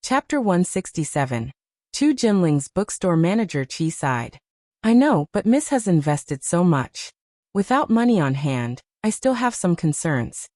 Chapter 167. Chu Jinling's bookstore manager Qi sighed. I know, but Miss has invested so much. Without money on hand, I still have some concerns.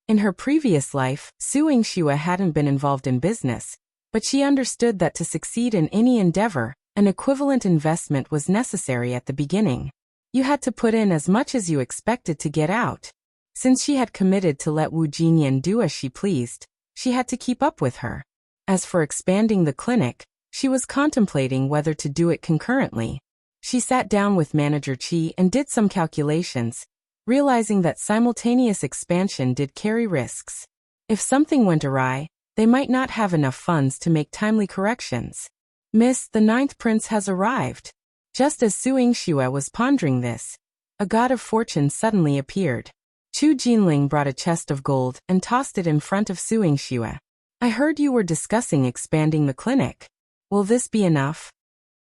In her previous life, Su Yingxue hadn't been involved in business, but she understood that to succeed in any endeavor, an equivalent investment was necessary at the beginning. You had to put in as much as you expected to get out. Since she had committed to let Wu Jinyan do as she pleased, she had to keep up with her. As for expanding the clinic, she was contemplating whether to do it concurrently. She sat down with Manager Qi and did some calculations, realizing that simultaneous expansion did carry risks. If something went awry, they might not have enough funds to make timely corrections. Miss, the ninth prince has arrived. Just as Su Yingxue was pondering this, a god of fortune suddenly appeared. Chu Jinling brought a chest of gold and tossed it in front of Su Yingxue. I heard you were discussing expanding the clinic. Will this be enough?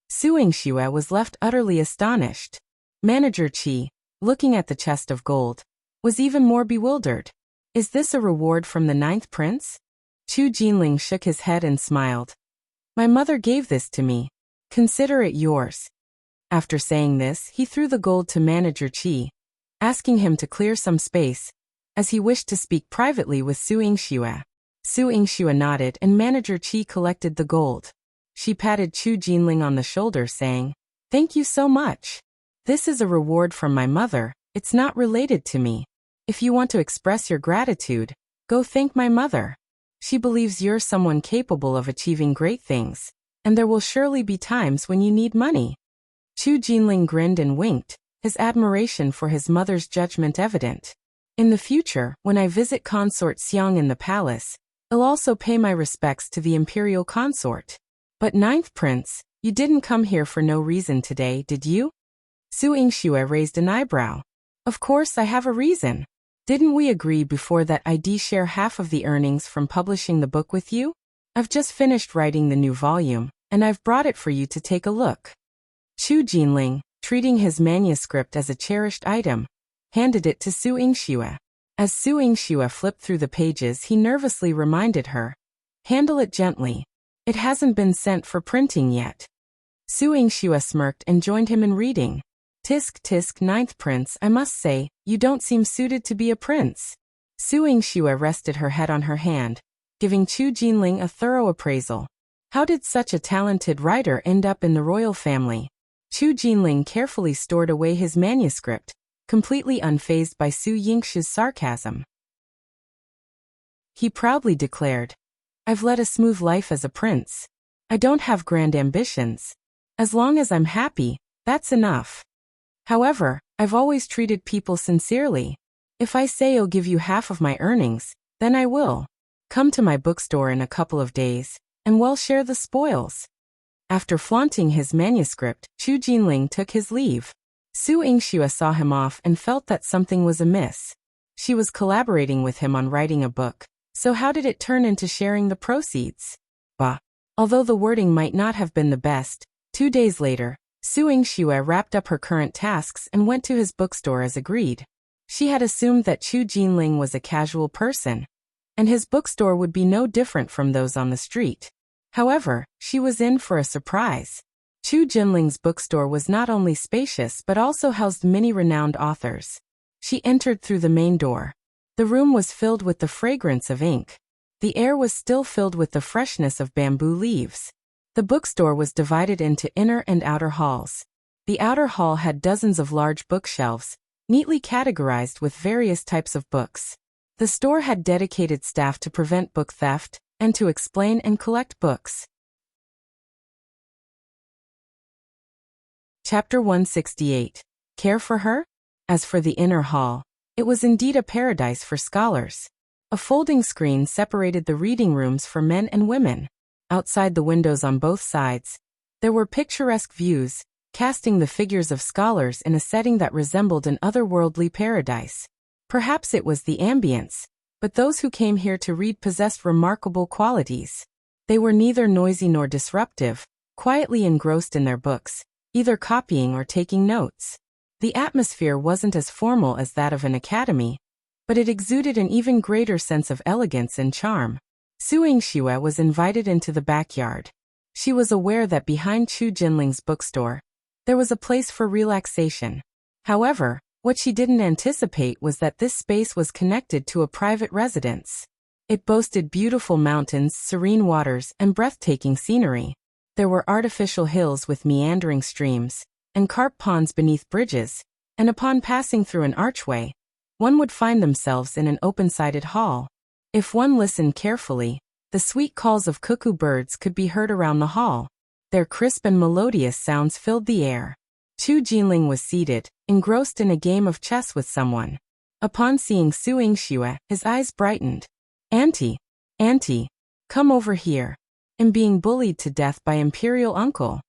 Su Yingxue was left utterly astonished. Manager Qi, looking at the chest of gold, was even more bewildered. Is this a reward from the ninth prince? Chu Jinling shook his head and smiled. My mother gave this to me. Consider it yours. After saying this, he threw the gold to Manager Qi, asking him to clear some space, as he wished to speak privately with Su Yingxue. Su Yingxue nodded and Manager Qi collected the gold. She patted Chu Jinling on the shoulder saying, Thank you so much. This is a reward from my mother, it's not related to me. If you want to express your gratitude, go thank my mother. She believes you're someone capable of achieving great things, and there will surely be times when you need money. Chu Jinling grinned and winked, his admiration for his mother's judgment evident. In the future, when I visit Consort Xiang in the palace, I'll also pay my respects to the imperial consort. But ninth prince, you didn't come here for no reason today, did you? Su Yingxue raised an eyebrow. Of course I have a reason. Didn't we agree before that I'd share half of the earnings from publishing the book with you? I've just finished writing the new volume, and I've brought it for you to take a look. Chu Jinling, treating his manuscript as a cherished item, handed it to Su Yingxue. As Su Yingxue flipped through the pages, he nervously reminded her, Handle it gently. It hasn't been sent for printing yet. Su Yingxue smirked and joined him in reading. Tisk tisk, ninth prince, I must say, you don't seem suited to be a prince. Su Yingxue rested her head on her hand, giving Chu Jinling a thorough appraisal. How did such a talented writer end up in the royal family? Chu Jinling carefully stored away his manuscript, completely unfazed by Su Yingxue's sarcasm. He proudly declared, I've led a smooth life as a prince. I don't have grand ambitions. As long as I'm happy, that's enough. However, I've always treated people sincerely. If I say I'll give you half of my earnings, then I will. Come to my bookstore in a couple of days, and we'll share the spoils. After flaunting his manuscript, Chu Jinling took his leave. Su Yingxue saw him off and felt that something was amiss. She was collaborating with him on writing a book, so how did it turn into sharing the proceeds? Bah! Although the wording might not have been the best, 2 days later, Su Yingxue wrapped up her current tasks and went to his bookstore as agreed. She had assumed that Chu Jinling was a casual person, and his bookstore would be no different from those on the street. However, she was in for a surprise. Chu Jinling's bookstore was not only spacious but also housed many renowned authors. She entered through the main door. The room was filled with the fragrance of ink. The air was still filled with the freshness of bamboo leaves. The bookstore was divided into inner and outer halls. The outer hall had dozens of large bookshelves, neatly categorized with various types of books. The store had dedicated staff to prevent book theft and to explain and collect books. Chapter 168. Care for her? As for the inner hall, it was indeed a paradise for scholars. A folding screen separated the reading rooms for men and women. Outside the windows on both sides, there were picturesque views, casting the figures of scholars in a setting that resembled an otherworldly paradise. Perhaps it was the ambience, but those who came here to read possessed remarkable qualities. They were neither noisy nor disruptive, quietly engrossed in their books, either copying or taking notes. The atmosphere wasn't as formal as that of an academy, but it exuded an even greater sense of elegance and charm. Su Yingxue was invited into the backyard. She was aware that behind Chu Jinling's bookstore, there was a place for relaxation. However, what she didn't anticipate was that this space was connected to a private residence. It boasted beautiful mountains, serene waters, and breathtaking scenery. There were artificial hills with meandering streams, and carp ponds beneath bridges, and upon passing through an archway, one would find themselves in an open-sided hall. If one listened carefully, the sweet calls of cuckoo birds could be heard around the hall. Their crisp and melodious sounds filled the air. Chu Jinling was seated, engrossed in a game of chess with someone. Upon seeing Su Yingxue, his eyes brightened. Auntie, come over here. I'm being bullied to death by Imperial Uncle.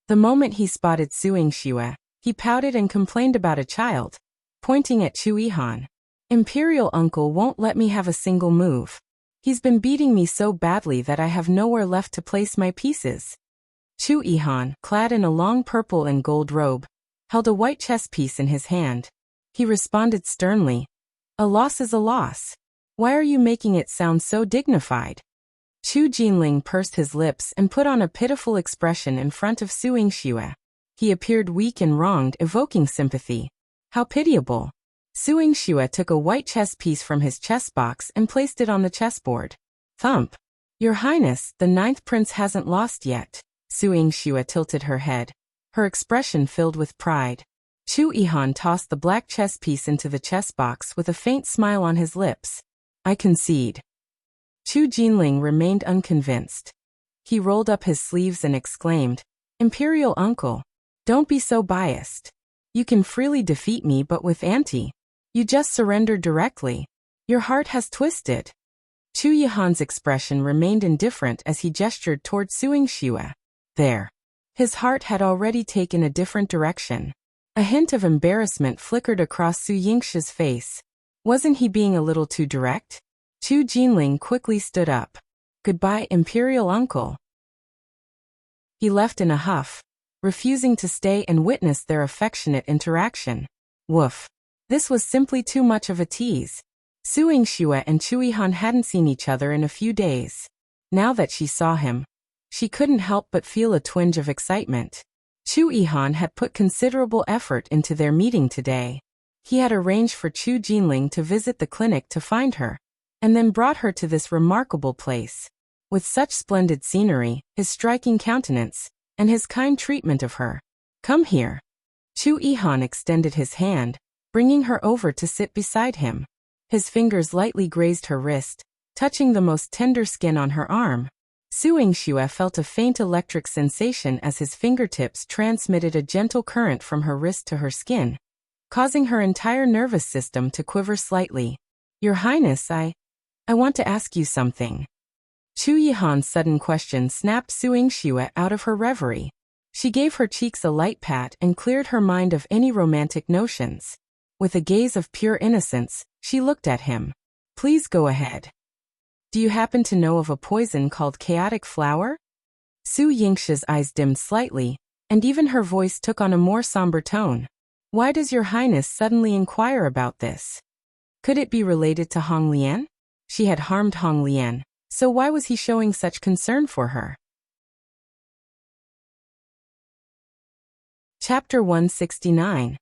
The moment he spotted Su Yingxue, he pouted and complained about a child, pointing at Chu Yihan. Imperial Uncle won't let me have a single move. He's been beating me so badly that I have nowhere left to place my pieces. Chu Yihan, clad in a long purple and gold robe, held a white chess piece in his hand. He responded sternly, "A loss is a loss. Why are you making it sound so dignified?" Chu Jinling pursed his lips and put on a pitiful expression in front of Su Yingxue. He appeared weak and wronged, evoking sympathy. How pitiable. Su Yingxue took a white chess piece from his chess box and placed it on the chessboard. Thump. Your Highness, the 9th prince hasn't lost yet. Su Yingxue tilted her head, her expression filled with pride. Chu Yihan tossed the black chess piece into the chess box with a faint smile on his lips. I concede. Chu Jinling remained unconvinced. He rolled up his sleeves and exclaimed, Imperial Uncle, don't be so biased. You can freely defeat me, but with Auntie, you just surrendered directly. Your heart has twisted. Chu Yihan's expression remained indifferent as he gestured toward Su Yingxue. There. His heart had already taken a different direction. A hint of embarrassment flickered across Su Yingxue's face. Wasn't he being a little too direct? Chu Jinling quickly stood up. Goodbye, Imperial Uncle. He left in a huff, refusing to stay and witness their affectionate interaction. Woof. This was simply too much of a tease. Su Yingxue and Chu Yihan hadn't seen each other in a few days. Now that she saw him, she couldn't help but feel a twinge of excitement. Chu Yihan had put considerable effort into their meeting today. He had arranged for Chu Jinling to visit the clinic to find her, and then brought her to this remarkable place. With such splendid scenery, his striking countenance, and his kind treatment of her. Come here. Chu Yihan extended his hand, bringing her over to sit beside him. His fingers lightly grazed her wrist, touching the most tender skin on her arm. Su Yingxue felt a faint electric sensation as his fingertips transmitted a gentle current from her wrist to her skin, causing her entire nervous system to quiver slightly. Your Highness, I want to ask you something. Chu Yihan's sudden question snapped Su Yingxue out of her reverie. She gave her cheeks a light pat and cleared her mind of any romantic notions. With a gaze of pure innocence, she looked at him. Please go ahead. Do you happen to know of a poison called chaotic flower? Su Yingxue's eyes dimmed slightly, and even her voice took on a more somber tone. Why does your Highness suddenly inquire about this? Could it be related to Hong Lian? She had harmed Hong Lian, so why was he showing such concern for her? Chapter 169.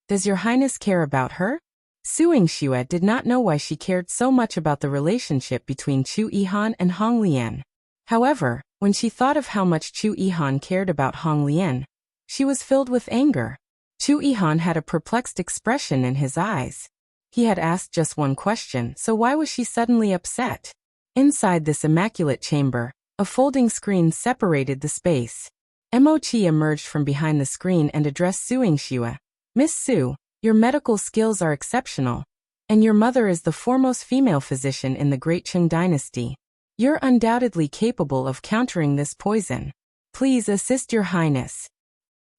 Does your Highness care about her? Su Yingxue did not know why she cared so much about the relationship between Chu Yihan and Hong Lian. However, when she thought of how much Chu Yihan cared about Hong Lian, she was filled with anger. Chu Yihan had a perplexed expression in his eyes. He had asked just one question, so why was she suddenly upset? Inside this immaculate chamber, a folding screen separated the space. Mochi emerged from behind the screen and addressed Su Yingxue. Miss Su, your medical skills are exceptional, and your mother is the foremost female physician in the Great Qing dynasty. You're undoubtedly capable of countering this poison. Please assist your Highness.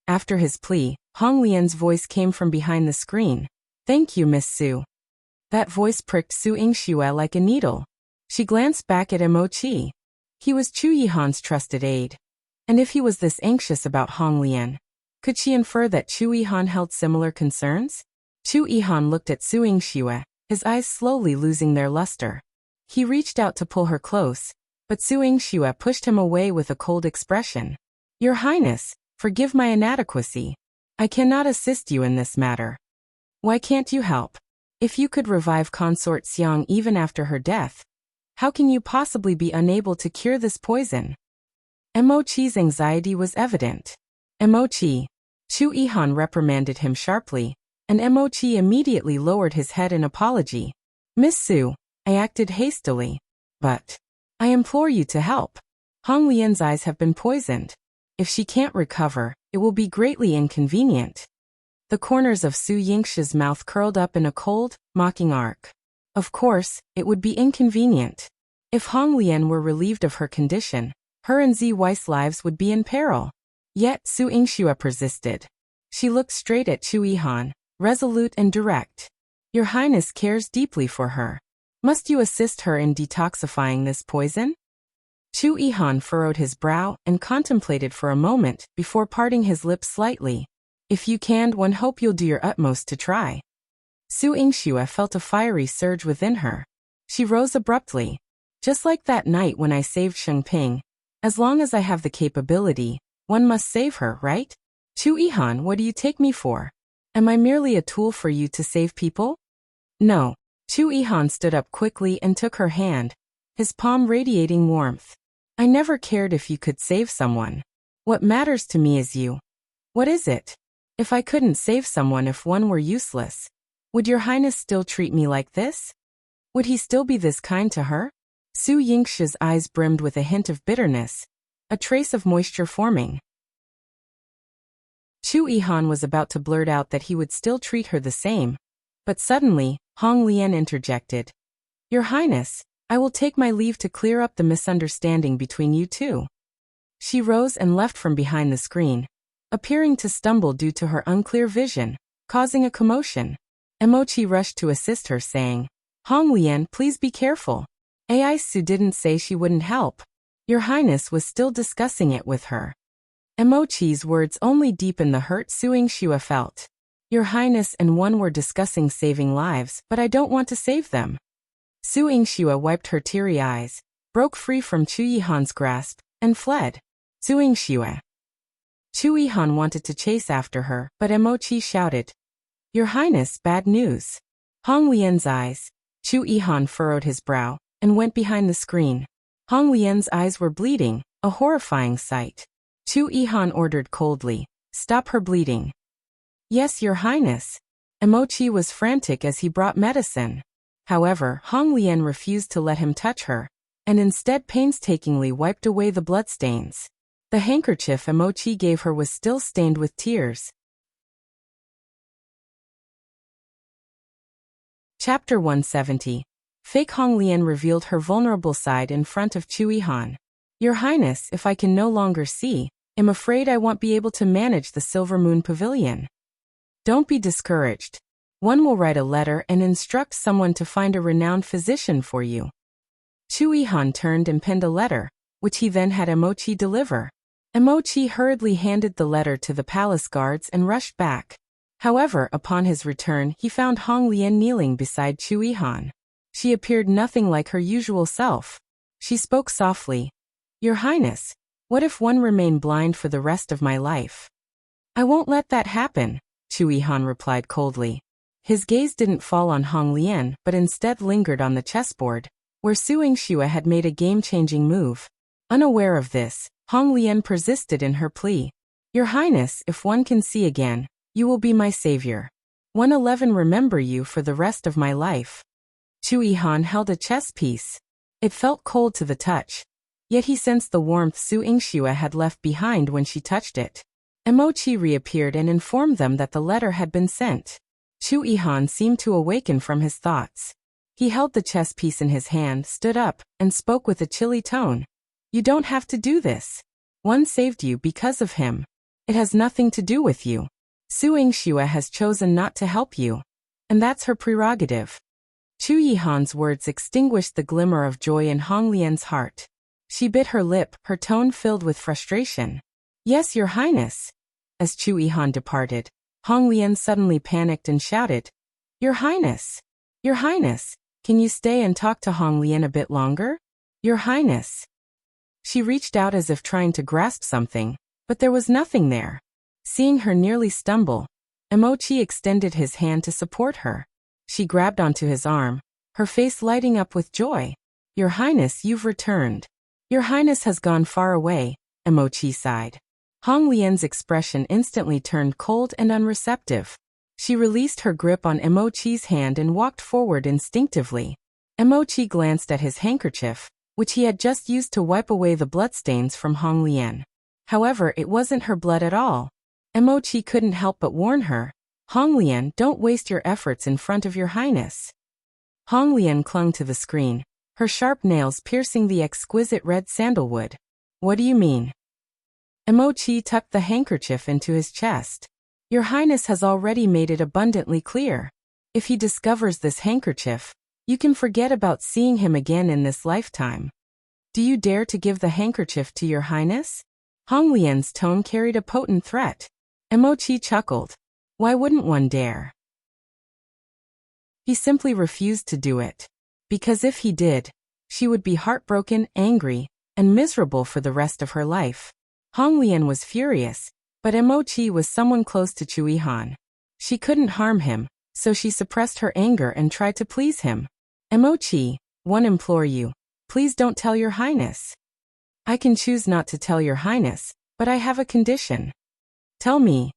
After his plea, Hong Lian's voice came from behind the screen. Thank you, Miss Su. That voice pricked Su Yingxue like a needle. She glanced back at Mochi. He was Chu Yihan's trusted aide. And if he was this anxious about Hong Lian, could she infer that Chu Yihan held similar concerns? Chu Yihan looked at Su Yingxue, his eyes slowly losing their luster. He reached out to pull her close, but Su Yingxue pushed him away with a cold expression. Your Highness, forgive my inadequacy. I cannot assist you in this matter. Why can't you help? If you could revive Consort Xiang even after her death, how can you possibly be unable to cure this poison? Mo Qi's anxiety was evident. Mo Qi. Chu Yihan reprimanded him sharply, and Mo Qi immediately lowered his head in apology. Miss Su, I acted hastily. But I implore you to help. Hong Lian's eyes have been poisoned. If she can't recover, it will be greatly inconvenient. The corners of Su Yingxue's mouth curled up in a cold, mocking arc. Of course, it would be inconvenient. If Hong Lian were relieved of her condition, her and Zi Wei's lives would be in peril. Yet Su Yingxue persisted. She looked straight at Chu Yihan, resolute and direct. Your Highness cares deeply for her. Must you assist her in detoxifying this poison? Chu Yihan furrowed his brow and contemplated for a moment before parting his lips slightly. If you can, one hope you'll do your utmost to try. Su Yingxue felt a fiery surge within her. She rose abruptly. Just like that night when I saved Shengping, as long as I have the capability, one must save her, right? Chu Yihan, what do you take me for? Am I merely a tool for you to save people? No. Chu Yihan stood up quickly and took her hand, his palm radiating warmth. I never cared if you could save someone. What matters to me is you. What is it? If I couldn't save someone, if one were useless, would your Highness still treat me like this? Would he still be this kind to her? Su Yingxue's eyes brimmed with a hint of bitterness, a trace of moisture forming. Chu Yihan was about to blurt out that he would still treat her the same, but suddenly, Hong Lian interjected. Your Highness, I will take my leave to clear up the misunderstanding between you two. She rose and left from behind the screen, appearing to stumble due to her unclear vision, causing a commotion. Mo Qi rushed to assist her, saying, Hong Lian, please be careful. Ai Su didn't say she wouldn't help. Your Highness was still discussing it with her. Mo Qi's words only deepened the hurt Su Yingxue felt. Your Highness and one were discussing saving lives, but I don't want to save them. Su Yingxue wiped her teary eyes, broke free from Chu Yihan's grasp, and fled. Su Yingxue. Chu Yihan wanted to chase after her, but Mo Qi shouted, Your Highness, bad news. Hong Lian's eyes. Chu Yihan furrowed his brow and went behind the screen. Hong Lian's eyes were bleeding, a horrifying sight. Chu Yihan ordered coldly, Stop her bleeding. Yes, Your Highness. Mo Qi was frantic as he brought medicine. However, Hong Lian refused to let him touch her, and instead painstakingly wiped away the bloodstains. The handkerchief Mo Qi gave her was still stained with tears. Chapter 170. Fake Hong Lian revealed her vulnerable side in front of Chu Yihan. Your Highness, if I can no longer see, I'm afraid I won't be able to manage the Silver Moon Pavilion. Don't be discouraged. One will write a letter and instruct someone to find a renowned physician for you. Chu Yihan turned and penned a letter, which he then had Mo Qi deliver. Mo Qi hurriedly handed the letter to the palace guards and rushed back. However, upon his return, he found Hong Lian kneeling beside Chu Yihan. She appeared nothing like her usual self. She spoke softly. Your Highness, what if one remained blind for the rest of my life? I won't let that happen, Chu Yihan replied coldly. His gaze didn't fall on Hong Lian but instead lingered on the chessboard, where Su Yingxue had made a game-changing move. Unaware of this, Hong Lian persisted in her plea. Your Highness, if one can see again, you will be my savior. 111 remember you for the rest of my life. Chu Yihan held a chess piece. It felt cold to the touch, yet he sensed the warmth Su Yingxue had left behind when she touched it. Mo Qi reappeared and informed them that the letter had been sent. Chu Yihan seemed to awaken from his thoughts. He held the chess piece in his hand, stood up, and spoke with a chilly tone. You don't have to do this. One saved you because of him. It has nothing to do with you. Su Yingxue has chosen not to help you, and that's her prerogative. Chu Yihan's words extinguished the glimmer of joy in Hong Lian's heart. She bit her lip, her tone filled with frustration. Yes, Your Highness. As Chu Yihan departed, Hong Lian suddenly panicked and shouted, Your Highness! Your Highness! Can you stay and talk to Hong Lian a bit longer? Your Highness. She reached out as if trying to grasp something, but there was nothing there. Seeing her nearly stumble, Emochi extended his hand to support her. She grabbed onto his arm, her face lighting up with joy. Your Highness, you've returned. Your Highness has gone far away, Emochi sighed. Hong Lian's expression instantly turned cold and unreceptive. She released her grip on Emochi's hand and walked forward instinctively. Emochi glanced at his handkerchief, which he had just used to wipe away the bloodstains from Hong Lian. However, it wasn't her blood at all. Emochi couldn't help but warn her, Hong Lian, don't waste your efforts in front of your Highness. Hong Lian clung to the screen, her sharp nails piercing the exquisite red sandalwood. What do you mean? Emochi tucked the handkerchief into his chest. Your Highness has already made it abundantly clear. If he discovers this handkerchief, you can forget about seeing him again in this lifetime. Do you dare to give the handkerchief to your Highness? Hong Lian's tone carried a potent threat. Emochi chuckled. Why wouldn't one dare? He simply refused to do it. Because if he did, she would be heartbroken, angry, and miserable for the rest of her life. Hong Lian was furious, but Emochi was someone close to Chui Han. She couldn't harm him, so she suppressed her anger and tried to please him. Emochi, one implore you, please don't tell your Highness. I can choose not to tell your Highness, but I have a condition. Tell me.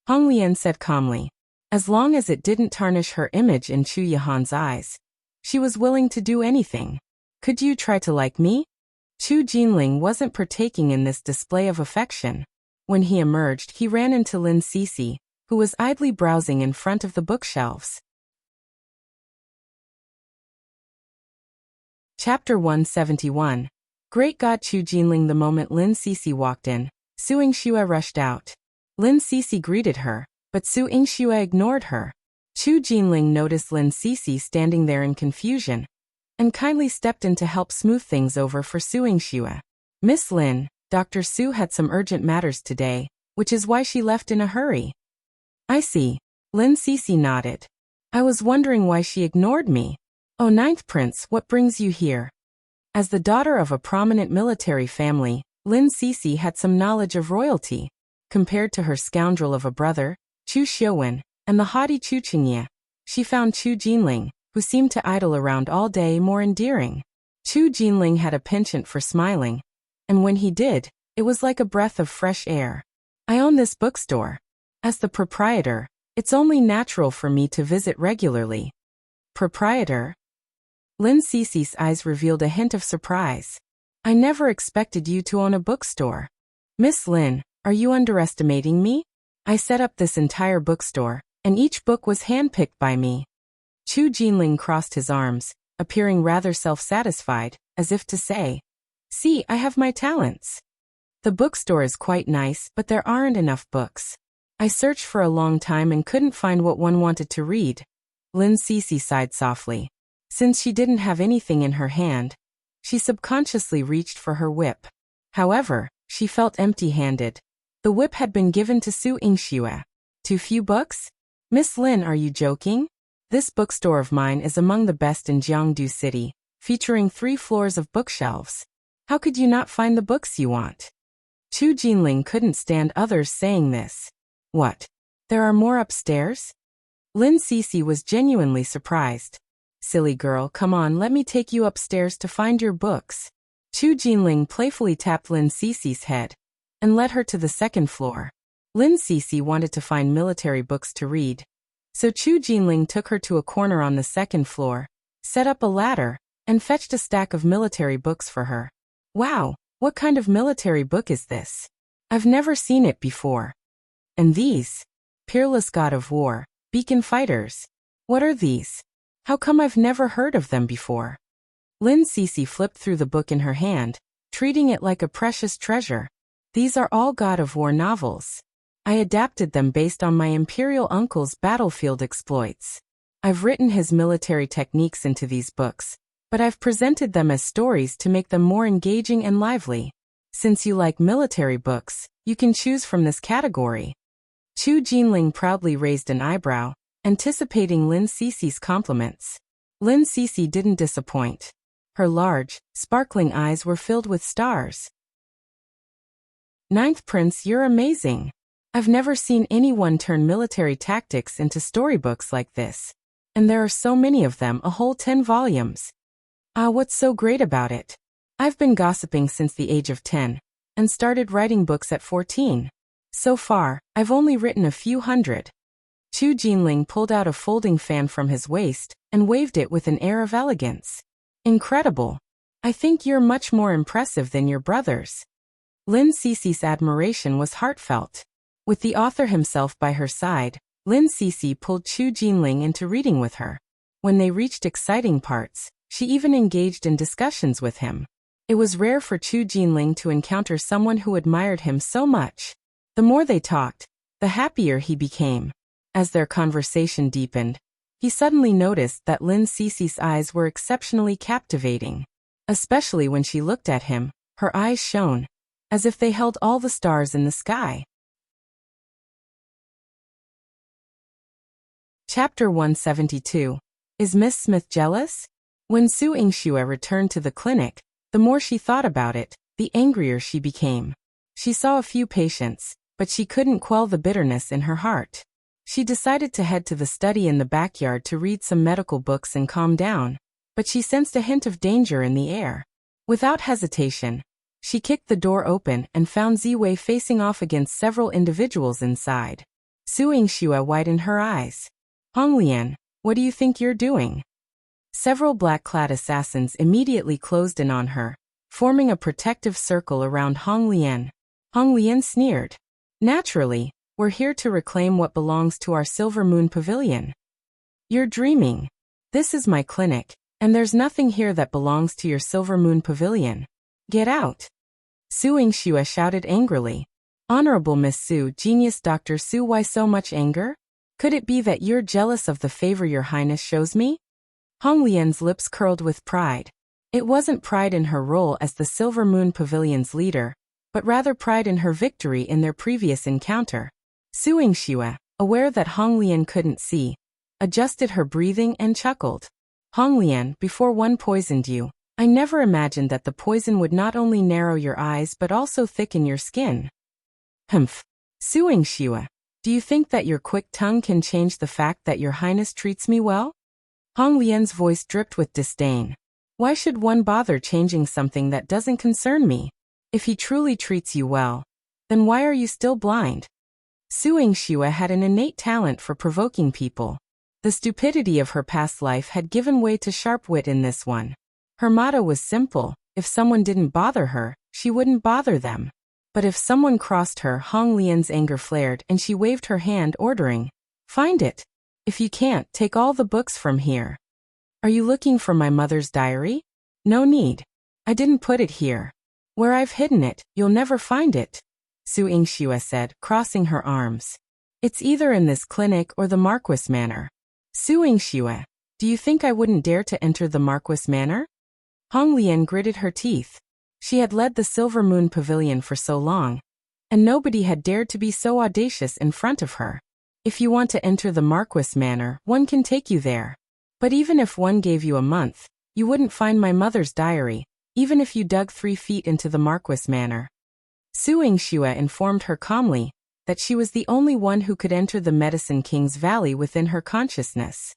Hong Lian said calmly. As long as it didn't tarnish her image in Chu Yihan's eyes, she was willing to do anything. Could you try to like me? Chu Jinling wasn't partaking in this display of affection. When he emerged, he ran into Lin Cece, who was idly browsing in front of the bookshelves. Chapter 171. Great God Chu Jinling. The moment Lin Cece walked in, Su Yingxue rushed out. Lin Cece greeted her, but Su Yingxue ignored her. Chu Jinling noticed Lin Cece standing there in confusion, and kindly stepped in to help smooth things over for Su Yingxue. Miss Lin, Dr. Su had some urgent matters today, which is why she left in a hurry. I see. Lin Cece nodded. I was wondering why she ignored me. Oh, Ninth Prince, what brings you here? As the daughter of a prominent military family, Lin Cece had some knowledge of royalty. Compared to her scoundrel of a brother, Chu Xiuwen, and the haughty Chu Qingye, she found Chu Jinling, who seemed to idle around all day, more endearing. Chu Jinling had a penchant for smiling, and when he did, it was like a breath of fresh air. I own this bookstore. As the proprietor, it's only natural for me to visit regularly. Proprietor? Lin Cece's eyes revealed a hint of surprise. I never expected you to own a bookstore. Miss Lin, are you underestimating me? I set up this entire bookstore, and each book was handpicked by me. Chu Jinling crossed his arms, appearing rather self-satisfied, as if to say, see, I have my talents. The bookstore is quite nice, but there aren't enough books. I searched for a long time and couldn't find what one wanted to read. Lin Cece sighed softly. Since she didn't have anything in her hand, she subconsciously reached for her whip. However, she felt empty-handed. The whip had been given to Su Yingxue. Too few books? Miss Lin, are you joking? This bookstore of mine is among the best in Jiangdu City, featuring 3 floors of bookshelves. How could you not find the books you want? Chu Jinling couldn't stand others saying this. What? There are more upstairs? Lin Cece was genuinely surprised. Silly girl, come on, let me take you upstairs to find your books. Chu Jinling playfully tapped Lin Cece's head and led her to the 2nd floor. Lin Cece wanted to find military books to read, so Chu Jinling took her to a corner on the 2nd floor, set up a ladder, and fetched a stack of military books for her. Wow, what kind of military book is this? I've never seen it before. And these? Peerless God of War, Beacon Fighters. What are these? How come I've never heard of them before? Lin Cece flipped through the book in her hand, treating it like a precious treasure. These are all God of War novels. I adapted them based on my imperial uncle's battlefield exploits. I've written his military techniques into these books, but I've presented them as stories to make them more engaging and lively. Since you like military books, you can choose from this category. Chu Jinling proudly raised an eyebrow, anticipating Lin Cece's compliments. Lin Cece didn't disappoint. Her large, sparkling eyes were filled with stars. Ninth Prince, you're amazing. I've never seen anyone turn military tactics into storybooks like this. And there are so many of them, a whole 10 volumes. What's so great about it? I've been gossiping since the age of 10, and started writing books at 14. So far, I've only written a few hundred. Chu Jinling pulled out a folding fan from his waist, and waved it with an air of elegance. Incredible. I think you're much more impressive than your brothers. Lin Cece's admiration was heartfelt. With the author himself by her side, Lin Cece pulled Chu Jinling into reading with her. When they reached exciting parts, she even engaged in discussions with him. It was rare for Chu Jinling to encounter someone who admired him so much. The more they talked, the happier he became. As their conversation deepened, he suddenly noticed that Lin Cece's eyes were exceptionally captivating. Especially when she looked at him, her eyes shone, as if they held all the stars in the sky. Chapter 172. Is Miss Smith jealous? When Su Yingxue returned to the clinic, the more she thought about it, the angrier she became. She saw a few patients, but she couldn't quell the bitterness in her heart. She decided to head to the study in the backyard to read some medical books and calm down, but she sensed a hint of danger in the air. Without hesitation, she kicked the door open and found Ziwei facing off against several individuals inside. Su Yingxue widened her eyes. Honglian, what do you think you're doing? Several black-clad assassins immediately closed in on her, forming a protective circle around Honglian. Honglian sneered. Naturally, we're here to reclaim what belongs to our Silver Moon Pavilion. You're dreaming. This is my clinic, and there's nothing here that belongs to your Silver Moon Pavilion. Get out. Su Yingxue shouted angrily. Honorable Miss Su, genius Dr. Su, why so much anger? Could it be that you're jealous of the favor your highness shows me? Honglian's lips curled with pride. It wasn't pride in her role as the Silver Moon Pavilion's leader, but rather pride in her victory in their previous encounter. Su Yingxue, aware that Honglian couldn't see, adjusted her breathing and chuckled. Honglian, before one poisoned you, I never imagined that the poison would not only narrow your eyes but also thicken your skin. Humph. Su Yingxue, do you think that your quick tongue can change the fact that your highness treats me well? Honglian's voice dripped with disdain. Why should one bother changing something that doesn't concern me? If he truly treats you well, then why are you still blind? Su Yingxue had an innate talent for provoking people. The stupidity of her past life had given way to sharp wit in this one. Her motto was simple: if someone didn't bother her, she wouldn't bother them. But if someone crossed her, Honglian's anger flared and she waved her hand, ordering, "Find it. If you can't, take all the books from here." Are you looking for my mother's diary? No need. I didn't put it here. Where I've hidden it, you'll never find it, Su Yingxue said, crossing her arms. It's either in this clinic or the Marquis Manor. Su Yingxue, do you think I wouldn't dare to enter the Marquis Manor? Honglian gritted her teeth. She had led the Silver Moon Pavilion for so long, and nobody had dared to be so audacious in front of her. If you want to enter the Marquis Manor, one can take you there. But even if one gave you a month, you wouldn't find my mother's diary, even if you dug 3 feet into the Marquis Manor. Su Yingxue informed her calmly that she was the only one who could enter the Medicine King's Valley within her consciousness.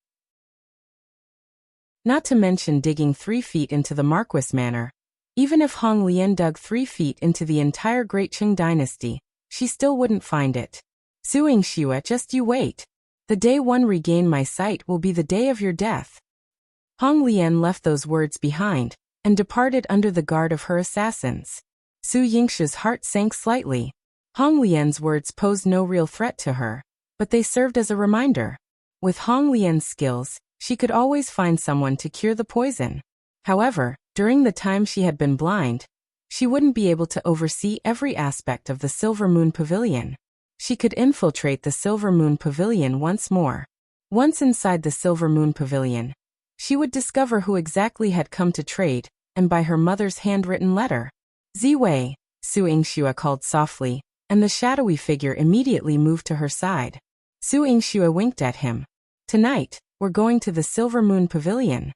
Not to mention digging 3 feet into the Marquis Manor. Even if Honglian dug 3 feet into the entire Great Qing dynasty, she still wouldn't find it. Su Yingxue, just you wait. The day one regain my sight will be the day of your death. Honglian left those words behind, and departed under the guard of her assassins. Su Yingxue's heart sank slightly. Honglian's words posed no real threat to her, but they served as a reminder. With Honglian's skills, she could always find someone to cure the poison. However, during the time she had been blind, she wouldn't be able to oversee every aspect of the Silver Moon Pavilion. She could infiltrate the Silver Moon Pavilion once more. Once inside the Silver Moon Pavilion, she would discover who exactly had come to trade, and by her mother's handwritten letter. Ziwei, Su Yingxue called softly, and the shadowy figure immediately moved to her side. Su Yingxue winked at him. Tonight, We're going to the Silver Moon Pavilion.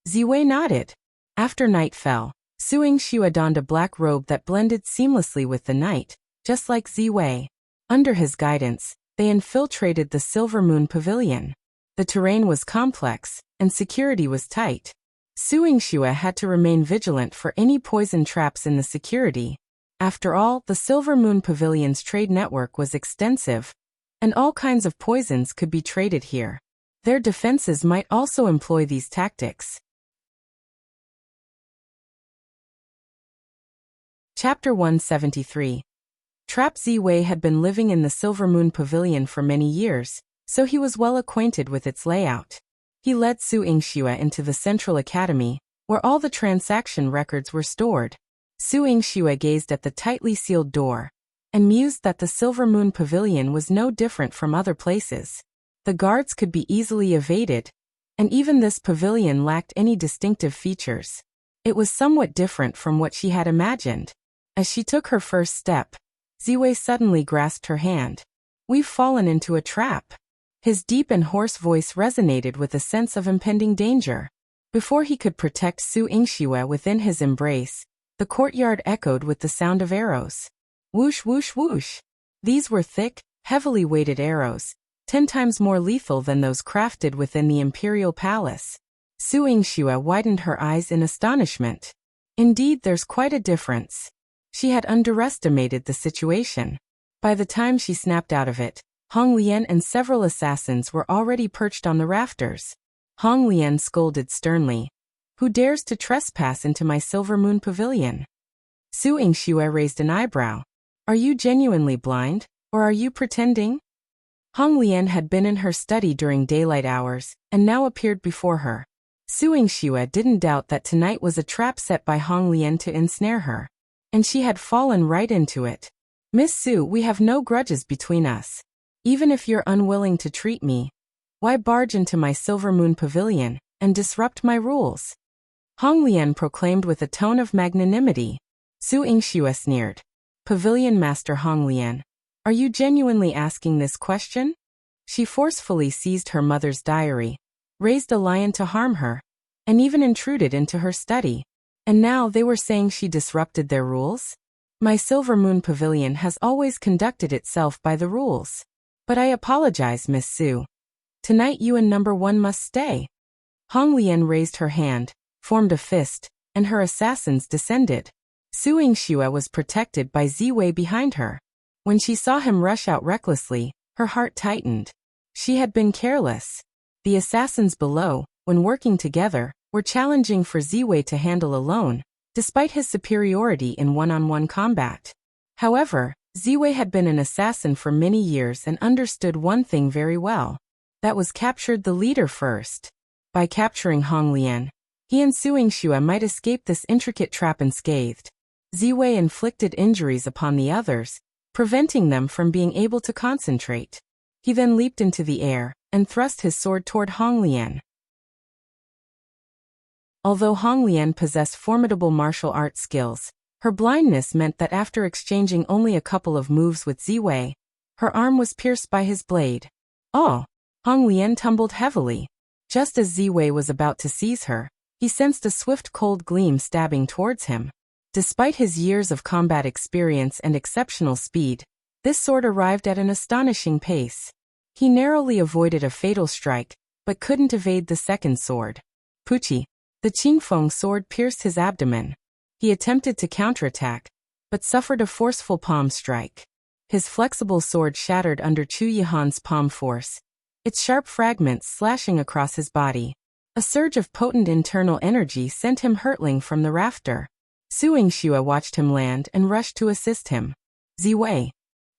Ziwei nodded. After night fell, Su Yingxue donned a black robe that blended seamlessly with the night, just like Ziwei. Under his guidance, they infiltrated the Silver Moon Pavilion. The terrain was complex, and security was tight. Su Yingxue had to remain vigilant for any poison traps in the security. After all, the Silver Moon Pavilion's trade network was extensive, and all kinds of poisons could be traded here. Their defenses might also employ these tactics. Chapter 173. Trap Ziwei had been living in the Silver Moon Pavilion for many years, so he was well acquainted with its layout. He led Su Yingxue into the Central Academy, where all the transaction records were stored. Su Yingxue gazed at the tightly sealed door, and mused that the Silver Moon Pavilion was no different from other places. The guards could be easily evaded, and even this pavilion lacked any distinctive features. It was somewhat different from what she had imagined. As she took her first step, Ziwei suddenly grasped her hand. "We've fallen into a trap." His deep and hoarse voice resonated with a sense of impending danger. Before he could protect Su Yingxue within his embrace, the courtyard echoed with the sound of arrows. Whoosh whoosh whoosh. These were thick, heavily weighted arrows, 10 times more lethal than those crafted within the Imperial Palace. Su Yingxue widened her eyes in astonishment. Indeed, there's quite a difference. She had underestimated the situation. By the time she snapped out of it, Hong Lian and several assassins were already perched on the rafters. Hong Lian scolded sternly. "Who dares to trespass into my Silver Moon Pavilion?" Su Yingxue raised an eyebrow. "Are you genuinely blind, or are you pretending?" Hong Lian had been in her study during daylight hours, and now appeared before her. Su Yingxue didn't doubt that tonight was a trap set by Hong Lian to ensnare her. And she had fallen right into it. "Miss Su, we have no grudges between us. Even if you're unwilling to treat me, why barge into my Silver Moon Pavilion and disrupt my rules?" Hong Lian proclaimed with a tone of magnanimity. Su Yingxue sneered. "Pavilion Master Hong Lian, are you genuinely asking this question?" She forcefully seized her mother's diary, raised a lion to harm her, and even intruded into her study. And now they were saying she disrupted their rules? My Silver Moon Pavilion has always conducted itself by the rules. But I apologize, Miss Su. Tonight you and number 1 must stay. Hong Lian raised her hand, formed a fist, and her assassins descended. Su Yingxue was protected by Ziwei behind her. When she saw him rush out recklessly, her heart tightened. She had been careless. The assassins below, when working together, were challenging for Ziwei to handle alone, despite his superiority in one-on-one combat. However, Ziwei had been an assassin for many years and understood one thing very well. That was captured the leader first. By capturing Hong Lian, he and Su Yingxue might escape this intricate trap unscathed. Ziwei inflicted injuries upon the others, preventing them from being able to concentrate. He then leaped into the air and thrust his sword toward Hong Lian. Although Hong Lian possessed formidable martial arts skills, her blindness meant that after exchanging only a couple of moves with Ziwei, her arm was pierced by his blade. Oh! Hong Lian tumbled heavily. Just as Ziwei was about to seize her, he sensed a swift cold gleam stabbing towards him. Despite his years of combat experience and exceptional speed, this sword arrived at an astonishing pace. He narrowly avoided a fatal strike, but couldn't evade the second sword. Puchi! The Qingfeng sword pierced his abdomen. He attempted to counterattack, but suffered a forceful palm strike. His flexible sword shattered under Chu Yihan's palm force, its sharp fragments slashing across his body. A surge of potent internal energy sent him hurtling from the rafter. Su Yingxue watched him land and rushed to assist him. Ziwei!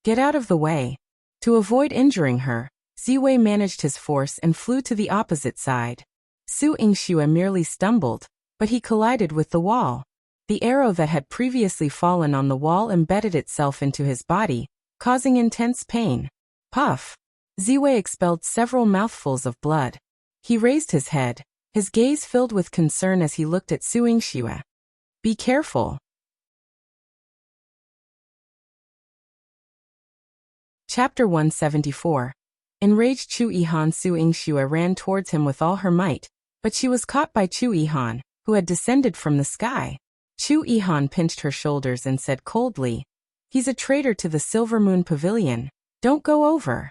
Get out of the way! To avoid injuring her, Ziwei managed his force and flew to the opposite side. Su Yingxue merely stumbled, but he collided with the wall. The arrow that had previously fallen on the wall embedded itself into his body, causing intense pain. Puff! Ziwei expelled several mouthfuls of blood. He raised his head, his gaze filled with concern as he looked at Su Yingxue. Be careful. Chapter 174. Enraged Chu Yihan Su Yingxue ran towards him with all her might, but she was caught by Chu Yihan, who had descended from the sky. Chu Yihan pinched her shoulders and said coldly, "He's a traitor to the Silver Moon Pavilion. Don't go over."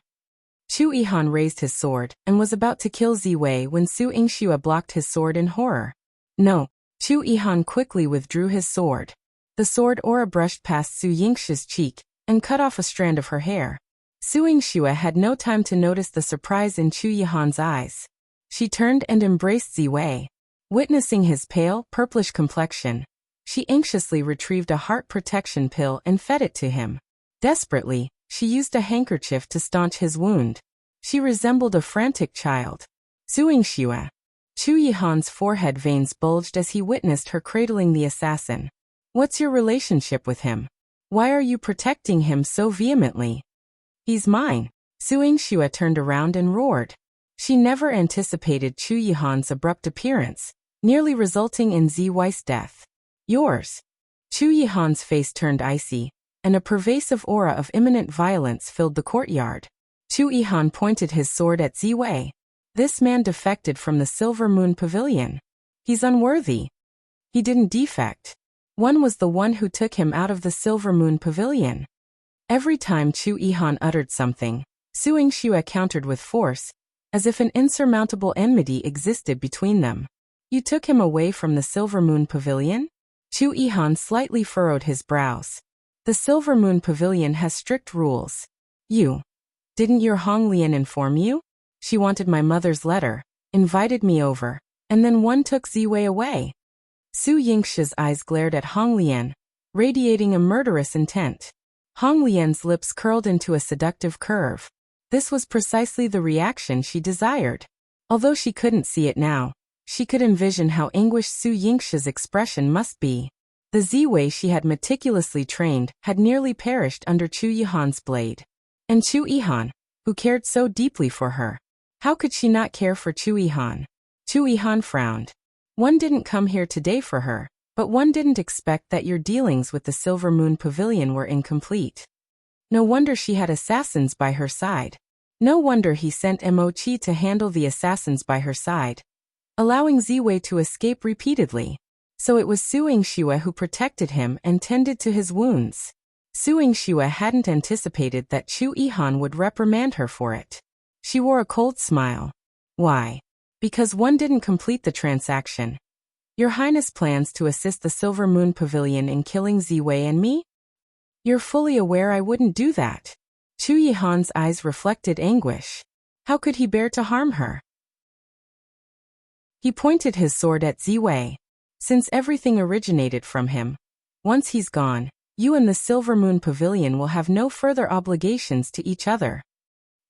Chu Yihan raised his sword and was about to kill Ziwei when Su Yingxue blocked his sword in horror. "No." Chu Yihan quickly withdrew his sword. The sword aura brushed past Su Yingxue's cheek and cut off a strand of her hair. Su Yingxue had no time to notice the surprise in Chu Yihan's eyes. She turned and embraced Ziwei. Witnessing his pale, purplish complexion, she anxiously retrieved a heart protection pill and fed it to him. Desperately, she used a handkerchief to staunch his wound. She resembled a frantic child. Su Yingxue. Chu Yihan's forehead veins bulged as he witnessed her cradling the assassin. "What's your relationship with him? Why are you protecting him so vehemently?" "He's mine." Su Yingxue turned around and roared. She never anticipated Chu Yihan's abrupt appearance, nearly resulting in Ziwei's death. "Yours." Chu Yihan's face turned icy, and a pervasive aura of imminent violence filled the courtyard. Chu Yihan pointed his sword at Ziwei. "This man defected from the Silver Moon Pavilion. He's unworthy." "He didn't defect. One was the one who took him out of the Silver Moon Pavilion." Every time Chu Yihan uttered something, Su Yingxue countered with force, as if an insurmountable enmity existed between them. "You took him away from the Silver Moon Pavilion?" Chu Yihan slightly furrowed his brows. "The Silver Moon Pavilion has strict rules. Didn't your Hong Lian inform you? She wanted my mother's letter, invited me over, and then one took Ziwei away." Su Yingxue's eyes glared at Hong Lian, radiating a murderous intent. Hong Lian's lips curled into a seductive curve. This was precisely the reaction she desired. Although she couldn't see it now, she could envision how anguished Su Yingxue's expression must be. The Ziwei she had meticulously trained had nearly perished under Chu Yihan's blade. And Chu Yihan, who cared so deeply for her. How could she not care for Chu Yihan? Chu Yihan frowned. "One didn't come here today for her, but one didn't expect that your dealings with the Silver Moon Pavilion were incomplete. No wonder she had assassins by her side. No wonder he sent Mo Qi to handle the assassins by her side, allowing Ziwei to escape repeatedly. So it was Su Yingxue who protected him and tended to his wounds." Su Yingxue hadn't anticipated that Chu Yihan would reprimand her for it. She wore a cold smile. "Why? Because one didn't complete the transaction. Your Highness plans to assist the Silver Moon Pavilion in killing Ziwei and me? You're fully aware I wouldn't do that." Chu Yihan's eyes reflected anguish. How could he bear to harm her? He pointed his sword at Ziwei. "Since everything originated from him, once he's gone, you and the Silver Moon Pavilion will have no further obligations to each other.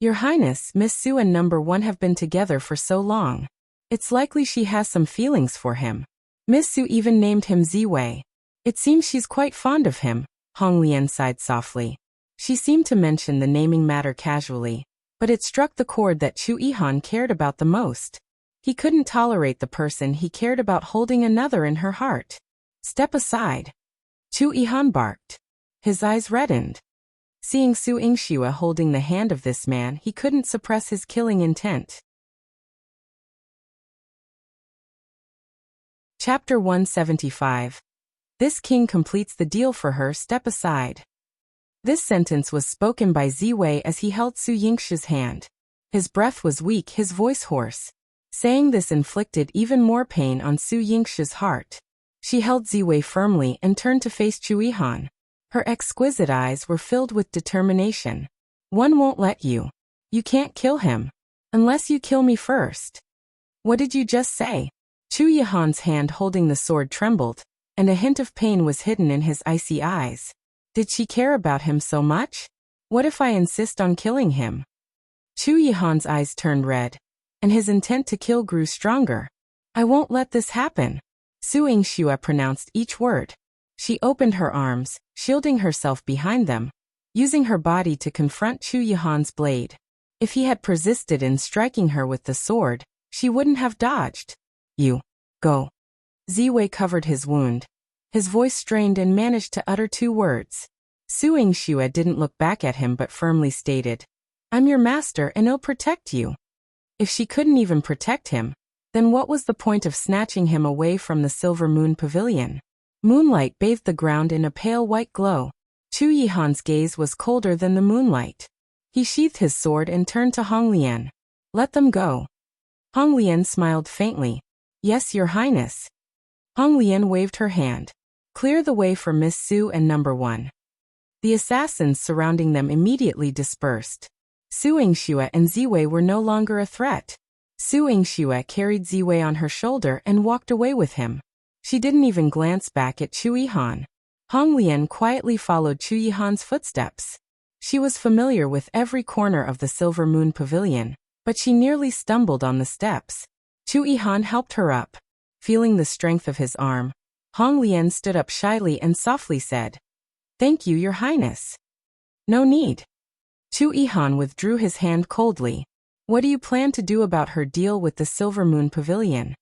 Your Highness, Miss Su and Number One have been together for so long. It's likely she has some feelings for him. Miss Su even named him Ziwei. It seems she's quite fond of him." Hong Lian sighed softly. She seemed to mention the naming matter casually, but it struck the chord that Chu Yihan cared about the most. He couldn't tolerate the person he cared about holding another in her heart. "Step aside." Chu Yihan barked. His eyes reddened. Seeing Su Yingxue holding the hand of this man, he couldn't suppress his killing intent. Chapter 175. This king completes the deal for her. Step aside. This sentence was spoken by Ziwei as he held Su Yingxue's hand. His breath was weak, his voice hoarse. Saying this inflicted even more pain on Su Yingxue's heart. She held Ziwei firmly and turned to face Chu Yihan. Her exquisite eyes were filled with determination. "One won't let you. You can't kill him. Unless you kill me first." "What did you just say?" Chu Yihan's hand holding the sword trembled, and a hint of pain was hidden in his icy eyes. Did she care about him so much? What if I insist on killing him? Chu Yihan's eyes turned red, and his intent to kill grew stronger. "I won't let this happen." Su Yingxue pronounced each word. She opened her arms, shielding herself behind them, using her body to confront Chu Yihan's blade. If he had persisted in striking her with the sword, she wouldn't have dodged. "You. Go." Ziwei covered his wound. His voice strained and managed to utter 2 words. Su Yingxue didn't look back at him but firmly stated, I'm your master and I'll protect you. If she couldn't even protect him, then what was the point of snatching him away from the Silver Moon Pavilion? Moonlight bathed the ground in a pale white glow. Chu Yihan's gaze was colder than the moonlight. He sheathed his sword and turned to Hong Lian. Let them go. Hong Lian smiled faintly. Yes, Your Highness. Hong Lian waved her hand. Clear the way for Miss Su and Number 1. The assassins surrounding them immediately dispersed. Su Yingxue and Ziwei were no longer a threat. Su Yingxue carried Ziwei on her shoulder and walked away with him. She didn't even glance back at Chu Yihan. Hong Lian quietly followed Chu Yihan's footsteps. She was familiar with every corner of the Silver Moon Pavilion, but she nearly stumbled on the steps. Chu Yihan helped her up. Feeling the strength of his arm, Hong Lian stood up shyly and softly said, Thank you, Your Highness. No need. Chu Yihan withdrew his hand coldly. What do you plan to do about her deal with the Silver Moon Pavilion?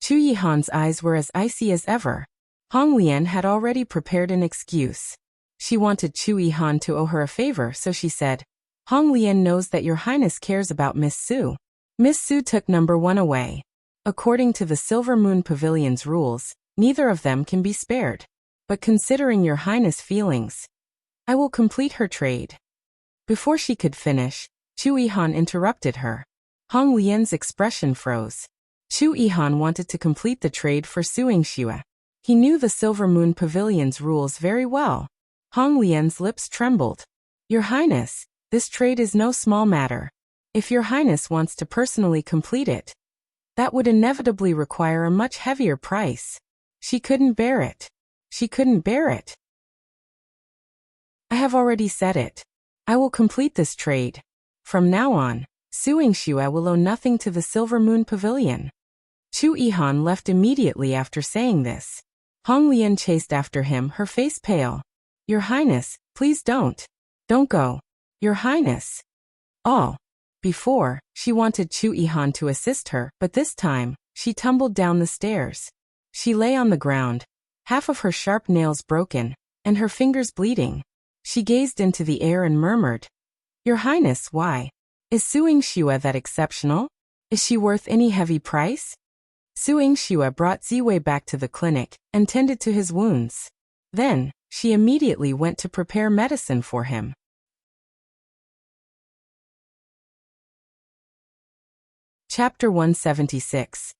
Chu Yihan's eyes were as icy as ever. Hong Lian had already prepared an excuse. She wanted Chu Yihan to owe her a favor, so she said, Hong Lian knows that Your Highness cares about Miss Su. Miss Su took Number 1 away. According to the Silver Moon Pavilion's rules, neither of them can be spared. But considering Your Highness' feelings, I will complete her trade. Before she could finish, Chu Yihan interrupted her. Hong Lian's expression froze. Chu Yihan wanted to complete the trade for Su Yingxue. He knew the Silver Moon Pavilion's rules very well. Hong Lian's lips trembled. Your Highness, this trade is no small matter. If Your Highness wants to personally complete it, that would inevitably require a much heavier price. She couldn't bear it. She couldn't bear it. I have already said it. I will complete this trade. From now on, Su Yingxue will owe nothing to the Silver Moon Pavilion. Chu Yihan left immediately after saying this. Hong Lian chased after him, her face pale. Your Highness, please don't. Don't go. Your Highness. All. Before, she wanted Chu Yihan to assist her, but this time, she tumbled down the stairs. She lay on the ground, half of her sharp nails broken, and her fingers bleeding. She gazed into the air and murmured, Your Highness, why? Is Su Yingxue that exceptional? Is she worth any heavy price? Su Yingxue brought Ziwei back to the clinic and tended to his wounds. Then, she immediately went to prepare medicine for him. Chapter 176.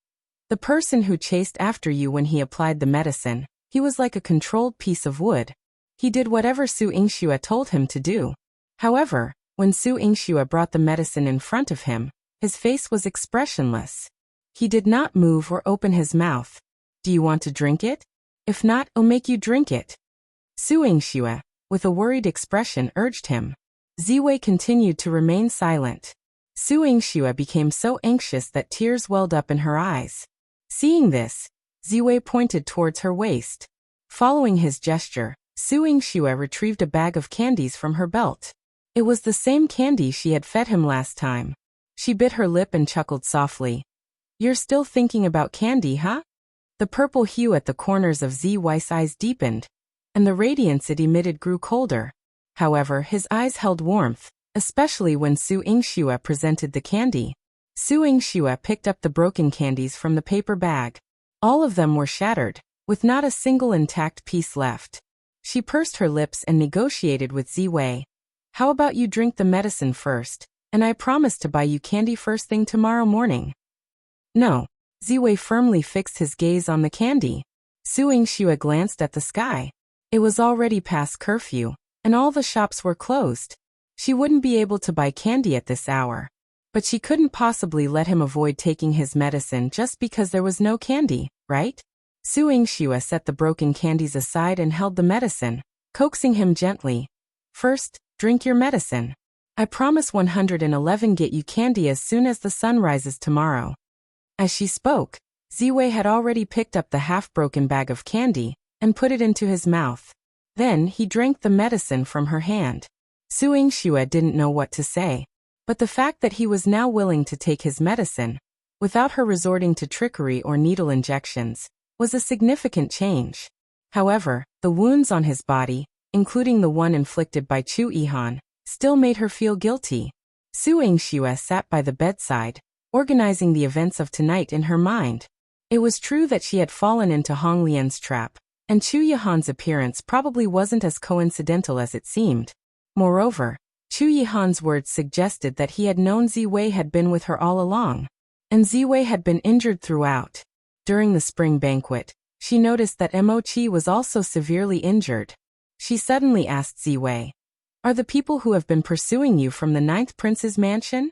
The person who chased after you when he applied the medicine, he was like a controlled piece of wood. He did whatever Su Yingxue told him to do. However, when Su Yingxue brought the medicine in front of him, his face was expressionless. He did not move or open his mouth. Do you want to drink it? If not, I'll make you drink it. Su Yingxue, with a worried expression, urged him. Ziwei continued to remain silent. Su Yingxue became so anxious that tears welled up in her eyes. Seeing this, Ziwei pointed towards her waist. Following his gesture, Su Yingxue retrieved a bag of candies from her belt. It was the same candy she had fed him last time. She bit her lip and chuckled softly. You're still thinking about candy, huh? The purple hue at the corners of Ziwei's eyes deepened, and the radiance it emitted grew colder. However, his eyes held warmth, especially when Su Yingxue presented the candy. Su Yingxue picked up the broken candies from the paper bag. All of them were shattered, with not a single intact piece left. She pursed her lips and negotiated with Ziwei. How about you drink the medicine first, and I promise to buy you candy first thing tomorrow morning. No. Ziwei firmly fixed his gaze on the candy. Su Yingxue glanced at the sky. It was already past curfew, and all the shops were closed. She wouldn't be able to buy candy at this hour. But she couldn't possibly let him avoid taking his medicine just because there was no candy, right? Su Yingxue set the broken candies aside and held the medicine, coaxing him gently. First, drink your medicine. I promise 111 get you candy as soon as the sun rises tomorrow. As she spoke, Ziwei had already picked up the half-broken bag of candy and put it into his mouth. Then he drank the medicine from her hand. Su Yingxue didn't know what to say, but the fact that he was now willing to take his medicine, without her resorting to trickery or needle injections, was a significant change. However, the wounds on his body, including the one inflicted by Chu Yihan, still made her feel guilty. Su Yingxue sat by the bedside, organizing the events of tonight in her mind. It was true that she had fallen into Hong Lian's trap, and Chu Yihan's appearance probably wasn't as coincidental as it seemed. Moreover, Chu Yihan's words suggested that he had known Ziwei had been with her all along, and Ziwei had been injured throughout. During the spring banquet, she noticed that Mo Qi was also severely injured. She suddenly asked Ziwei, "Are the people who have been pursuing you from the 9th Prince's mansion?"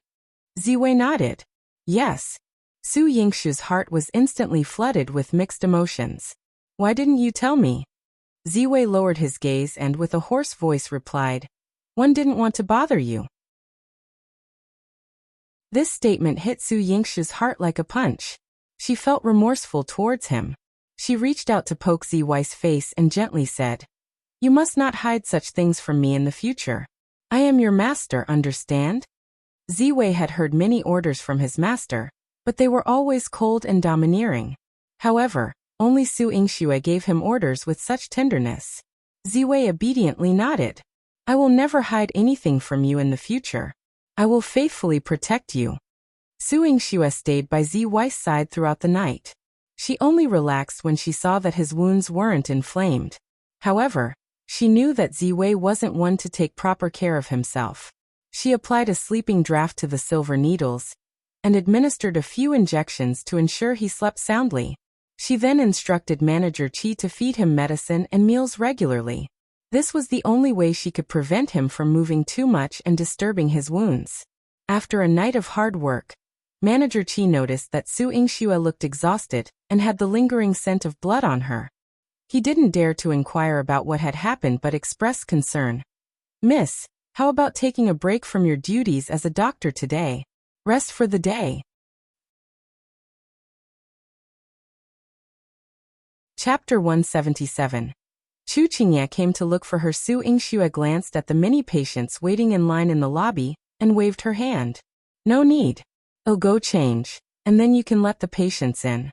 Ziwei nodded. Yes. Su Yingxue's heart was instantly flooded with mixed emotions. Why didn't you tell me? Ziwei lowered his gaze and with a hoarse voice replied, "One didn't want to bother you." This statement hit Su Yingxue's heart like a punch. She felt remorseful towards him. She reached out to poke Ziwei's face and gently said, "You must not hide such things from me in the future. I am your master, understand?" Ziwei had heard many orders from his master, but they were always cold and domineering. However, only Su Yingxue gave him orders with such tenderness. Ziwei obediently nodded. "I will never hide anything from you in the future. I will faithfully protect you." Su Yingxue stayed by Ziwei's side throughout the night. She only relaxed when she saw that his wounds weren't inflamed. However, she knew that Ziwei wasn't one to take proper care of himself. She applied a sleeping draught to the silver needles and administered a few injections to ensure he slept soundly. She then instructed Manager Qi to feed him medicine and meals regularly. This was the only way she could prevent him from moving too much and disturbing his wounds. After a night of hard work, Manager Qi noticed that Su Yingxue looked exhausted and had the lingering scent of blood on her. He didn't dare to inquire about what had happened but expressed concern. "Miss, how about taking a break from your duties as a doctor today? Rest for the day." Chapter 177. Chu Qingye came to look for her. Su Yingxue glanced at the many patients waiting in line in the lobby and waved her hand. "No need. I'll go change, and then you can let the patients in."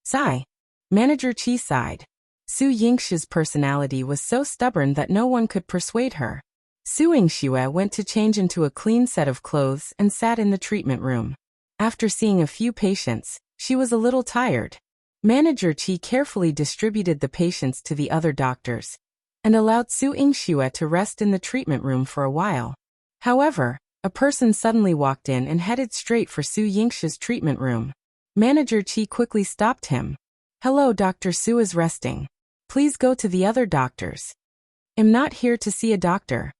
Sigh. Manager Qi sighed. Su Yingxue's personality was so stubborn that no one could persuade her. Su Yingxue went to change into a clean set of clothes and sat in the treatment room. After seeing a few patients, she was a little tired. Manager Qi carefully distributed the patients to the other doctors and allowed Su Yingxue to rest in the treatment room for a while. However, a person suddenly walked in and headed straight for Su Yingxue's treatment room. Manager Qi quickly stopped him. "Hello, Dr. Su is resting. Please go to the other doctors. I'm not here to see a doctor."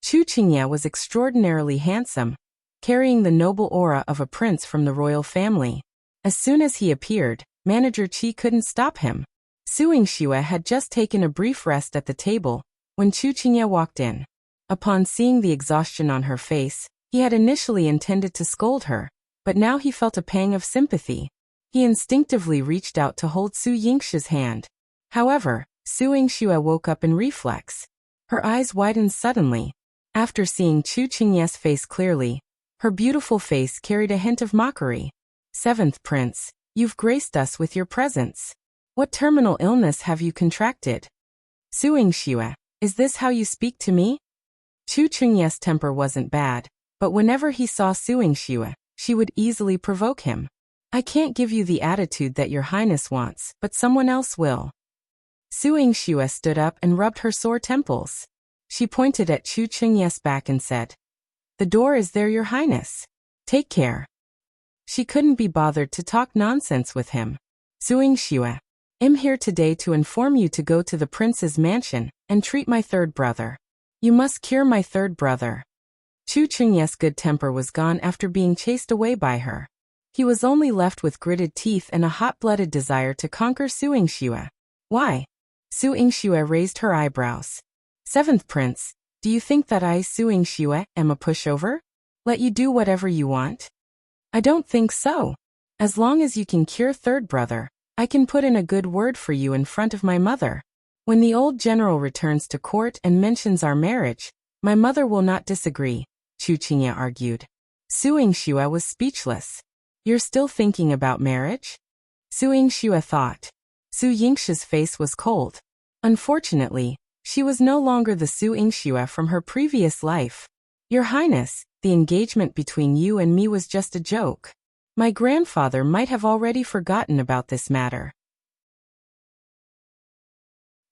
Chu Qingye was extraordinarily handsome, carrying the noble aura of a prince from the royal family. As soon as he appeared, Manager Qi couldn't stop him. Su Yingxue had just taken a brief rest at the table when Chu Qingye walked in. Upon seeing the exhaustion on her face, he had initially intended to scold her, but now he felt a pang of sympathy. He instinctively reached out to hold Su Yingxue's hand. However, Su Yingxue woke up in reflex. Her eyes widened suddenly. After seeing Chu Qingye's face clearly, her beautiful face carried a hint of mockery. "7th Prince, you've graced us with your presence. What terminal illness have you contracted?" "Su Yingxue, is this how you speak to me?" Chu Qingye's temper wasn't bad, but whenever he saw Su Yingxue, she would easily provoke him. "I can't give you the attitude that your highness wants, but someone else will." Su Yingxue stood up and rubbed her sore temples. She pointed at Chu Qingye's back and said, "The door is there, your highness. Take care." She couldn't be bothered to talk nonsense with him. "Su Yingxue, I'm here today to inform you to go to the prince's mansion and treat my third brother. You must cure my third brother." Chu Qingye's good temper was gone after being chased away by her. He was only left with gritted teeth and a hot-blooded desire to conquer Su Yingxue. "Why?" Su Yingxue raised her eyebrows. "7th Prince, do you think that I, Su Yingxue, am a pushover? Let you do whatever you want?" "I don't think so. As long as you can cure third brother, I can put in a good word for you in front of my mother. When the old general returns to court and mentions our marriage, my mother will not disagree," Chu Qingye argued. Su Yingxue was speechless. "You're still thinking about marriage?" Su Yingxue thought. Su Yingxue's face was cold. Unfortunately, she was no longer the Su Yingxue from her previous life. "Your Highness, the engagement between you and me was just a joke. My grandfather might have already forgotten about this matter.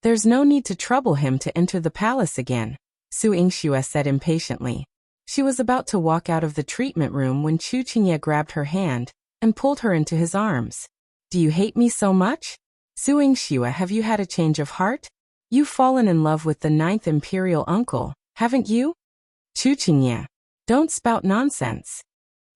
There's no need to trouble him to enter the palace again, Su Yingxue said impatiently. She was about to walk out of the treatment room when Chu Qingye grabbed her hand and pulled her into his arms. Do you hate me so much? Su Yingxue, have you had a change of heart? You've fallen in love with the 9th imperial uncle, haven't you? Chu Qingye, don't spout nonsense.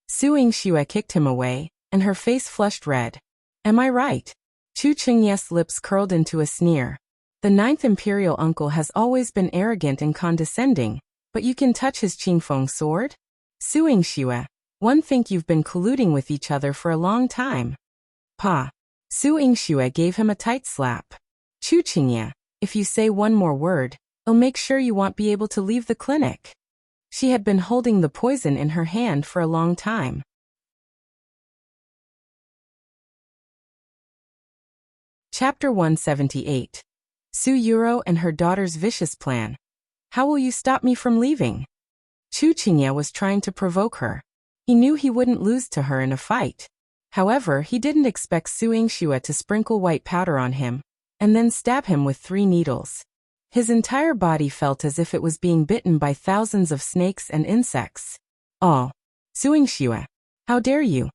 Su Yingxue kicked him away, and her face flushed red. Am I right? Chu Qingye's lips curled into a sneer. The 9th imperial uncle has always been arrogant and condescending, but you can touch his Qingfeng sword? Su Yingxue, one think you've been colluding with each other for a long time. Pa. Su Yingxue gave him a tight slap. Chu Qingye, if you say one more word, I'll make sure you won't be able to leave the clinic. She had been holding the poison in her hand for a long time. Chapter 178. Su Yuro and her daughter's vicious plan. How will you stop me from leaving? Chu Qingye was trying to provoke her. He knew he wouldn't lose to her in a fight. However, he didn't expect Su Yingxue to sprinkle white powder on him and then stab him with 3 needles. His entire body felt as if it was being bitten by thousands of snakes and insects. Oh, Su Yingxue, how dare you?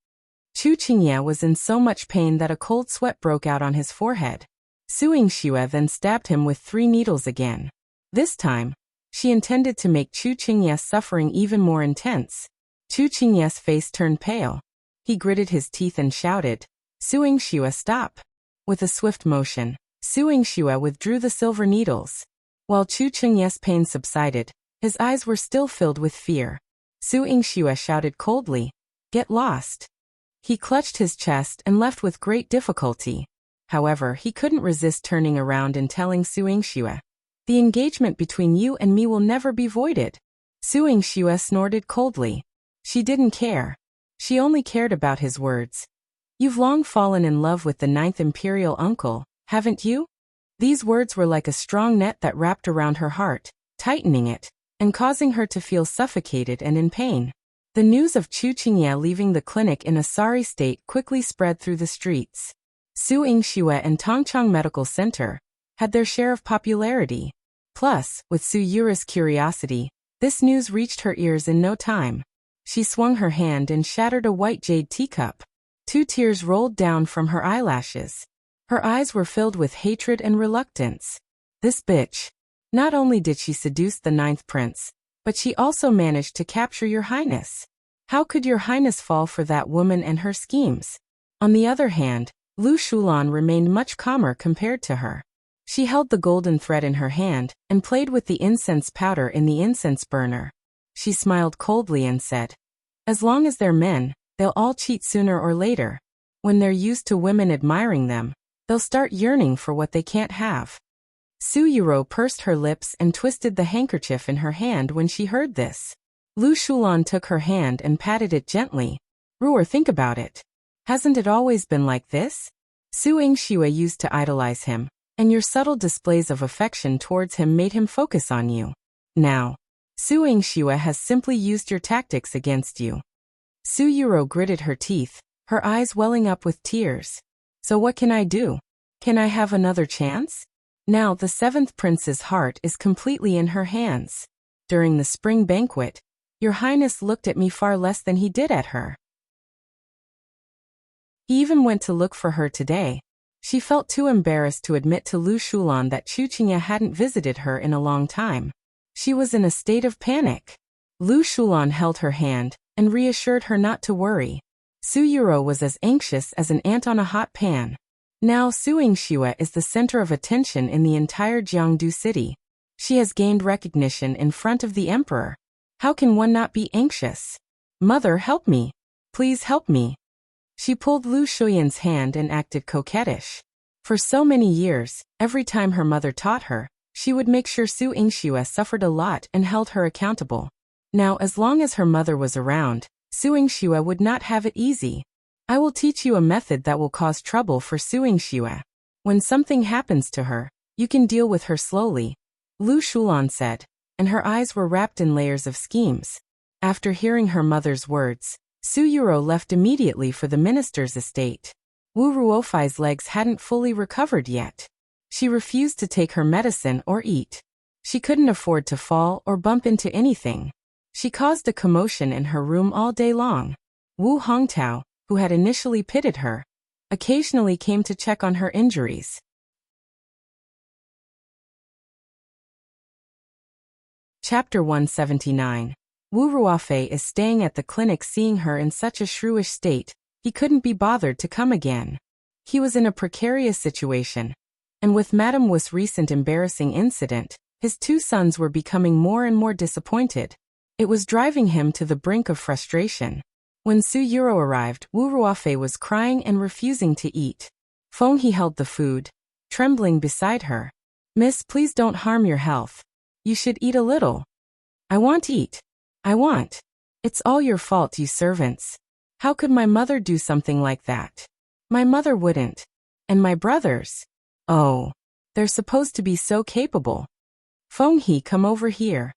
Chu Qingye was in so much pain that a cold sweat broke out on his forehead. Su Yingxue then stabbed him with 3 needles again. This time, she intended to make Chu Qingye's suffering even more intense. Chu Qingye's face turned pale. He gritted his teeth and shouted, Su Yingxue, stop! With a swift motion, Su Yingxue withdrew the silver needles. While Chu Qingye's pain subsided, his eyes were still filled with fear. Su Yingxue shouted coldly, get lost! He clutched his chest and left with great difficulty. However, he couldn't resist turning around and telling Su Yingxue, the engagement between you and me will never be voided. Su Yingxue snorted coldly. She didn't care. She only cared about his words. You've long fallen in love with the 9th imperial uncle, haven't you? These words were like a strong net that wrapped around her heart, tightening it, and causing her to feel suffocated and in pain. The news of Chu Qingye leaving the clinic in a sorry state quickly spread through the streets. Su Yingxue and Tongchang Medical Center had their share of popularity. Plus, with Su Yuro's curiosity, this news reached her ears in no time. She swung her hand and shattered a white jade teacup. 2 tears rolled down from her eyelashes. Her eyes were filled with hatred and reluctance. This bitch. Not only did she seduce the 9th prince, but she also managed to capture your highness. How could your highness fall for that woman and her schemes? On the other hand, Lu Shulan remained much calmer compared to her. She held the golden thread in her hand and played with the incense powder in the incense burner. She smiled coldly and said, as long as they're men, they'll all cheat sooner or later. When they're used to women admiring them, they'll start yearning for what they can't have. Su Yuro pursed her lips and twisted the handkerchief in her hand when she heard this. Lu Shulan took her hand and patted it gently. Ruer, think about it. Hasn't it always been like this? Su Yingxue used to idolize him, and your subtle displays of affection towards him made him focus on you. Now, Su Yingxue has simply used your tactics against you. Su Yuro gritted her teeth, her eyes welling up with tears. So what can I do? Can I have another chance? Now the 7th prince's heart is completely in her hands. During the spring banquet, your highness looked at me far less than he did at her. He even went to look for her today. She felt too embarrassed to admit to Lu Shulan that Chu Qingye hadn't visited her in a long time. She was in a state of panic. Lu Shulan held her hand and reassured her not to worry. Su Yuro was as anxious as an ant on a hot pan. Now Su Yingxue is the center of attention in the entire Jiangdu city. She has gained recognition in front of the emperor. How can one not be anxious? Mother, help me. Please help me. She pulled Lu Shuyan's hand and acted coquettish. For so many years, every time her mother taught her, she would make sure Su Yingxue suffered a lot and held her accountable. Now, as long as her mother was around, Su Yingxue would not have it easy. I will teach you a method that will cause trouble for Su Yingxue. When something happens to her, you can deal with her slowly, Lu Shulan said, and her eyes were wrapped in layers of schemes. After hearing her mother's words, Su Yuro left immediately for the minister's estate. Wu Ruofai's legs hadn't fully recovered yet. She refused to take her medicine or eat. She couldn't afford to fall or bump into anything. She caused a commotion in her room all day long. Wu Hongtao, who had initially pitied her, occasionally came to check on her injuries. Chapter 179. Wu Ruofei is staying at the clinic. Seeing her in such a shrewish state, he couldn't be bothered to come again. He was in a precarious situation, and with Madame Wu's recent embarrassing incident, his two sons were becoming more and more disappointed. It was driving him to the brink of frustration. When Su Yuro arrived, Wu Ruofei was crying and refusing to eat. Feng He held the food, trembling beside her. "Miss, please don't harm your health. You should eat a little." "I want to eat. I want." "It's all your fault, you servants. How could my mother do something like that?" "My mother wouldn't. And my brothers? Oh, they're supposed to be so capable." "Feng He, come over here."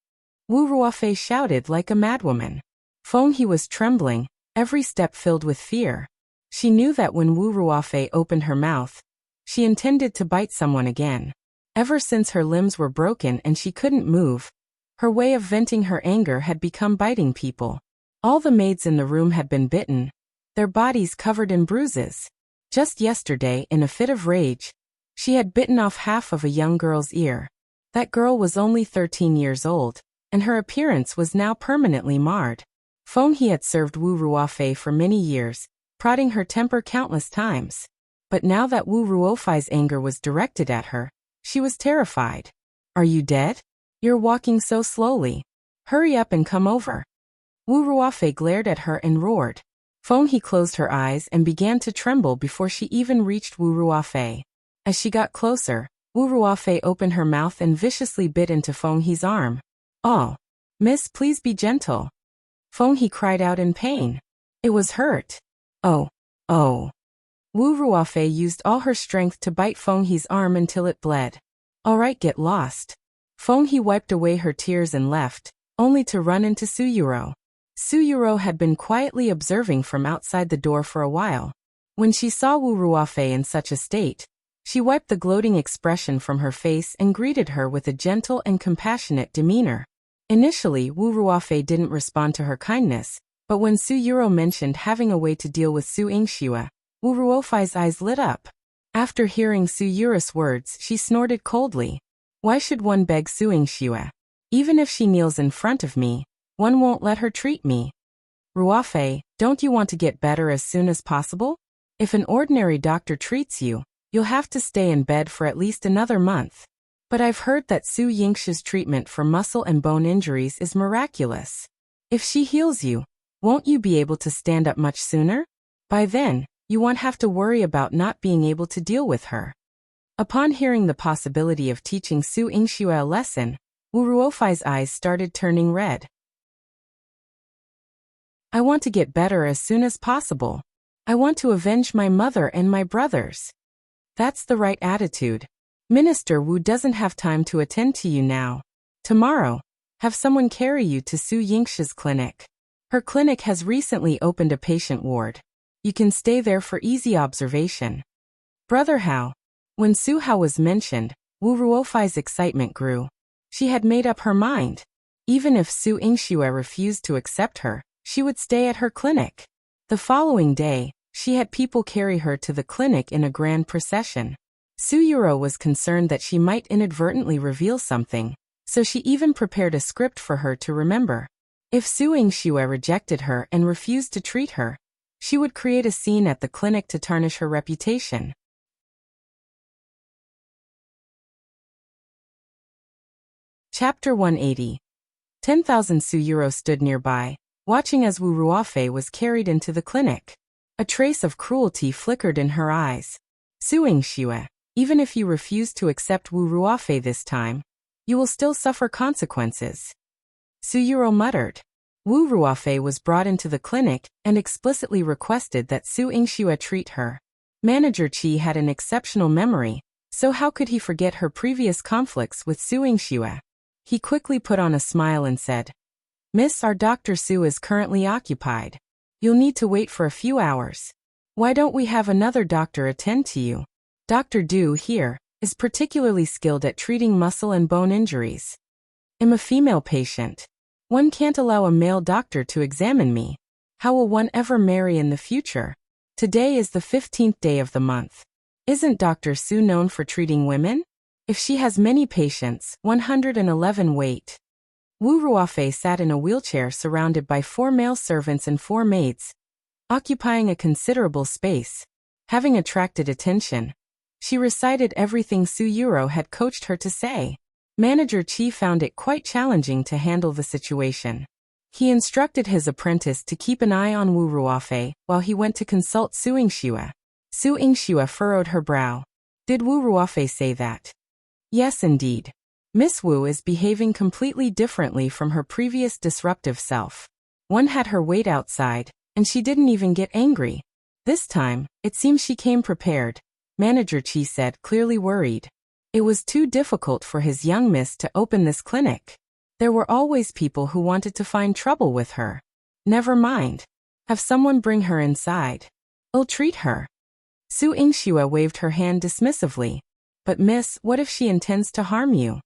Wu Ruofei shouted like a madwoman. Feng He was trembling, every step filled with fear. She knew that when Wu Ruofei opened her mouth, she intended to bite someone again. Ever since her limbs were broken and she couldn't move, her way of venting her anger had become biting people. All the maids in the room had been bitten, their bodies covered in bruises. Just yesterday, in a fit of rage, she had bitten off half of a young girl's ear. That girl was only 13 years old, and her appearance was now permanently marred. Feng He had served Wu Ruofei for many years, prodding her temper countless times. But now that Wu Ruofei's anger was directed at her, she was terrified. "Are you dead? You're walking so slowly. Hurry up and come over." Wu Ruofei glared at her and roared. Feng He closed her eyes and began to tremble before she even reached Wu Ruofei. As she got closer, Wu Ruofei opened her mouth and viciously bit into Feng He's arm. "Oh, miss, please be gentle." Feng He cried out in pain. It was hurt. Oh. Wu Ruofei used all her strength to bite Feng He's arm until it bled. "All right, get lost." Feng He wiped away her tears and left, only to run into Su Yuro. Su Yuro had been quietly observing from outside the door for a while. When she saw Wu Ruofei in such a state, she wiped the gloating expression from her face and greeted her with a gentle and compassionate demeanor. Initially, Wu Ruofei didn't respond to her kindness, but when Su Yuro mentioned having a way to deal with Su Yingxue, Wu Ruofei's eyes lit up. After hearing Su Yuro's words, she snorted coldly. "Why should one beg Su Yingxue? Even if she kneels in front of me, one won't let her treat me." "Ruofei, don't you want to get better as soon as possible? If an ordinary doctor treats you, you'll have to stay in bed for at least another month. But I've heard that Su Yingxue's treatment for muscle and bone injuries is miraculous. If she heals you, won't you be able to stand up much sooner? By then, you won't have to worry about not being able to deal with her." Upon hearing the possibility of teaching Su Yingxue a lesson, Wu Ruofei's eyes started turning red. "I want to get better as soon as possible. I want to avenge my mother and my brothers." "That's the right attitude. Minister Wu doesn't have time to attend to you now. Tomorrow, have someone carry you to Su Yingxue's clinic. Her clinic has recently opened a patient ward. You can stay there for easy observation." "Brother Hao." When Su Hao was mentioned, Wu Ruofei's excitement grew. She had made up her mind. Even if Su Yingxue refused to accept her, she would stay at her clinic. The following day, she had people carry her to the clinic in a grand procession. Su Yuro was concerned that she might inadvertently reveal something, so she even prepared a script for her to remember. If Su Yingxue rejected her and refused to treat her, she would create a scene at the clinic to tarnish her reputation. Chapter 180. 10,000 Su Yuro stood nearby, watching as Wu Ruofei was carried into the clinic. A trace of cruelty flickered in her eyes. "Su Yingxue, even if you refuse to accept Wu Ruofei this time, you will still suffer consequences." Su Yuro muttered. Wu Ruofei was brought into the clinic and explicitly requested that Su Yingxue treat her. Manager Qi had an exceptional memory, so how could he forget her previous conflicts with Su Yingxue? He quickly put on a smile and said, Miss, our Dr. Su is currently occupied. You'll need to wait for a few hours. Why don't we have another doctor attend to you? Dr. Du here is particularly skilled at treating muscle and bone injuries. I'm a female patient. One can't allow a male doctor to examine me. How will one ever marry in the future? Today is the 15th day of the month. Isn't Dr. Su known for treating women? If she has many patients, 111 wait. Wu Ruofei sat in a wheelchair surrounded by 4 male servants and 4 maids, occupying a considerable space. Having attracted attention, she recited everything Su Yuro had coached her to say. Manager Qi found it quite challenging to handle the situation. He instructed his apprentice to keep an eye on Wu Ruofei while he went to consult Su Yingxue. Su Yingxue furrowed her brow. Did Wu Ruofei say that? Yes, indeed. Miss Wu is behaving completely differently from her previous disruptive self. One had her wait outside, and she didn't even get angry. This time, it seems she came prepared, Manager Qi said, clearly worried. It was too difficult for his young miss to open this clinic. There were always people who wanted to find trouble with her. Never mind. Have someone bring her inside. I'll treat her. Su Yingxue waved her hand dismissively. But miss, what if she intends to harm you?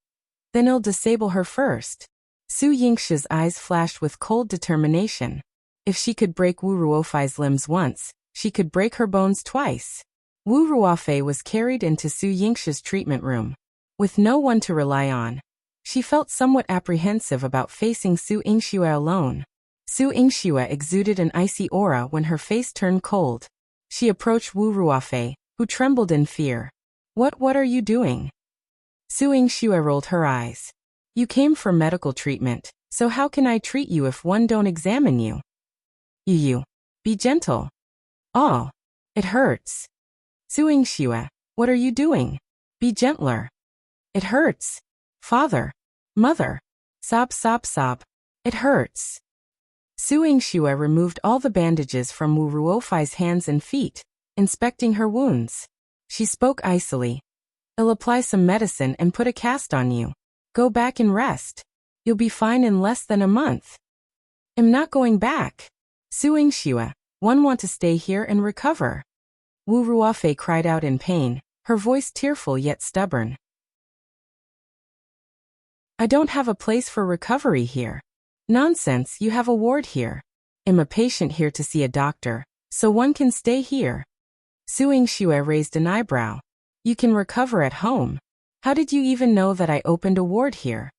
Then I'll disable her first. Su Yingxue's eyes flashed with cold determination. If she could break Wu Ruofei's limbs once, she could break her bones twice. Wu Ruofei was carried into Su Yingxue's treatment room. With no one to rely on, she felt somewhat apprehensive about facing Su Yingxue alone. Su Yingxue exuded an icy aura when her face turned cold. She approached Wu Ruofei, who trembled in fear. What are you doing? Su Yingxue rolled her eyes. You came for medical treatment, so how can I treat you if one don't examine you? You. Be gentle. Oh. It hurts. Su Yingxue, what are you doing? Be gentler. It hurts. Father. Mother. Sob, sob, sob. It hurts. Su Yingxue removed all the bandages from Wu Ruofei's hands and feet, inspecting her wounds. She spoke icily. I'll apply some medicine and put a cast on you. Go back and rest. You'll be fine in less than a month. I'm not going back. Su Yingxue, one want to stay here and recover. Wu Ruofei cried out in pain, her voice tearful yet stubborn. I don't have a place for recovery here. Nonsense, you have a ward here. I'm a patient here to see a doctor, so one can stay here. Su Yingxue raised an eyebrow. You can recover at home. How did you even know that I opened a ward here?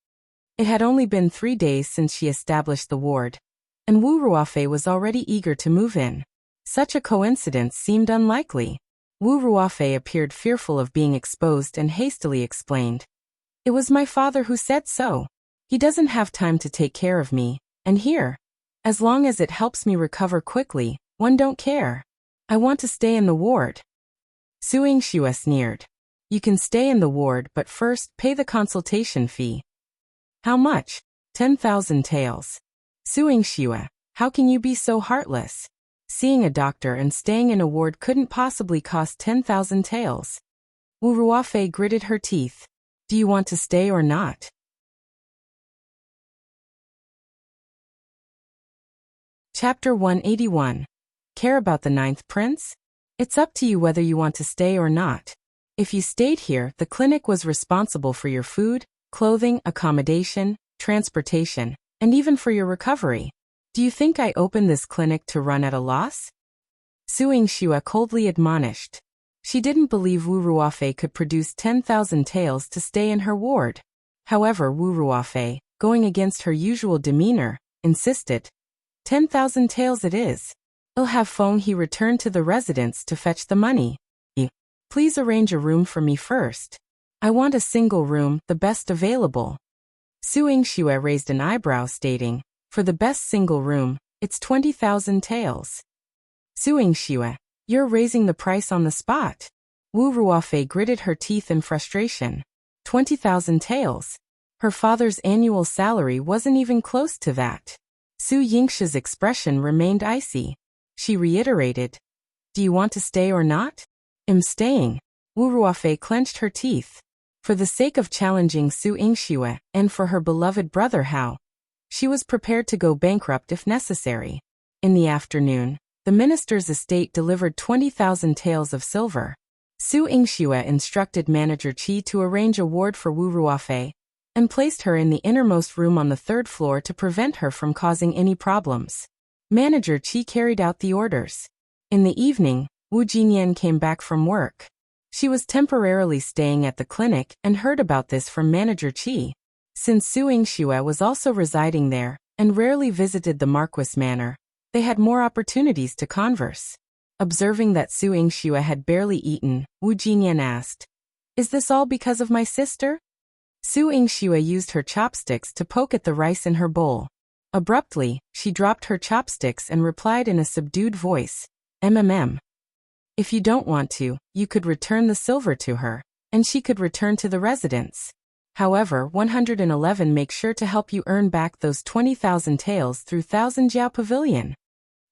It had only been 3 days since she established the ward, and Wu Ruofei was already eager to move in. Such a coincidence seemed unlikely. Wu Ruofei appeared fearful of being exposed and hastily explained. It was my father who said so. He doesn't have time to take care of me, and here, as long as it helps me recover quickly, one don't care. I want to stay in the ward. Su Yingxue sneered. You can stay in the ward, but first pay the consultation fee. How much? 10,000 taels. Su Yingxue, how can you be so heartless? Seeing a doctor and staying in a ward couldn't possibly cost 10,000 taels. Wu Ruofei gritted her teeth. Do you want to stay or not? Chapter 181. Care about the 9th prince? It's up to you whether you want to stay or not. If you stayed here, the clinic was responsible for your food, clothing, accommodation, transportation, and even for your recovery. Do you think I opened this clinic to run at a loss? Su Yingxue coldly admonished. She didn't believe Wu Ruofei could produce 10,000 taels to stay in her ward. However, Wu Ruofei, going against her usual demeanor, insisted. 10,000 taels it is. I'll have Feng He return to the residence to fetch the money. Please arrange a room for me first. I want a single room, the best available. Su Yingxue raised an eyebrow stating, for the best single room, it's 20,000 taels. Su Yingxue, you're raising the price on the spot. Wu Ruofei gritted her teeth in frustration. 20,000 taels. Her father's annual salary wasn't even close to that. Su Yingxue's expression remained icy. She reiterated, do you want to stay or not? I'm staying. Wu Ruofei clenched her teeth. For the sake of challenging Su Yingxue, and for her beloved brother Hao, She was prepared to go bankrupt if necessary. In the afternoon, the minister's estate delivered 20,000 taels of silver. Su Yingxue instructed Manager Qi to arrange a ward for Wu Ruofei and placed her in the innermost room on the third floor to prevent her from causing any problems. Manager Qi carried out the orders. In the evening, Wu Jinyan came back from work. She was temporarily staying at the clinic and heard about this from Manager Qi. Since Su Yingxue was also residing there and rarely visited the Marquis Manor, they had more opportunities to converse. Observing that Su Yingxue had barely eaten, Wu Jinyan asked, "Is this all because of my sister?" Su Yingxue used her chopsticks to poke at the rice in her bowl. Abruptly, she dropped her chopsticks and replied in a subdued voice, "MMM. If you don't want to, you could return the silver to her, and she could return to the residence. However, 111 make sure to help you earn back those 20,000 taels through Thousand Jiao Pavilion."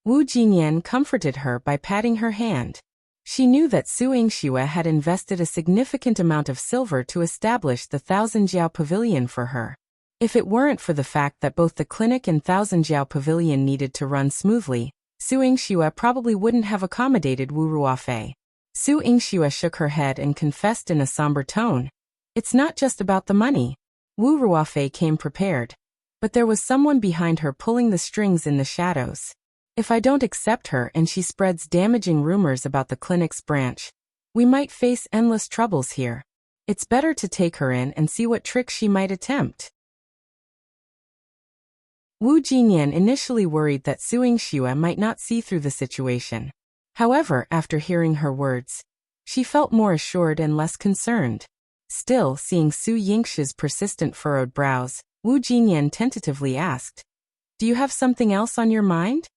Wu Jinyan comforted her by patting her hand. She knew that Su Yingxue had invested a significant amount of silver to establish the Thousand Jiao Pavilion for her. If it weren't for the fact that both the clinic and Thousand Jiao Pavilion needed to run smoothly, Su Yingxue probably wouldn't have accommodated Wu Ruofei. Su Yingxue shook her head and confessed in a somber tone, "It's not just about the money." Wu Ruofei came prepared. But there was someone behind her pulling the strings in the shadows. If I don't accept her and she spreads damaging rumors about the clinic's branch, we might face endless troubles here. It's better to take her in and see what tricks she might attempt. Wu Jinyan initially worried that Su Yingxue might not see through the situation. However, after hearing her words, she felt more assured and less concerned. Still, seeing Su Yingxue's persistent furrowed brows, Wu Jinyan tentatively asked, "Do you have something else on your mind?"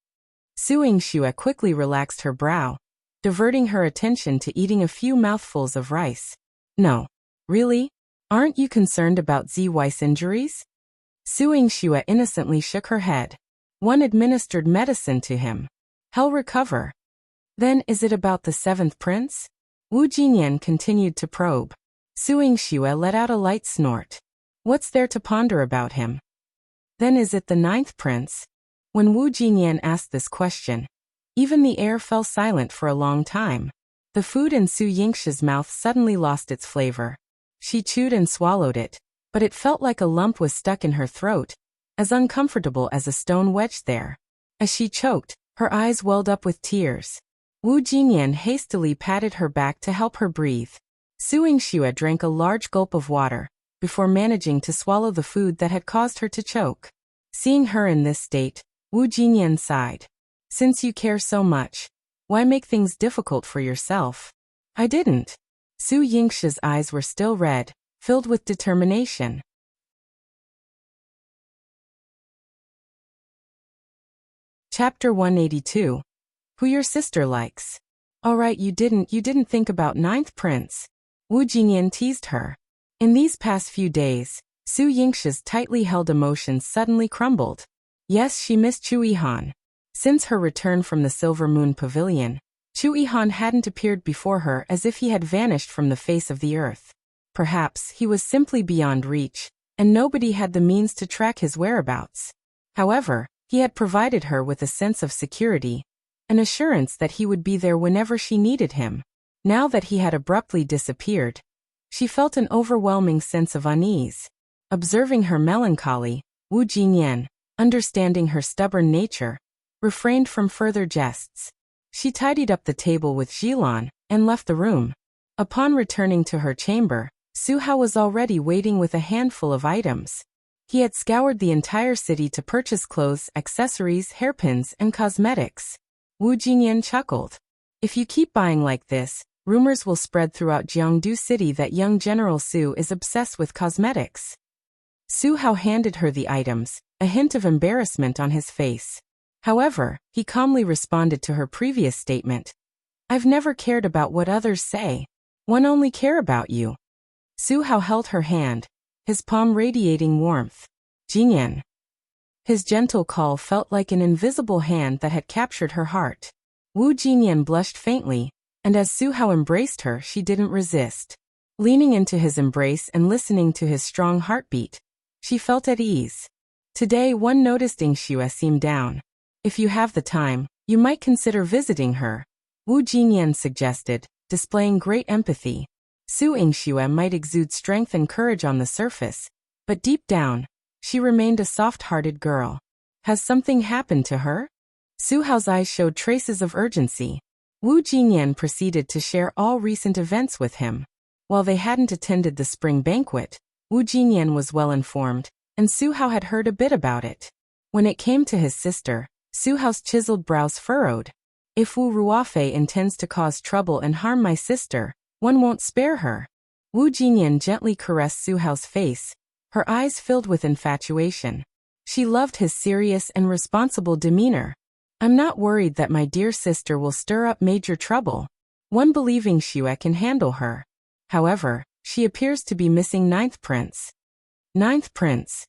Su Yingxue quickly relaxed her brow, diverting her attention to eating a few mouthfuls of rice. "No. Really? Aren't you concerned about Zi's injuries?" Su Yingxue innocently shook her head. "One administered medicine to him. He'll recover." "Then is it about the seventh prince?" Wu Jinyan continued to probe. Su Yingxue let out a light snort. "What's there to ponder about him?" "Then is it the ninth prince?" When Wu Jinyan asked this question, even the air fell silent for a long time. The food in Su Yingxue's mouth suddenly lost its flavor. She chewed and swallowed it, but it felt like a lump was stuck in her throat, as uncomfortable as a stone wedged there. As she choked, her eyes welled up with tears. Wu Jinyan hastily patted her back to help her breathe. Su Yingxue drank a large gulp of water, before managing to swallow the food that had caused her to choke. Seeing her in this state, Wu Jinyan sighed. "Since you care so much, why make things difficult for yourself?" "I didn't." Su Yingxue's eyes were still red, filled with determination. Chapter 182. Who your sister likes. "Alright, you didn't think about ninth prince." Wu Jinyan teased her. In these past few days, Su Yingxue's tightly held emotions suddenly crumbled. Yes, she missed Chu Yihan. Since her return from the Silver Moon Pavilion, Chu Yihan hadn't appeared before her, as if he had vanished from the face of the earth. Perhaps he was simply beyond reach, and nobody had the means to track his whereabouts. However, he had provided her with a sense of security, an assurance that he would be there whenever she needed him. Now that he had abruptly disappeared, she felt an overwhelming sense of unease. Observing her melancholy, Wu Jinyan, understanding her stubborn nature, refrained from further jests. She tidied up the table with Jilan and left the room. Upon returning to her chamber, Su Hao was already waiting with a handful of items. He had scoured the entire city to purchase clothes, accessories, hairpins, and cosmetics. Wu Jinyan chuckled. "If you keep buying like this, rumors will spread throughout Jiangdu City that young General Su is obsessed with cosmetics." Su Hao handed her the items, a hint of embarrassment on his face. However, he calmly responded to her previous statement. "I've never cared about what others say. One only care about you." Su Hao held her hand, his palm radiating warmth. "Jinyan." His gentle call felt like an invisible hand that had captured her heart. Wu Jinyan blushed faintly, and as Su Hao embraced her, she didn't resist. Leaning into his embrace and listening to his strong heartbeat, she felt at ease. Today one noticed Yingxue seemed down. If you have the time, you might consider visiting her, Wu Jinyan suggested, displaying great empathy. Su Yingxue might exude strength and courage on the surface, but deep down, she remained a soft-hearted girl. Has something happened to her? Su Hao's eyes showed traces of urgency. Wu Jinyan proceeded to share all recent events with him. While they hadn't attended the spring banquet, Wu Jinyan was well informed, and Su Hao had heard a bit about it. When it came to his sister, Su Hao's chiseled brows furrowed. If Wu Ruofei intends to cause trouble and harm my sister, one won't spare her. Wu Jinyan gently caressed Su Hao's face, her eyes filled with infatuation. She loved his serious and responsible demeanor. I'm not worried that my dear sister will stir up major trouble. One believing Yingxue can handle her. However, she appears to be missing ninth prince. Ninth prince.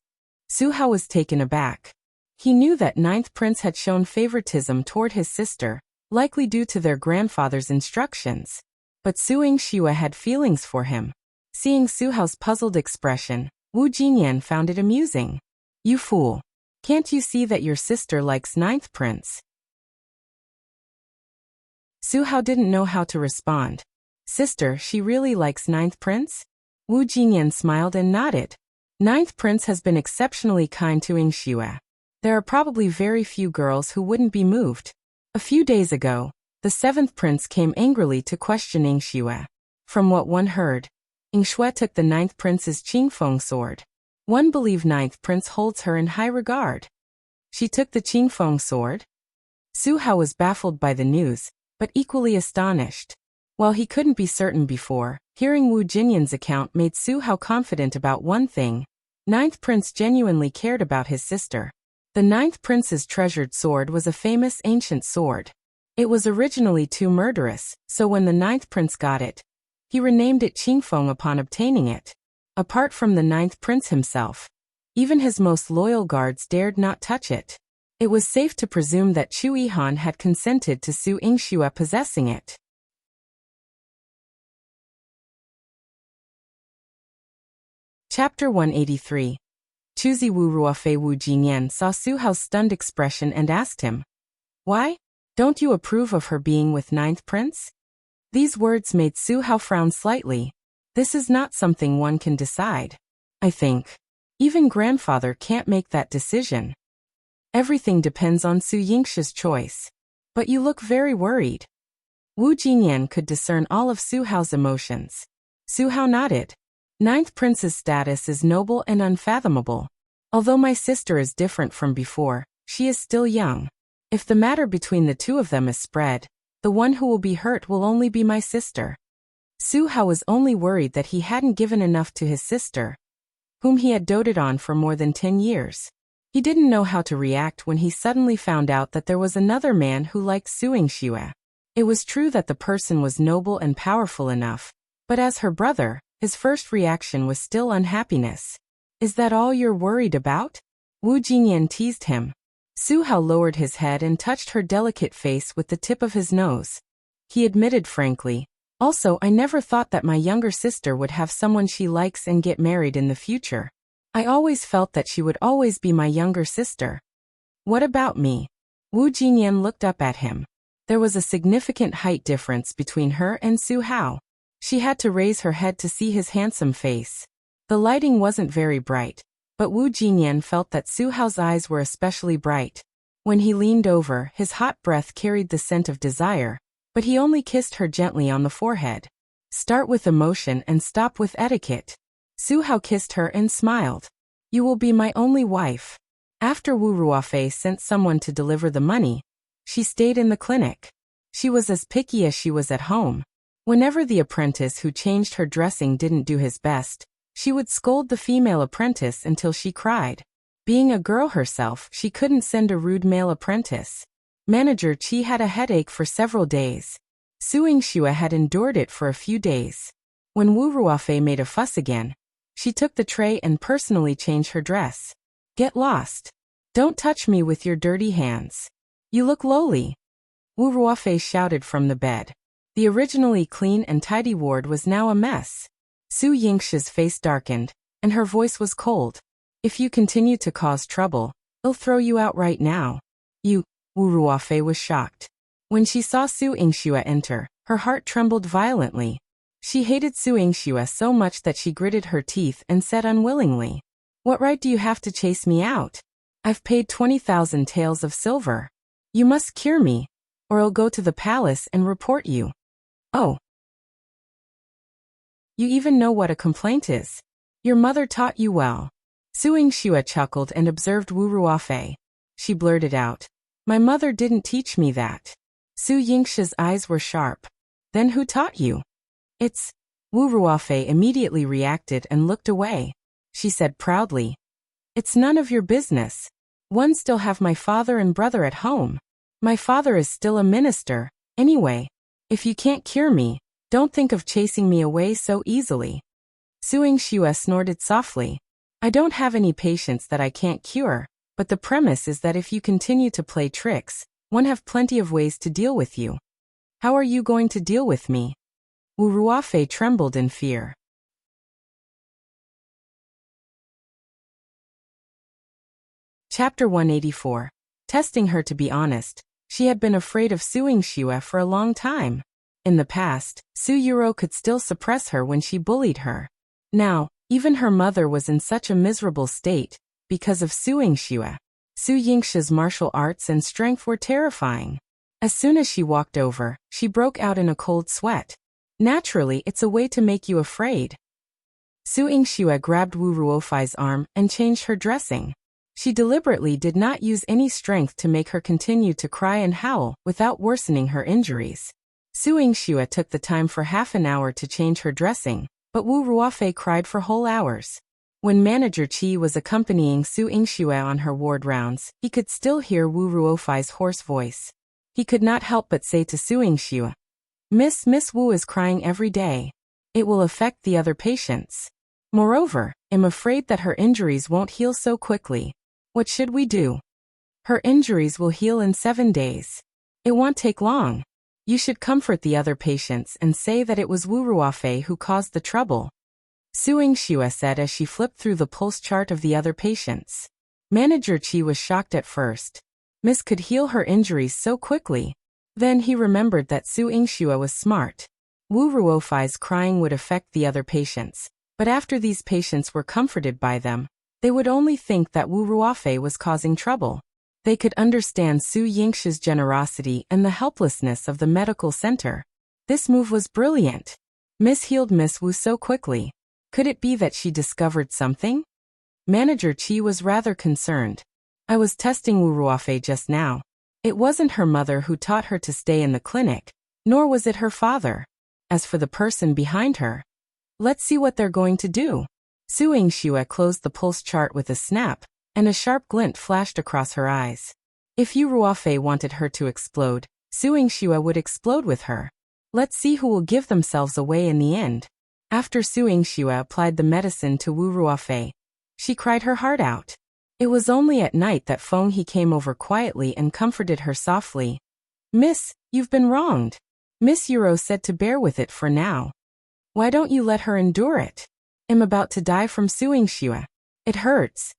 Su Hao was taken aback. He knew that ninth prince had shown favoritism toward his sister, likely due to their grandfather's instructions. But Su Yingxue had feelings for him. Seeing Su Hao's puzzled expression, Wu Jinyan found it amusing. You fool. Can't you see that your sister likes ninth prince? Su Hao didn't know how to respond. Sister, she really likes ninth prince? Wu Jinyan smiled and nodded. Ninth prince has been exceptionally kind to Yingxue. There are probably very few girls who wouldn't be moved. A few days ago, the seventh prince came angrily to question Yingxue. From what one heard, Yingxue took the ninth prince's Qingfeng sword. One believed ninth prince holds her in high regard. She took the Qingfeng sword? Su Hao was baffled by the news, but equally astonished. While he couldn't be certain before, hearing Wu Jinyan's account made Su Hao confident about one thing. Ninth prince genuinely cared about his sister. The ninth prince's treasured sword was a famous ancient sword. It was originally too murderous, so when the ninth prince got it, he renamed it Qingfeng upon obtaining it. Apart from the ninth prince himself, even his most loyal guards dared not touch it. It was safe to presume that Chu Yihan had consented to Su Yingxue possessing it. Chapter 183. Chuzi Wu Ruofei. Wu Jinyan saw Su Hao's stunned expression and asked him, "Why? Don't you approve of her being with ninth prince?" These words made Su Hao frown slightly. This is not something one can decide. I think. Even grandfather can't make that decision. Everything depends on Su Yingxue's choice. But you look very worried. Wu Jinyan could discern all of Su Hao's emotions. Su Hao nodded. Ninth prince's status is noble and unfathomable. Although my sister is different from before, she is still young. If the matter between the two of them is spread, the one who will be hurt will only be my sister. Su Hao was only worried that he hadn't given enough to his sister, whom he had doted on for more than 10 years. He didn't know how to react when he suddenly found out that there was another man who liked Su Yingxue. It was true that the person was noble and powerful enough, but as her brother, his first reaction was still unhappiness. Is that all you're worried about? Wu Jinyan teased him. Su Hao lowered his head and touched her delicate face with the tip of his nose. He admitted frankly, also, I never thought that my younger sister would have someone she likes and get married in the future. I always felt that she would always be my younger sister. What about me? Wu Jinyan looked up at him. There was a significant height difference between her and Su Hao. She had to raise her head to see his handsome face. The lighting wasn't very bright, but Wu Jinyan felt that Su Hao's eyes were especially bright. When he leaned over, his hot breath carried the scent of desire, but he only kissed her gently on the forehead. Start with emotion and stop with etiquette. Su Hao kissed her and smiled. You will be my only wife. After Wu Ruofei sent someone to deliver the money, she stayed in the clinic. She was as picky as she was at home. Whenever the apprentice who changed her dressing didn't do his best, she would scold the female apprentice until she cried. Being a girl herself, she couldn't send a rude male apprentice. Manager Qi had a headache for several days. Su Yingxue had endured it for a few days. When Wu Ruofei made a fuss again, she took the tray and personally changed her dress. Get lost. Don't touch me with your dirty hands. You look lowly. Wu Ruofei shouted from the bed. The originally clean and tidy ward was now a mess. Su Yingxue's face darkened, and her voice was cold. If you continue to cause trouble, I'll throw you out right now. You, Wu Ruofei was shocked. When she saw Su Yingxue enter, her heart trembled violently. She hated Su Yingxue so much that she gritted her teeth and said unwillingly, "What right do you have to chase me out? I've paid 20,000 taels of silver. You must cure me, or I'll go to the palace and report you." "Oh. You even know what a complaint is. Your mother taught you well." Su Yingxue chuckled and observed Wu Ruofei. She blurted out, "My mother didn't teach me that." Su Yingxue's eyes were sharp. "Then who taught you?" "It's..." Wu Ruofei immediately reacted and looked away. She said proudly, "It's none of your business. One still have my father and brother at home. My father is still a minister. Anyway, if you can't cure me, don't think of chasing me away so easily." Su Yingxue snorted softly. "I don't have any patients that I can't cure, but the premise is that if you continue to play tricks, one have plenty of ways to deal with you. How are you going to deal with me?" Wu Ruofei trembled in fear. Chapter 184. Testing her to be honest. She had been afraid of Su Yingxue for a long time. In the past, Su Yuro could still suppress her when she bullied her. Now, even her mother was in such a miserable state, because of Su Yingxue. Su Yingxue's martial arts and strength were terrifying. As soon as she walked over, she broke out in a cold sweat. Naturally, it's a way to make you afraid. Su Yingxue grabbed Wu Ruofei's arm and changed her dressing. She deliberately did not use any strength to make her continue to cry and howl without worsening her injuries. Su Yingxue took the time for half an hour to change her dressing, but Wu Ruofei cried for whole hours. When Manager Qi was accompanying Su Yingxue on her ward rounds, he could still hear Wu Ruofei's hoarse voice. He could not help but say to Su Yingxue, Miss Wu is crying every day. It will affect the other patients. Moreover, I'm afraid that her injuries won't heal so quickly. What should we do?" "Her injuries will heal in 7 days. It won't take long. You should comfort the other patients and say that it was Wu Ruofei who caused the trouble," Su Yingxue said as she flipped through the pulse chart of the other patients. Manager Qi was shocked at first. Miss could heal her injuries so quickly. Then he remembered that Su Yingxue was smart. Wu Ruofei's crying would affect the other patients, but after these patients were comforted by them, they would only think that Wu Ruofei was causing trouble. They could understand Su Yingxue's generosity and the helplessness of the medical center. This move was brilliant. Miss healed Miss Wu so quickly. Could it be that she discovered something? Manager Qi was rather concerned. "I was testing Wu Ruofei just now. It wasn't her mother who taught her to stay in the clinic, nor was it her father. As for the person behind her, let's see what they're going to do." Su Yingxue closed the pulse chart with a snap, and a sharp glint flashed across her eyes. If Wu Ruofei wanted her to explode, Su Yingxue would explode with her. Let's see who will give themselves away in the end. After Su Yingxue applied the medicine to Wu Ruofei, she cried her heart out. It was only at night that Feng He came over quietly and comforted her softly. "Miss, you've been wronged. Miss Yuro said to bear with it for now. Why don't you let her endure it? I'm about to die from Su Yingxue. It hurts."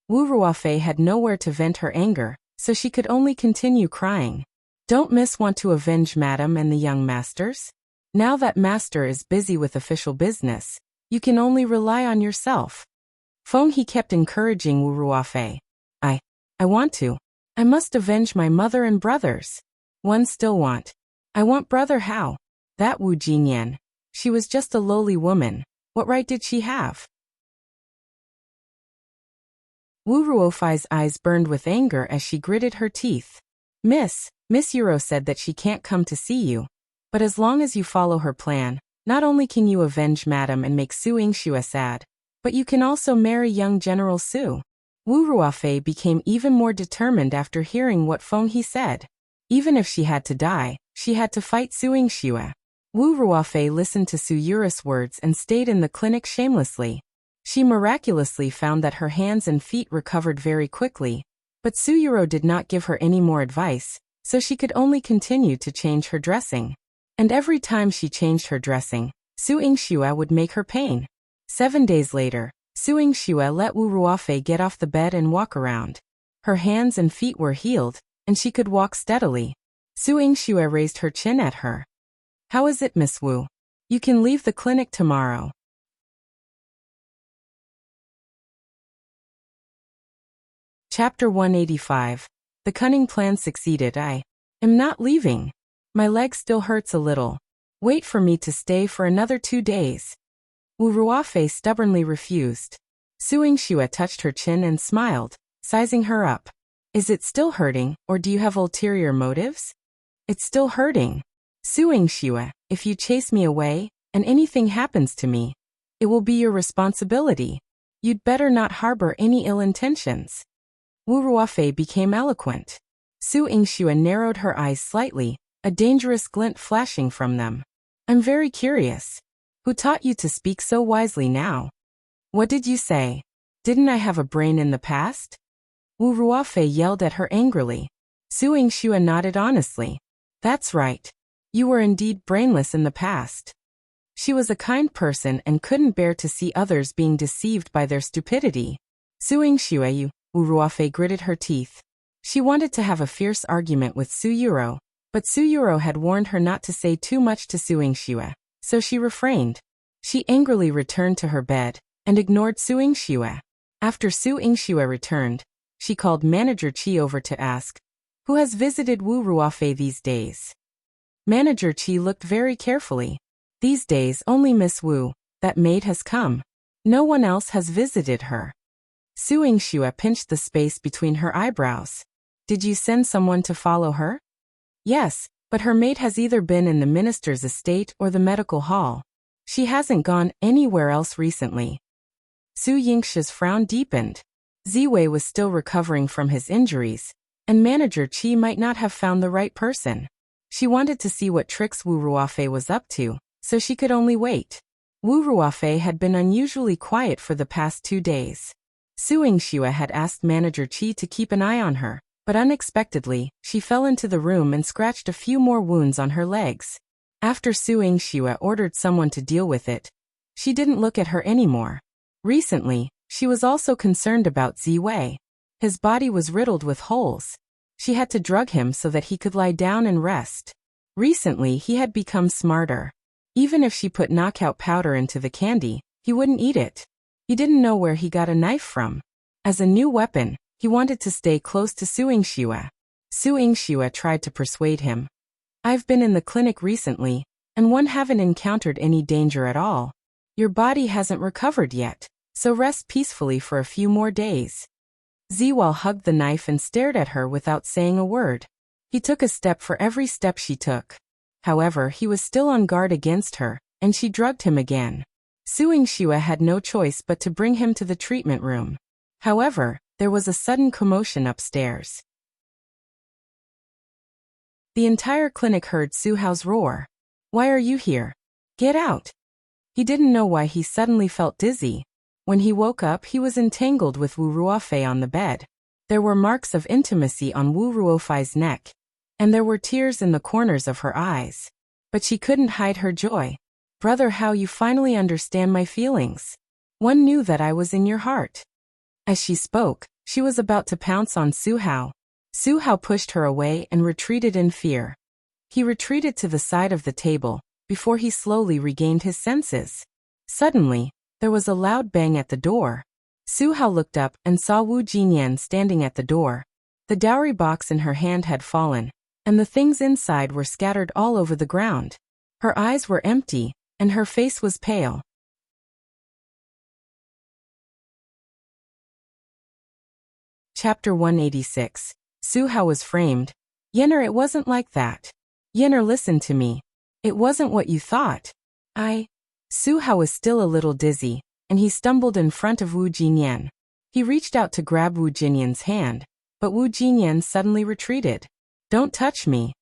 Wu Ruofei had nowhere to vent her anger, so she could only continue crying. "Don't Miss want to avenge Madam and the young masters? Now that Master is busy with official business, you can only rely on yourself." Feng He kept encouraging Wu Ruofei. I want to. I must avenge my mother and brothers." "One still want. I want brother Hao. That Wu Jinyan. She was just a lowly woman. What right did she have?" Wu Ruofei's eyes burned with anger as she gritted her teeth. Miss Yuro said that she can't come to see you. But as long as you follow her plan, not only can you avenge Madam and make Su Yingxue sad, but you can also marry young General Su." Wu Ruofei became even more determined after hearing what Feng He said. Even if she had to die, she had to fight Su Yingxue. Wu Ruofei listened to Su Yuro's words and stayed in the clinic shamelessly. She miraculously found that her hands and feet recovered very quickly, but Su Yuro did not give her any more advice, so she could only continue to change her dressing. And every time she changed her dressing, Su Yingxue would make her pain. 7 days later, Su Yingxue let Wu Ruofei get off the bed and walk around. Her hands and feet were healed, and she could walk steadily. Su Yingxue raised her chin at her. How is it, Miss Wu? You can leave the clinic tomorrow. Chapter 185. The cunning plan succeeded. I am not leaving. My leg still hurts a little. Wait for me to stay for another 2 days. Wu Ruofei stubbornly refused. Su Yingxue touched her chin and smiled, sizing her up. Is it still hurting, or do you have ulterior motives? It's still hurting. Su Yingxue, if you chase me away, and anything happens to me, it will be your responsibility. You'd better not harbor any ill intentions. Wu Ruofei became eloquent. Su Yingxue narrowed her eyes slightly, a dangerous glint flashing from them. I'm very curious. Who taught you to speak so wisely now? What did you say? Didn't I have a brain in the past? Wu Ruofei yelled at her angrily. Su Yingxue nodded honestly. That's right. You were indeed brainless in the past. She was a kind person and couldn't bear to see others being deceived by their stupidity. Su Yingxue, Wu Ruofei gritted her teeth. She wanted to have a fierce argument with Su Yuro, but Su Yuro had warned her not to say too much to Su Yingxue, so she refrained. She angrily returned to her bed and ignored Su Yingxue. After Su Yingxue returned, she called Manager Qi over to ask, who has visited Wu Ruofei these days? Manager Qi looked very carefully. These days only Miss Wu, that maid, has come. No one else has visited her. Su Yingxue pinched the space between her eyebrows. Did you send someone to follow her? Yes, but her maid has either been in the minister's estate or the medical hall. She hasn't gone anywhere else recently. Su Yingxue's frown deepened. Ziwei was still recovering from his injuries, and Manager Qi might not have found the right person. She wanted to see what tricks Wu Ruofei was up to, so she could only wait. Wu Ruofei had been unusually quiet for the past 2 days. Su Yingxue had asked Manager Qi to keep an eye on her, but unexpectedly, she fell into the room and scratched a few more wounds on her legs. After Su Yingxue ordered someone to deal with it, she didn't look at her anymore. Recently, she was also concerned about Ziwei. His body was riddled with holes. She had to drug him so that he could lie down and rest. Recently, he had become smarter. Even if she put knockout powder into the candy, he wouldn't eat it. He didn't know where he got a knife from. As a new weapon, he wanted to stay close to Su Yingxue. Su Yingxue tried to persuade him. I've been in the clinic recently, and haven't encountered any danger at all. Your body hasn't recovered yet, so rest peacefully for a few more days. Ziwei hugged the knife and stared at her without saying a word. He took a step for every step she took. However, he was still on guard against her, and she drugged him again. Su Yingxue had no choice but to bring him to the treatment room. However, there was a sudden commotion upstairs. The entire clinic heard Su Hao's roar. Why are you here? Get out! He didn't know why he suddenly felt dizzy. When he woke up, he was entangled with Wu Ruofei on the bed. There were marks of intimacy on Wu Ruofei's neck, and there were tears in the corners of her eyes. But she couldn't hide her joy. Brother Hao, you finally understand my feelings. One knew that I was in your heart. As she spoke, she was about to pounce on Su Hao. Su Hao pushed her away and retreated in fear. He retreated to the side of the table, before he slowly regained his senses. Suddenly, there was a loud bang at the door. Su Hao looked up and saw Wu Jinyan standing at the door. The dowry box in her hand had fallen, and the things inside were scattered all over the ground. Her eyes were empty, and her face was pale. Chapter 186. Su Hao was framed. Yenner, it wasn't like that. Yenner, listen to me. It wasn't what you thought. Su Hao was still a little dizzy, and he stumbled in front of Wu Jinyan. He reached out to grab Wu Jinyan's hand, but Wu Jinyan suddenly retreated. Don't touch me.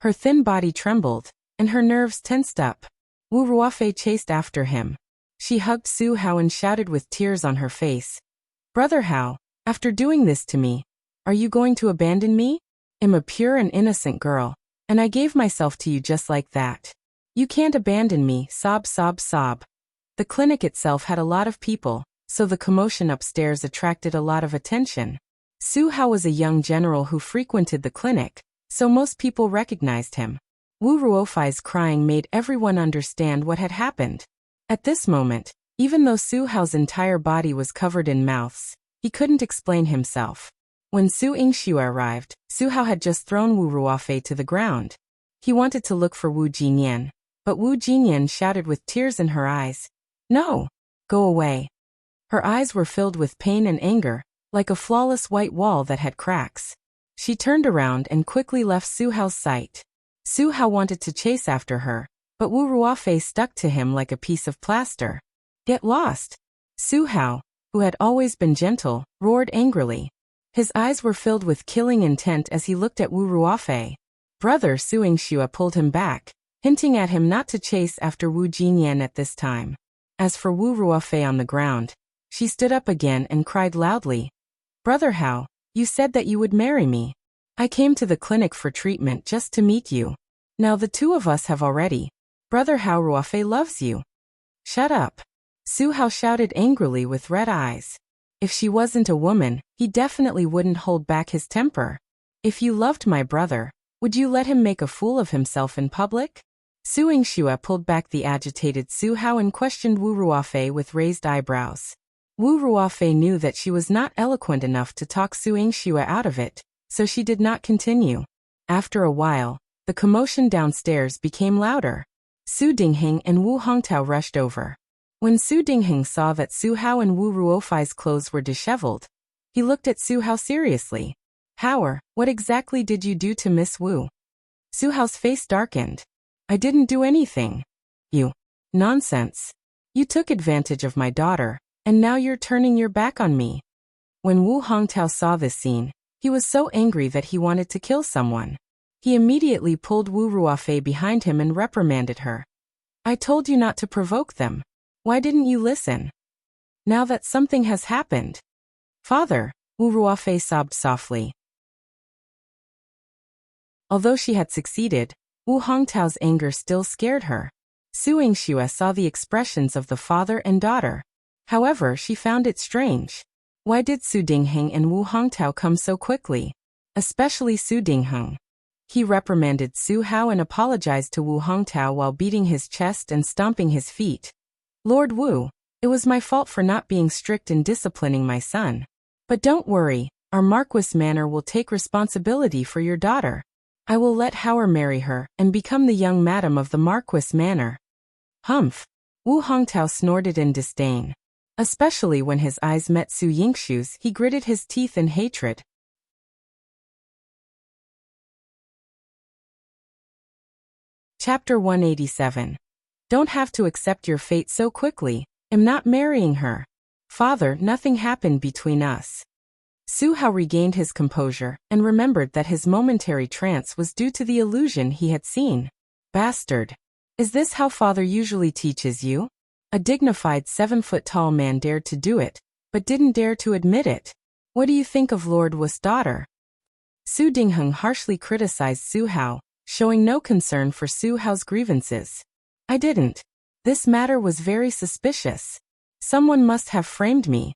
Her thin body trembled, and her nerves tensed up. Wu Ruofei chased after him. She hugged Su Hao and shouted with tears on her face. Brother Hao, after doing this to me, are you going to abandon me? I'm a pure and innocent girl, and I gave myself to you just like that. You can't abandon me, sob, sob, sob. The clinic itself had a lot of people, so the commotion upstairs attracted a lot of attention. Su Hao was a young general who frequented the clinic, so most people recognized him. Wu Ruofei's crying made everyone understand what had happened. At this moment, even though Su Hao's entire body was covered in mouths, he couldn't explain himself. When Su Yingxue arrived, Su Hao had just thrown Wu Ruofei to the ground. He wanted to look for Wu Jinyan, but Wu Jinyan shouted with tears in her eyes, "No! Go away." Her eyes were filled with pain and anger, like a flawless white wall that had cracks. She turned around and quickly left Su Hao's sight. Su Hao wanted to chase after her, but Wu Ruofei stuck to him like a piece of plaster. "Get lost!" Su Hao, who had always been gentle, roared angrily. His eyes were filled with killing intent as he looked at Wu Ruofei. Brother Su Yingxue pulled him back, hinting at him not to chase after Wu Jinyan at this time. As for Wu Ruofei on the ground, she stood up again and cried loudly, "Brother Hao, you said that you would marry me. I came to the clinic for treatment just to meet you. Now the two of us have already. Brother Hao, Ruofei loves you." "Shut up!" Su Hao shouted angrily with red eyes. If she wasn't a woman, he definitely wouldn't hold back his temper. "If you loved my brother, would you let him make a fool of himself in public?" Su Yingxue pulled back the agitated Su Hao and questioned Wu Ruofei with raised eyebrows. Wu Ruofei knew that she was not eloquent enough to talk Su Yingxue out of it, so she did not continue. After a while, the commotion downstairs became louder. Su Dingheng and Wu Hongtao rushed over. When Su Dingheng saw that Su Hao and Wu Ruofei's clothes were disheveled, he looked at Su Hao seriously. "Hao, what exactly did you do to Miss Wu?" Su Hao's face darkened. "I didn't do anything." "You." "Nonsense. You took advantage of my daughter, and now you're turning your back on me." When Wu Hongtao saw this scene, he was so angry that he wanted to kill someone. He immediately pulled Wu Ruofei behind him and reprimanded her. "I told you not to provoke them. Why didn't you listen? Now that something has happened." "Father," Wu Ruofei sobbed softly. Although she had succeeded, Wu Hongtao's anger still scared her. Su Yingxue saw the expressions of the father and daughter. However, she found it strange. Why did Su Dingheng and Wu Hongtao come so quickly? Especially Su Dingheng. He reprimanded Su Hao and apologized to Wu Hongtao while beating his chest and stomping his feet. "Lord Wu, it was my fault for not being strict in disciplining my son. But don't worry, our Marquis Manor will take responsibility for your daughter. I will let Hao marry her and become the young madam of the Marquis Manor." "Humph!" Wu Hongtao snorted in disdain. Especially when his eyes met Su Yingxue's, he gritted his teeth in hatred. Chapter 187. Don't have to accept your fate so quickly. I'm not marrying her. Father, nothing happened between us. Su Hao regained his composure and remembered that his momentary trance was due to the illusion he had seen. Bastard. Is this how father usually teaches you? A dignified 7-foot-tall man dared to do it, but didn't dare to admit it. What do you think of Lord Wu's daughter? Su Dingheng harshly criticized Su Hao, showing no concern for Su Hao's grievances. I didn't. This matter was very suspicious. Someone must have framed me.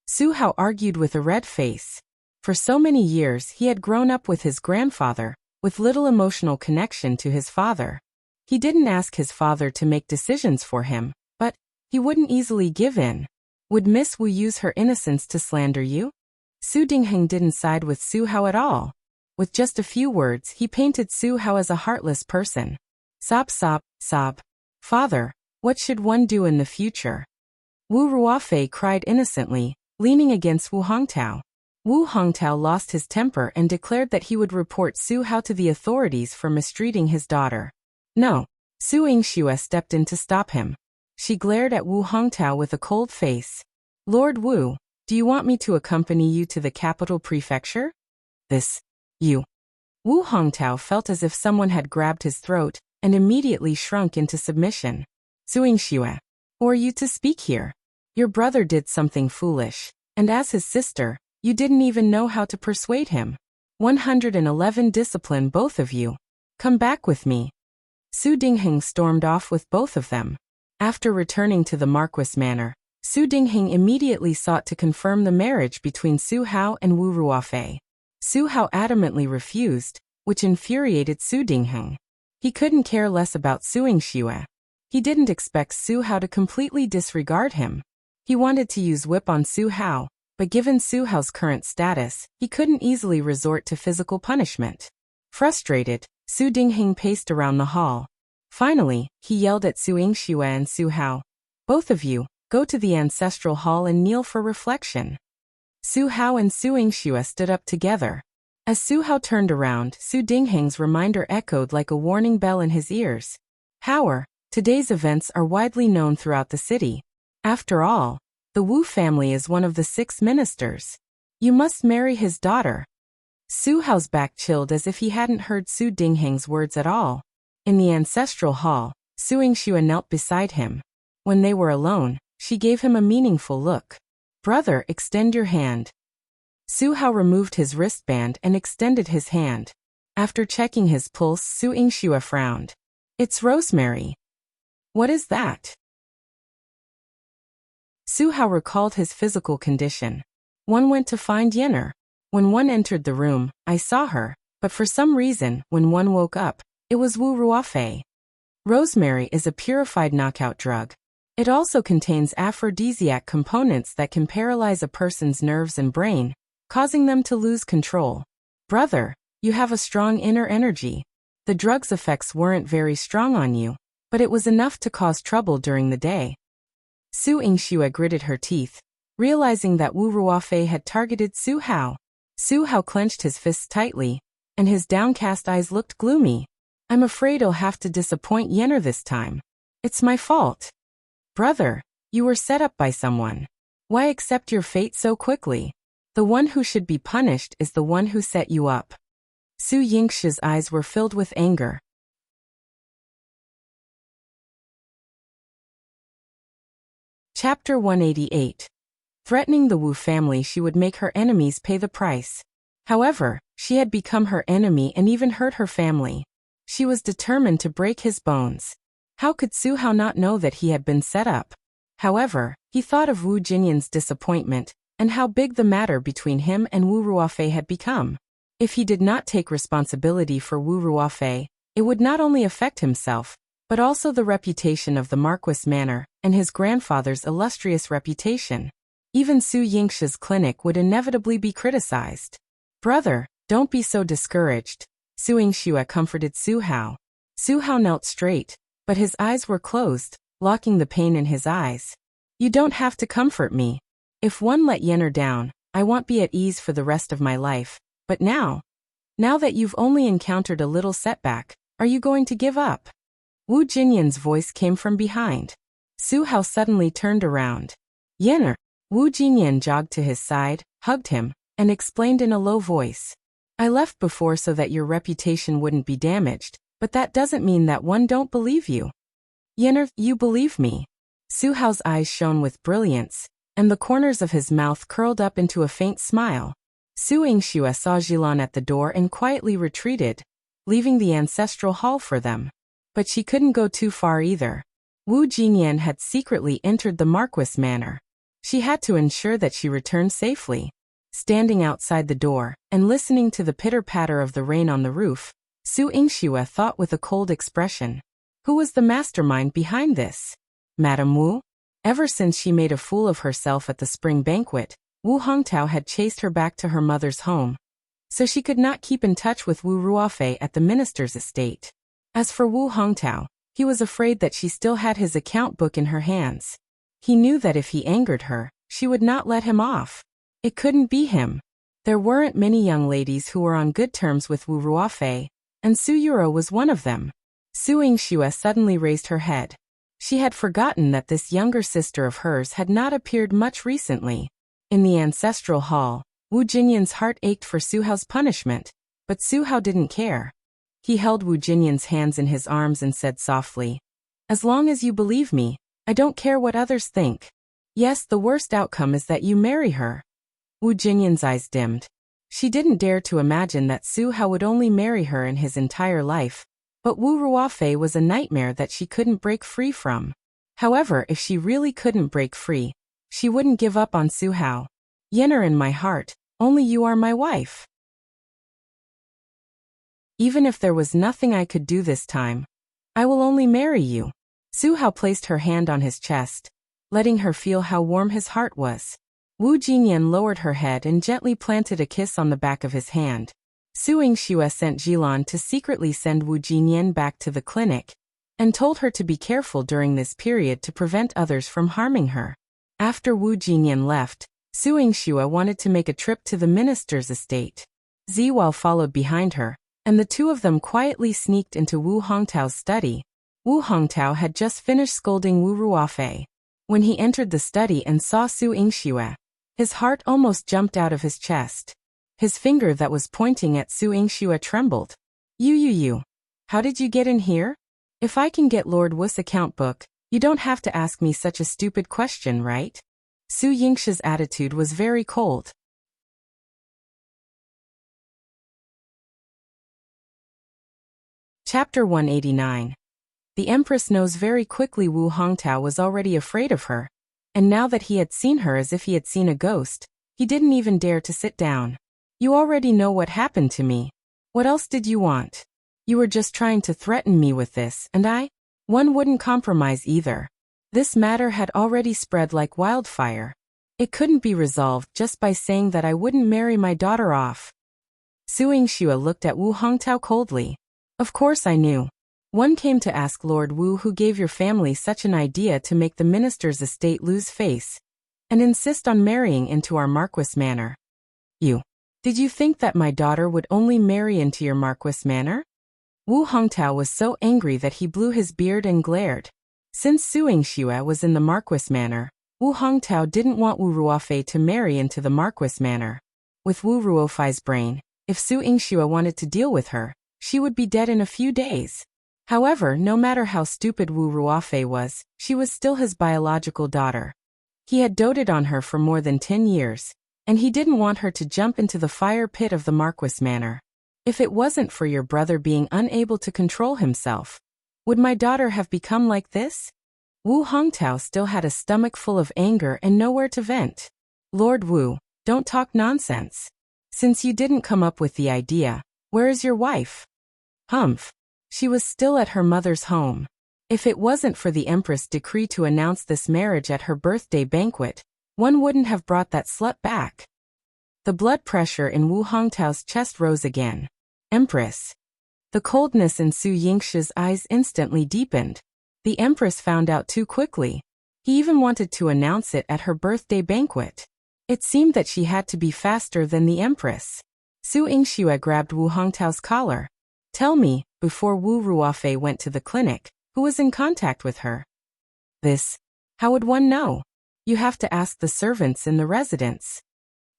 Su Hao argued with a red face. For so many years he had grown up with his grandfather, with little emotional connection to his father. He didn't ask his father to make decisions for him, but he wouldn't easily give in. Would Miss Wu use her innocence to slander you? Su Dingheng didn't side with Su Hao at all. With just a few words, he painted Su Hao as a heartless person. Sob, sob, sob. Father, what should one do in the future? Wu Ruofei cried innocently, leaning against Wu Hongtao. Wu Hongtao lost his temper and declared that he would report Su Hao to the authorities for mistreating his daughter. No. Su Yingxue stepped in to stop him. She glared at Wu Hongtao with a cold face. Lord Wu, do you want me to accompany you to the capital prefecture? You. Wu Hongtao felt as if someone had grabbed his throat and immediately shrunk into submission. Su Yingxue, who are you to speak here? Your brother did something foolish, and as his sister, you didn't even know how to persuade him. 111 discipline both of you. Come back with me. Su Dingheng stormed off with both of them. After returning to the Marquis Manor, Su Dingheng immediately sought to confirm the marriage between Su Hao and Wu Ruofei. Su Hao adamantly refused, which infuriated Su Dingheng. He couldn't care less about Su Yingxue. He didn't expect Su Hao to completely disregard him. He wanted to use whip on Su Hao, but given Su Hao's current status, he couldn't easily resort to physical punishment. Frustrated, Su Dingheng paced around the hall. Finally, he yelled at Su Yingxue and Su Hao. "Both of you, go to the ancestral hall and kneel for reflection." Su Hao and Su Yingxue stood up together. As Su Hao turned around, Su Dingheng's reminder echoed like a warning bell in his ears. "Hao, today's events are widely known throughout the city. After all, the Wu family is one of the 6 ministers. You must marry his daughter." Su Hao's back chilled as if he hadn't heard Su Dingheng's words at all. In the ancestral hall, Su Yingxue knelt beside him. When they were alone, she gave him a meaningful look. "Brother, extend your hand." Su Hao removed his wristband and extended his hand. After checking his pulse, Su Yingxue frowned. "It's rosemary." "What is that?" Su Hao recalled his physical condition. "One went to find Yenner. When one entered the room, I saw her, but for some reason, when one woke up, it was Wu Ruofei." Rosemary is a purified knockout drug. It also contains aphrodisiac components that can paralyze a person's nerves and brain, causing them to lose control. "Brother, you have a strong inner energy. The drug's effects weren't very strong on you, but it was enough to cause trouble during the day." Su Yingxue gritted her teeth, realizing that Wu Ruofei had targeted Su Hao. Su Hao clenched his fists tightly, and his downcast eyes looked gloomy. "I'm afraid I'll have to disappoint Yenner this time. It's my fault." "Brother, you were set up by someone. Why accept your fate so quickly? The one who should be punished is the one who set you up." Su Yingxue's eyes were filled with anger. Chapter 188. Threatening the Wu family, she would make her enemies pay the price. However, she had become her enemy and even hurt her family. She was determined to break his bones. How could Su Hao not know that he had been set up? However, he thought of Wu Jinyan's disappointment, and how big the matter between him and Wu Ruofei had become. If he did not take responsibility for Wu Ruofei, it would not only affect himself, but also the reputation of the Marquis Manor, and his grandfather's illustrious reputation. Even Su Yingxue's clinic would inevitably be criticized. "Brother, don't be so discouraged," Su Yingxue comforted Su Hao. Su Hao knelt straight, but his eyes were closed, locking the pain in his eyes. "You don't have to comfort me. If one let Yenner down, I won't be at ease for the rest of my life. But now that you've only encountered a little setback, are you going to give up?" Wu Jinyan's voice came from behind. Su Hao suddenly turned around. "Yenner." Wu Jinyan jogged to his side, hugged him, and explained in a low voice. "I left before so that your reputation wouldn't be damaged, but that doesn't mean that one don't believe you." "Yenner, you believe me." Su Hao's eyes shone with brilliance, and the corners of his mouth curled up into a faint smile. Su Yingxue saw Jilan at the door and quietly retreated, leaving the ancestral hall for them. But she couldn't go too far either. Wu Jinyan had secretly entered the Marquis Manor. She had to ensure that she returned safely. Standing outside the door, and listening to the pitter-patter of the rain on the roof, Su Yingxue thought with a cold expression. Who was the mastermind behind this? Madame Wu? Ever since she made a fool of herself at the spring banquet, Wu Hongtao had chased her back to her mother's home. So she could not keep in touch with Wu Ruofei at the minister's estate. As for Wu Hongtao, he was afraid that she still had his account book in her hands. He knew that if he angered her, she would not let him off. It couldn't be him. There weren't many young ladies who were on good terms with Wu Ruofei, and Su Yuro was one of them. Su Yingxue suddenly raised her head. She had forgotten that this younger sister of hers had not appeared much recently. In the ancestral hall, Wu Jinyan's heart ached for Su Hao's punishment, but Su Hao didn't care. He held Wu Jinyan's hands in his arms and said softly, "As long as you believe me, I don't care what others think. Yes, the worst outcome is that you marry her." Wu Jinyan's eyes dimmed. She didn't dare to imagine that Su Hao would only marry her in his entire life, but Wu Ruofei was a nightmare that she couldn't break free from. However, if she really couldn't break free, She wouldn't give up on Su Hao. Yenner in my heart, only you are my wife. Even if there was nothing I could do this time, I will only marry you. Su Hao placed her hand on his chest, letting her feel how warm his heart was. Wu Jinyan lowered her head and gently planted a kiss on the back of his hand. Su Yingxue sent Jilan to secretly send Wu Jinyan back to the clinic, and told her to be careful during this period to prevent others from harming her. After Wu Jinyan left, Su Yingxue wanted to make a trip to the minister's estate. Ziwao followed behind her, and the two of them quietly sneaked into Wu Hongtao's study. Wu Hongtao had just finished scolding Wu Ruofei. When he entered the study and saw Su Yingxue, his heart almost jumped out of his chest. His finger that was pointing at Su Yingxue trembled. You. How did you get in here? If I can get Lord Wu's account book, you don't have to ask me such a stupid question, right? Su Yingxue's attitude was very cold. Chapter 189. The Empress knows very quickly Wu Hongtao was already afraid of her, and now that he had seen her as if he had seen a ghost, he didn't even dare to sit down. You already know what happened to me. What else did you want? You were just trying to threaten me with this, and one wouldn't compromise either. This matter had already spread like wildfire. It couldn't be resolved just by saying that I wouldn't marry my daughter off. Su Yingxue looked at Wu Hongtao coldly. Of course I knew. One came to ask Lord Wu who gave your family such an idea to make the minister's estate lose face, and insist on marrying into our Marquis manor. Did you think that my daughter would only marry into your Marquis manor? Wu Hongtao was so angry that he blew his beard and glared. Since Su Yingxue was in the Marquis manor, Wu Hongtao didn't want Wu Ruofei to marry into the Marquis manor. With Wu Ruofei's brain, if Su Yingxue wanted to deal with her, she would be dead in a few days. However, no matter how stupid Wu Ruofei was, she was still his biological daughter. He had doted on her for more than 10 years, and he didn't want her to jump into the fire pit of the Marquis manor. If it wasn't for your brother being unable to control himself, would my daughter have become like this? Wu Hongtao still had a stomach full of anger and nowhere to vent. Lord Wu, don't talk nonsense. Since you didn't come up with the idea, where is your wife? Humph. She was still at her mother's home. If it wasn't for the Empress' decree to announce this marriage at her birthday banquet, one wouldn't have brought that slut back. The blood pressure in Wu Hongtao's chest rose again. Empress. The coldness in Su Yingxue's eyes instantly deepened. The Empress found out too quickly. He even wanted to announce it at her birthday banquet. It seemed that she had to be faster than the Empress. Su Yingxue grabbed Wu Hongtao's collar. Tell me, before Wu Ruofei went to the clinic, who was in contact with her? This. How would one know? You have to ask the servants in the residence.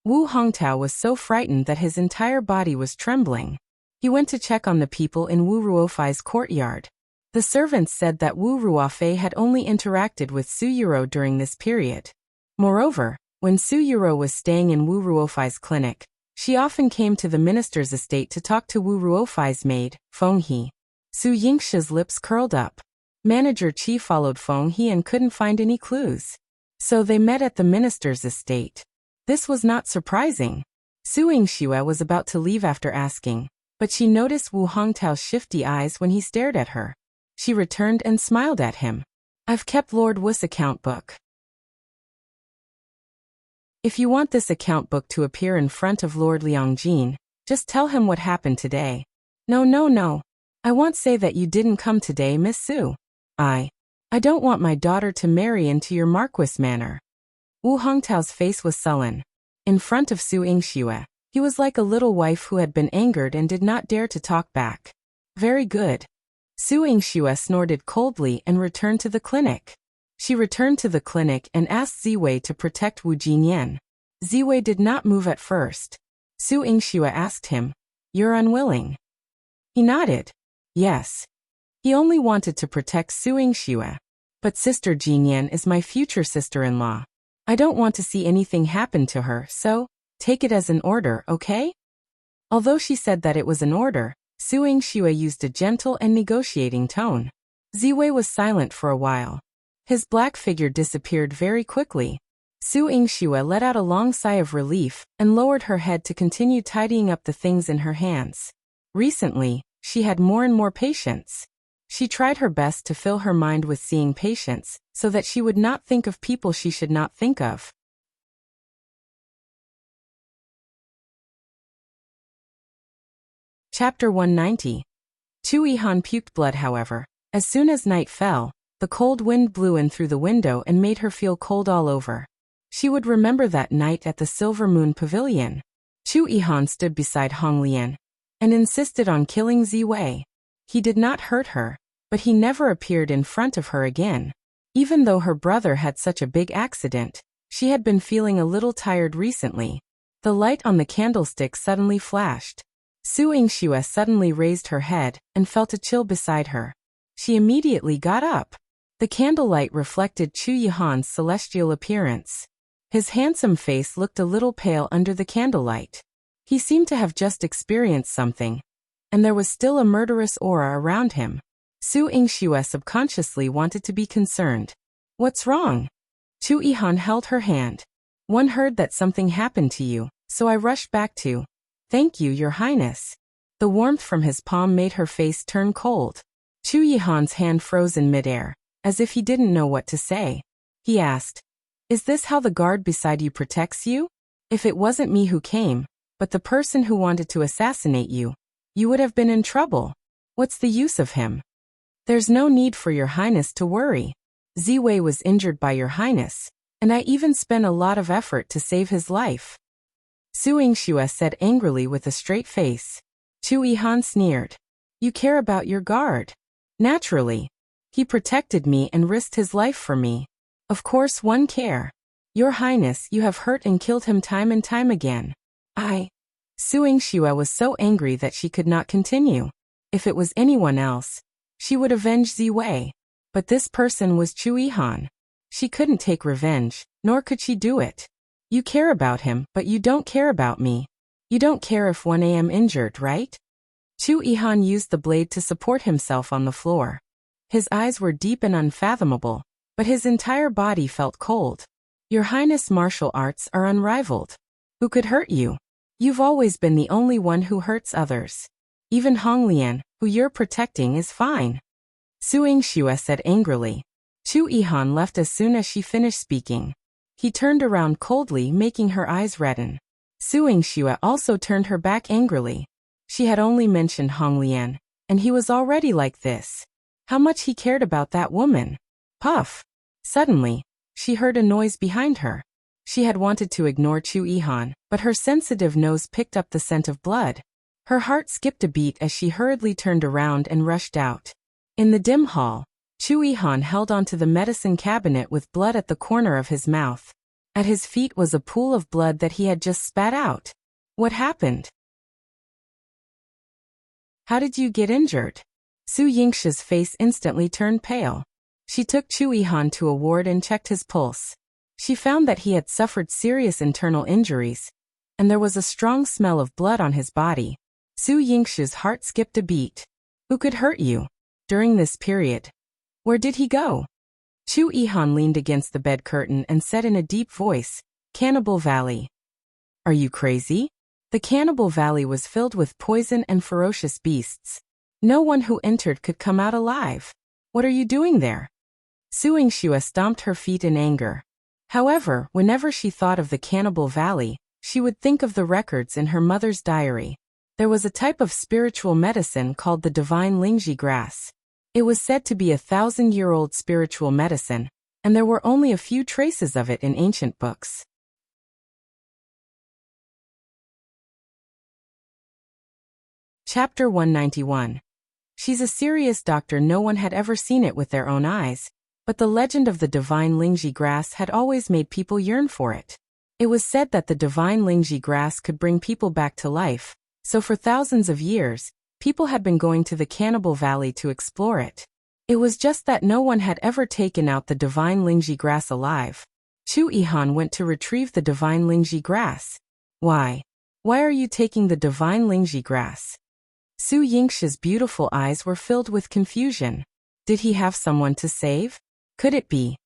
Wu Hongtao was so frightened that his entire body was trembling. He went to check on the people in Wu Ruofei's courtyard. The servants said that Wu Ruofei had only interacted with Su Yuro during this period. Moreover, when Su Yuro was staying in Wu Ruofei's clinic, she often came to the minister's estate to talk to Wu Ruofei's maid, Feng He. Su Yingxue's lips curled up. Manager Qi followed Feng He and couldn't find any clues. So they met at the minister's estate. This was not surprising. Su Yingxue was about to leave after asking, but she noticed Wu Hongtao's shifty eyes when he stared at her. She returned and smiled at him. I've kept Lord Wu's account book. If you want this account book to appear in front of Lord Liangjin, just tell him what happened today. No. I won't say that you didn't come today, Miss Su. I don't want my daughter to marry into your Marquis manor. Wu Hongtao's face was sullen. In front of Su Yingxue, he was like a little wife who had been angered and did not dare to talk back. Very good. Su Yingxue snorted coldly and returned to the clinic. She returned to the clinic and asked Ziwei to protect Wu Jinyan. Ziwei did not move at first. Su Yingxue asked him, "You're unwilling?" He nodded. Yes. He only wanted to protect Su Yingxue. But Sister Jinyan is my future sister-in-law. I don't want to see anything happen to her, so take it as an order, okay? Although she said that it was an order, Su Yingxue used a gentle and negotiating tone. Ziwei was silent for a while. His black figure disappeared very quickly. Su Yingxue let out a long sigh of relief and lowered her head to continue tidying up the things in her hands. Recently, she had more and more patience. She tried her best to fill her mind with seeing patients so that she would not think of people she should not think of. Chapter 190. Chu Yihan puked blood, however. As soon as night fell, the cold wind blew in through the window and made her feel cold all over. She would remember that night at the Silver Moon Pavilion. Chu Yihan stood beside Hong Lian and insisted on killing Ziwei. He did not hurt her, but he never appeared in front of her again. Even though her brother had such a big accident, she had been feeling a little tired recently. The light on the candlestick suddenly flashed. Su Yingxue suddenly raised her head and felt a chill beside her. She immediately got up. The candlelight reflected Chu Yihan's celestial appearance. His handsome face looked a little pale under the candlelight. He seemed to have just experienced something, and there was still a murderous aura around him. Su Yingxue subconsciously wanted to be concerned. What's wrong? Chu Yihan held her hand. One heard that something happened to you, so I rushed back to. Thank you, Your Highness. The warmth from his palm made her face turn cold. Chu Yihan's hand froze in midair, as if he didn't know what to say. He asked, Is this how the guard beside you protects you? If it wasn't me who came, but the person who wanted to assassinate you, you would have been in trouble. What's the use of him? There's no need for Your Highness to worry. Ziwei was injured by Your Highness, and I even spent a lot of effort to save his life. Su Yingxue said angrily with a straight face. Chu Yihan sneered. You care about your guard. Naturally. He protected me and risked his life for me. Of course one care. Your Highness, you have hurt and killed him time and time again. Su Yingxue was so angry that she could not continue. If it was anyone else, she would avenge Ziwei. But this person was Chu Yihan. She couldn't take revenge, nor could she do it. You care about him, but you don't care about me. You don't care if I am injured, right? Chu Yihan used the blade to support himself on the floor. His eyes were deep and unfathomable, but his entire body felt cold. Your Highness, martial arts are unrivaled. Who could hurt you? You've always been the only one who hurts others. Even Hong Lian, who you're protecting, is fine. Su Yingxue said angrily. Chu Yihan left as soon as she finished speaking. He turned around coldly, making her eyes redden. Su Yingxue also turned her back angrily. She had only mentioned Hong Lian, and he was already like this. How much he cared about that woman. Puff! Suddenly, she heard a noise behind her. She had wanted to ignore Chu Yihan, but her sensitive nose picked up the scent of blood. Her heart skipped a beat as she hurriedly turned around and rushed out. In the dim hall, Chu Yihan held onto the medicine cabinet with blood at the corner of his mouth. At his feet was a pool of blood that he had just spat out. What happened? How did you get injured? Su Yingxue's face instantly turned pale. She took Chu Yihan to a ward and checked his pulse. She found that he had suffered serious internal injuries, and there was a strong smell of blood on his body. Su Yingxue's heart skipped a beat. Who could hurt you? During this period. Where did he go? Chu Yihan leaned against the bed curtain and said in a deep voice, Cannibal Valley. Are you crazy? The Cannibal Valley was filled with poison and ferocious beasts. No one who entered could come out alive. What are you doing there? Su Yingxue stomped her feet in anger. However, whenever she thought of the Cannibal Valley, she would think of the records in her mother's diary. There was a type of spiritual medicine called the divine Lingji grass. It was said to be a 1,000-year-old spiritual medicine, and there were only a few traces of it in ancient books. Chapter 191. She's a serious doctor. No one had ever seen it with their own eyes, but the legend of the divine Lingji grass had always made people yearn for it. It was said that the divine Lingji grass could bring people back to life, so for thousands of years, people had been going to the Cannibal Valley to explore it. It was just that no one had ever taken out the divine Lingji grass alive. Chu Yihan went to retrieve the divine Lingji grass. Why? Why are you taking the divine Lingji grass? Su Yingxue's beautiful eyes were filled with confusion. Did he have someone to save? Could it be?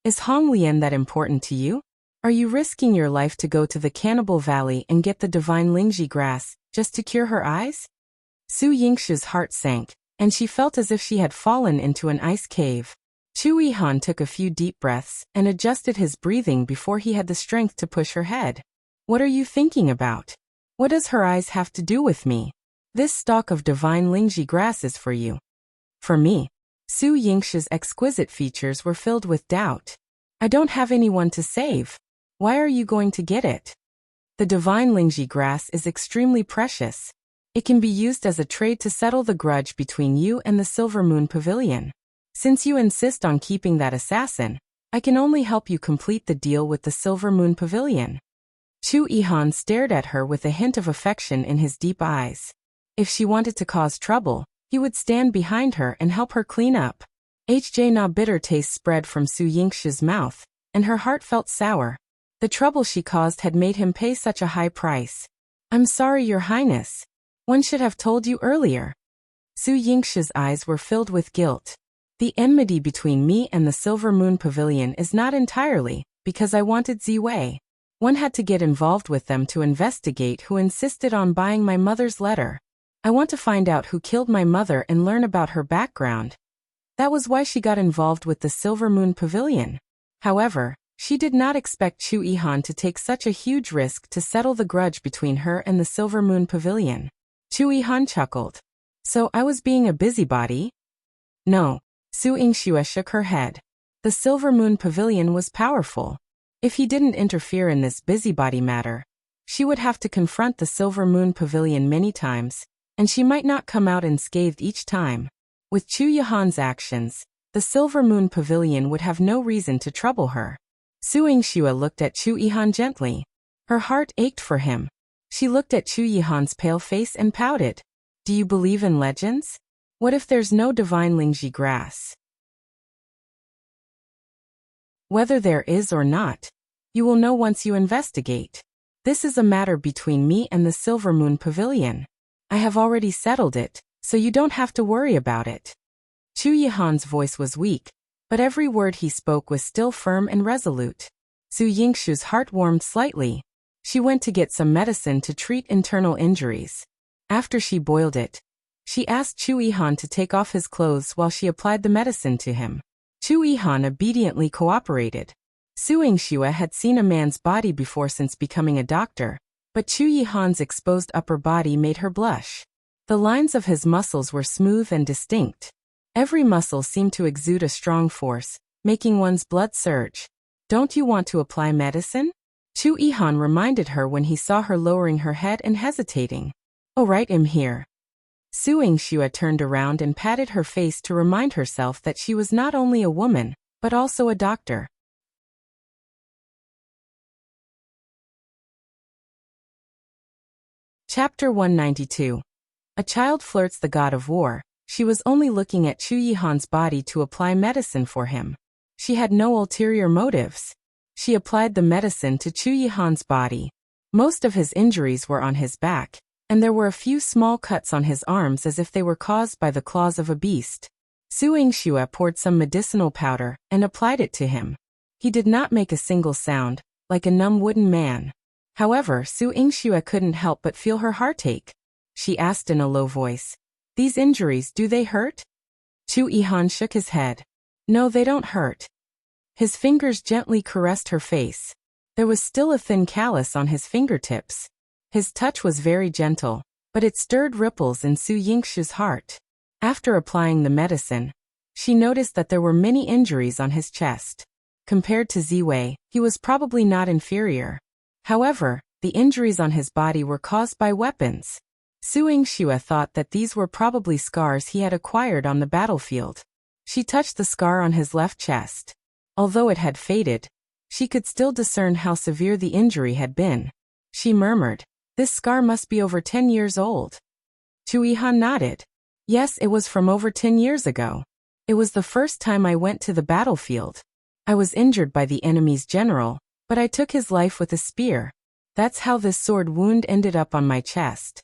Is Hong Lian that important to you? Are you risking your life to go to the Cannibal Valley and get the divine Lingji grass, just to cure her eyes? Su Yingshu's heart sank, and she felt as if she had fallen into an ice cave. Chu Yihan took a few deep breaths and adjusted his breathing before he had the strength to push her head. What are you thinking about? What does her eyes have to do with me? This stalk of divine Lingji grass is for you. For me. Su Yingshu's exquisite features were filled with doubt. I don't have anyone to save. Why are you going to get it? The divine Lingji grass is extremely precious. It can be used as a trade to settle the grudge between you and the Silver Moon Pavilion. Since you insist on keeping that assassin, I can only help you complete the deal with the Silver Moon Pavilion. Chu Yihan stared at her with a hint of affection in his deep eyes. If she wanted to cause trouble, he would stand behind her and help her clean up. Na bitter taste spread from Su Yingshu's mouth, and her heart felt sour. The trouble she caused had made him pay such a high price. I'm sorry, Your Highness. One should have told you earlier. Su Yingshu's eyes were filled with guilt. The enmity between me and the Silver Moon Pavilion is not entirely because I wanted Ziwei. One had to get involved with them to investigate who insisted on buying my mother's letter. I want to find out who killed my mother and learn about her background. That was why she got involved with the Silver Moon Pavilion. However, she did not expect Chu Yihan to take such a huge risk to settle the grudge between her and the Silver Moon Pavilion. Chu Yihan chuckled. So I was being a busybody? No. Su Yingshu shook her head. The Silver Moon Pavilion was powerful. If he didn't interfere in this busybody matter, she would have to confront the Silver Moon Pavilion many times, and she might not come out unscathed each time. With Chu Yihan's actions, the Silver Moon Pavilion would have no reason to trouble her. Su Yingshu looked at Chu Yihan gently. Her heart ached for him. She looked at Chu Yihan's pale face and pouted. Do you believe in legends? What if there's no divine Lingji grass? Whether there is or not, you will know once you investigate. This is a matter between me and the Silver Moon Pavilion. I have already settled it, so you don't have to worry about it. Chu Yihan's voice was weak, but every word he spoke was still firm and resolute. Su Yingshu's heart warmed slightly. She went to get some medicine to treat internal injuries. After she boiled it, she asked Chu Yihan to take off his clothes while she applied the medicine to him. Chu Yihan obediently cooperated. Su Yingshu had seen a man's body before since becoming a doctor, but Chu Yihan's exposed upper body made her blush. The lines of his muscles were smooth and distinct. Every muscle seemed to exude a strong force, making one's blood surge. Don't you want to apply medicine? Chu Yihan reminded her when he saw her lowering her head and hesitating. Oh, right, I'm here. Su Yingshu turned around and patted her face to remind herself that she was not only a woman, but also a doctor. Chapter 192. A child flirts the god of war. She was only looking at Chu Yihan's body to apply medicine for him. She had no ulterior motives. She applied the medicine to Chu Yihan's body. Most of his injuries were on his back, and there were a few small cuts on his arms as if they were caused by the claws of a beast. Su Yingshu poured some medicinal powder and applied it to him. He did not make a single sound, like a numb wooden man. However, Su Yingshu couldn't help but feel her heart ache. She asked in a low voice, "These injuries, do they hurt?" Chu Yihan shook his head. "No, they don't hurt." His fingers gently caressed her face. There was still a thin callus on his fingertips. His touch was very gentle, but it stirred ripples in Su Yingshu's heart. After applying the medicine, she noticed that there were many injuries on his chest. Compared to Ziwei, he was probably not inferior. However, the injuries on his body were caused by weapons. Su Yingshu thought that these were probably scars he had acquired on the battlefield. She touched the scar on his left chest. Although it had faded, she could still discern how severe the injury had been. She murmured, "This scar must be over 10 years old." Chu Yihan nodded. "Yes, it was from over 10 years ago. It was the first time I went to the battlefield. I was injured by the enemy's general, but I took his life with a spear. That's how this sword wound ended up on my chest."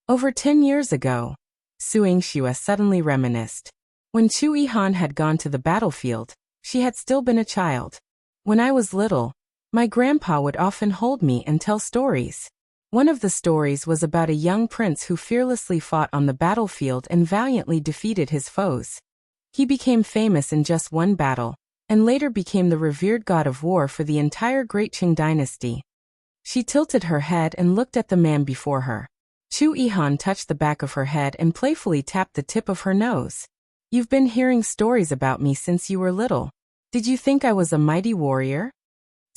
Over 10 years ago, Su Yingshu suddenly reminisced. When Chu Yihan had gone to the battlefield, she had still been a child. When I was little, My grandpa would often hold me and tell stories. One of the stories was about a young prince who fearlessly fought on the battlefield and valiantly defeated his foes. He became famous in just one battle, and later became the revered god of war for the entire Great Qing dynasty. She tilted her head and looked at the man before her. Chu Yihan touched the back of her head and playfully tapped the tip of her nose. You've been hearing stories about me since you were little. Did you think I was a mighty warrior?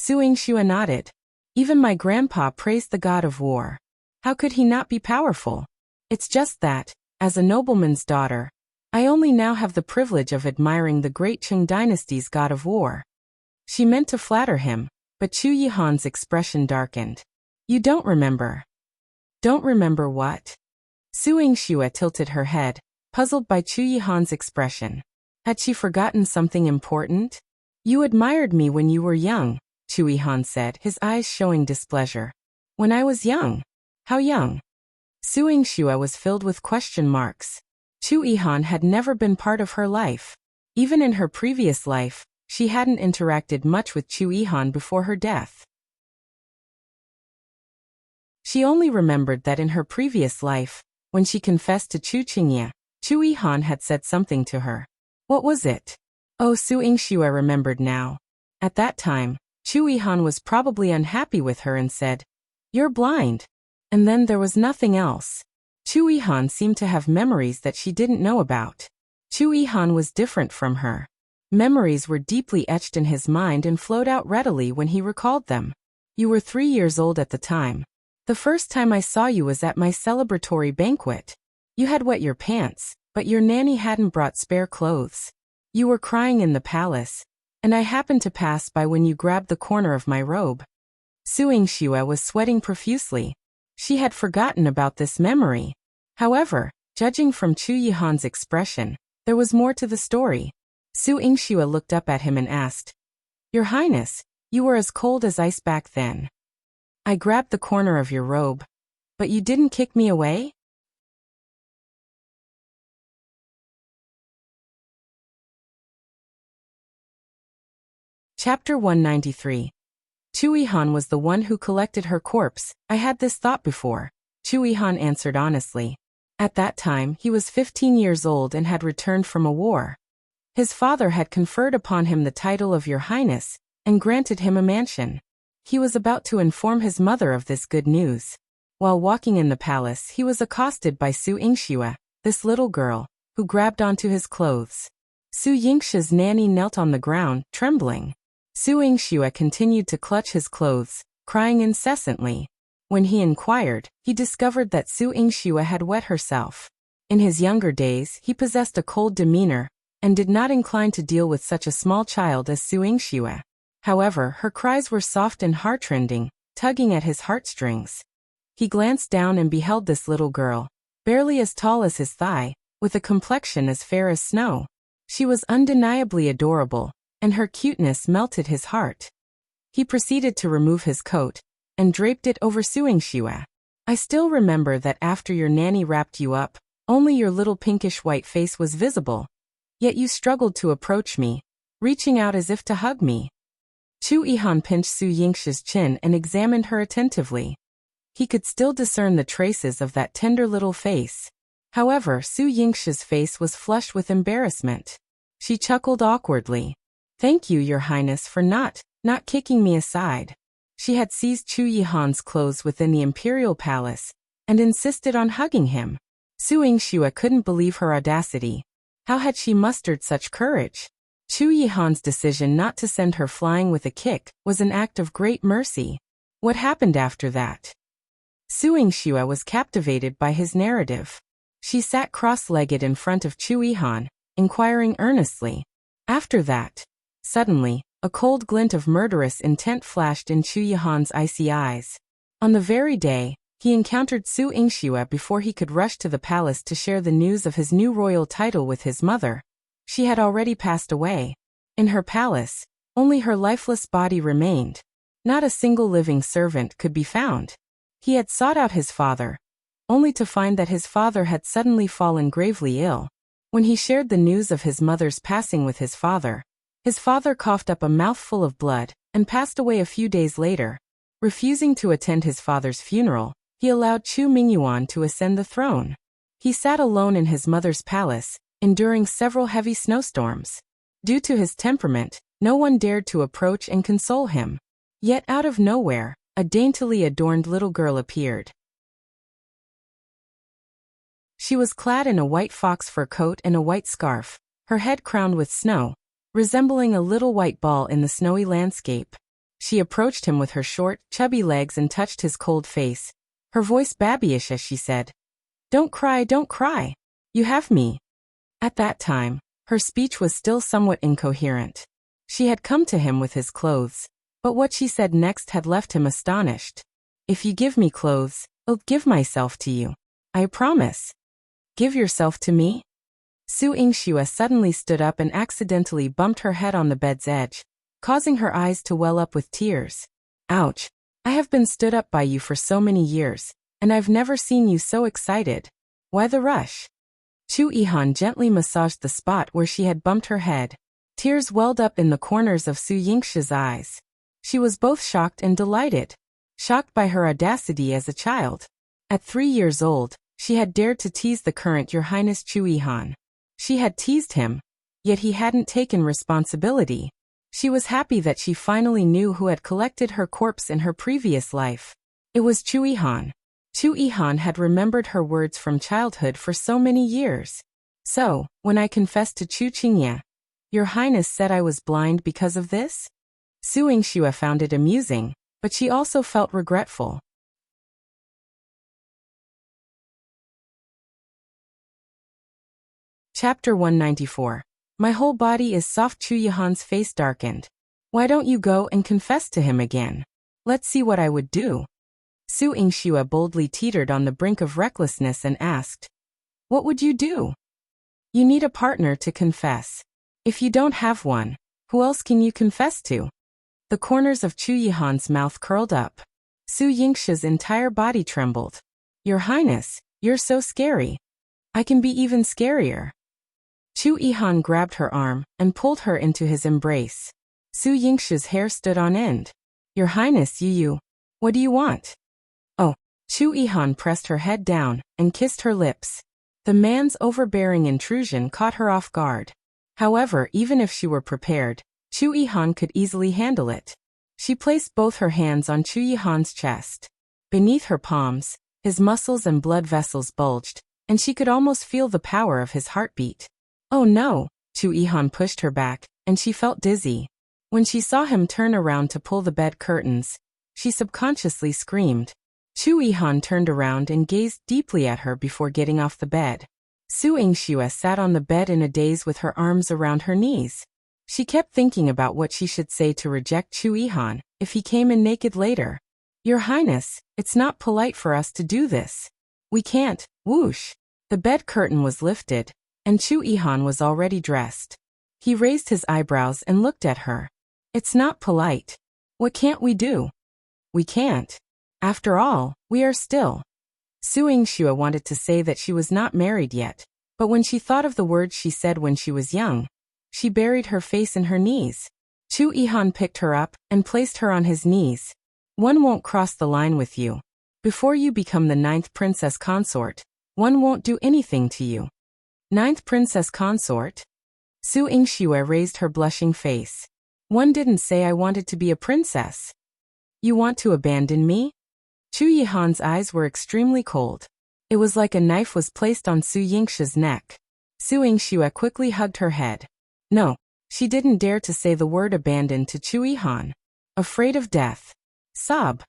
Su Yingxue nodded. Even my grandpa praised the god of war. How could he not be powerful? It's just that, as a nobleman's daughter, I only now have the privilege of admiring the Great Qing dynasty's god of war. She meant to flatter him, but Chu Yihan's expression darkened. You don't remember. Don't remember what? Su Yingxue tilted her head, puzzled by Chu Yihan's expression. Had she forgotten something important? You admired me when you were young, Chu Yihan said, his eyes showing displeasure. When I was young? How young? Su Yingxue was filled with question marks. Chu Yihan had never been part of her life. Even in her previous life, she hadn't interacted much with Chu Yihan before her death. She only remembered that in her previous life, when she confessed to Chu Qingye, Chu Yihan had said something to her. What was it? Oh, Su Yingxue remembered now. At that time, Chu Yihan was probably unhappy with her and said, "You're blind." And then there was nothing else. Chu Yihan seemed to have memories that she didn't know about. Chu Yihan was different from her. Memories were deeply etched in his mind and flowed out readily when he recalled them. You were 3 years old at the time. The first time I saw you was at my celebratory banquet. You had wet your pants, but your nanny hadn't brought spare clothes. You were crying in the palace, and I happened to pass by when you grabbed the corner of my robe. Su Yingxue was sweating profusely. She had forgotten about this memory. However, judging from Chu Yihan's expression, there was more to the story. Su Yingxue looked up at him and asked, Your Highness, you were as cold as ice back then. I grabbed the corner of your robe, but you didn't kick me away? Chapter 193. Chu Yihan was the one who collected her corpse. I had this thought before, Chu Yihan answered honestly. At that time, he was 15 years old and had returned from a war. His father had conferred upon him the title of Your Highness and granted him a mansion. He was about to inform his mother of this good news. While walking in the palace, he was accosted by Su Yingxue, this little girl, who grabbed onto his clothes. Su Yingxue's nanny knelt on the ground, trembling. Su Yingxue continued to clutch his clothes, crying incessantly. When he inquired, he discovered that Su Yingxue had wet herself. In his younger days, he possessed a cold demeanor and did not incline to deal with such a small child as Su Yingxue. However, her cries were soft and heartrending, tugging at his heartstrings. He glanced down and beheld this little girl, barely as tall as his thigh, with a complexion as fair as snow. She was undeniably adorable, and her cuteness melted his heart. He proceeded to remove his coat and draped it over Su Yingxue. I still remember that after your nanny wrapped you up, only your little pinkish white face was visible. Yet you struggled to approach me, reaching out as if to hug me. Chu Yihan pinched Su Yingxue's chin and examined her attentively. He could still discern the traces of that tender little face. However, Su Yingxue's face was flushed with embarrassment. She chuckled awkwardly. Thank you, Your Highness, for not kicking me aside. She had seized Chu Yihan's clothes within the imperial palace and insisted on hugging him. Su Yingxue couldn't believe her audacity. How had she mustered such courage? Chu Yihan's decision not to send her flying with a kick was an act of great mercy. What happened after that? Su Yingxue was captivated by his narrative. She sat cross-legged in front of Chu Yihan, inquiring earnestly. After that, suddenly, a cold glint of murderous intent flashed in Chu Yihan's icy eyes. On the very day, he encountered Su Yingxue before he could rush to the palace to share the news of his new royal title with his mother. She had already passed away. In her palace, only her lifeless body remained. Not a single living servant could be found. He had sought out his father, only to find that his father had suddenly fallen gravely ill. When he shared the news of his mother's passing with his father coughed up a mouthful of blood and passed away a few days later. Refusing to attend his father's funeral, he allowed Chu Mingyuan to ascend the throne. He sat alone in his mother's palace, enduring several heavy snowstorms. Due to his temperament, no one dared to approach and console him. Yet out of nowhere, a daintily adorned little girl appeared. She was clad in a white fox fur coat and a white scarf, her head crowned with snow, resembling a little white ball in the snowy landscape. She approached him with her short, chubby legs and touched his cold face, her voice babyish as she said, "Don't cry, don't cry. You have me." At that time, her speech was still somewhat incoherent. She had come to him with his clothes, but what she said next had left him astonished. "If you give me clothes, I'll give myself to you. I promise." "Give yourself to me?" Su Yingxue suddenly stood up and accidentally bumped her head on the bed's edge, causing her eyes to well up with tears. "Ouch. I have been stood up by you for so many years, and I've never seen you so excited. Why the rush?" Chu Yihan gently massaged the spot where she had bumped her head. Tears welled up in the corners of Su Yingxue's eyes. She was both shocked and delighted. Shocked by her audacity as a child. At 3 years old, she had dared to tease the current Your Highness Chu Yihan. She had teased him, yet he hadn't taken responsibility. She was happy that she finally knew who had collected her corpse in her previous life. It was Chu Yihan. Chu Yihan had remembered her words from childhood for so many years. "So, when I confessed to Chu Qingye, Your Highness said I was blind because of this?" Su Yingxue found it amusing, but she also felt regretful. Chapter 194. My whole body is soft. Chu Yihan's face darkened. "Why don't you go and confess to him again? Let's see what I would do." Su Yingxue boldly teetered on the brink of recklessness and asked, "What would you do?" "You need a partner to confess. If you don't have one, who else can you confess to?" The corners of Chu Yihan's mouth curled up. Su Yingxue's entire body trembled. "Your Highness, you're so scary. I can be even scarier." Chu Yihan grabbed her arm and pulled her into his embrace. Su Yingxue's hair stood on end. "Your Highness, what do you want?" "Oh." Chu Yihan pressed her head down and kissed her lips. The man's overbearing intrusion caught her off guard. However, even if she were prepared, Chu Yihan could easily handle it. She placed both her hands on Chu Yihan's chest. Beneath her palms, his muscles and blood vessels bulged, and she could almost feel the power of his heartbeat. "Oh no!" Chu Yihan pushed her back, and she felt dizzy. When she saw him turn around to pull the bed curtains, she subconsciously screamed. Chu Yihan turned around and gazed deeply at her before getting off the bed. Su Yingxue sat on the bed in a daze with her arms around her knees. She kept thinking about what she should say to reject Chu Yihan if he came in naked later. "Your Highness, it's not polite for us to do this. We can't." Whoosh! The bed curtain was lifted, and Chu Yihan was already dressed. He raised his eyebrows and looked at her. "It's not polite. What can't we do?" "We can't. After all, we are still." Su Yingxue wanted to say that she was not married yet, but when she thought of the words she said when she was young, she buried her face in her knees. Chu Yihan picked her up and placed her on his knees. "One won't cross the line with you. Before you become the 9th princess consort, one won't do anything to you." "9th princess consort?" Su Yingxue raised her blushing face. "One didn't say I wanted to be a princess." "You want to abandon me?" Chu Yihan's eyes were extremely cold. It was like a knife was placed on Su Yingxue's neck. Su Yingxue quickly hugged her head. No, she didn't dare to say the word abandon to Chu Yihan. Afraid of death. Sob.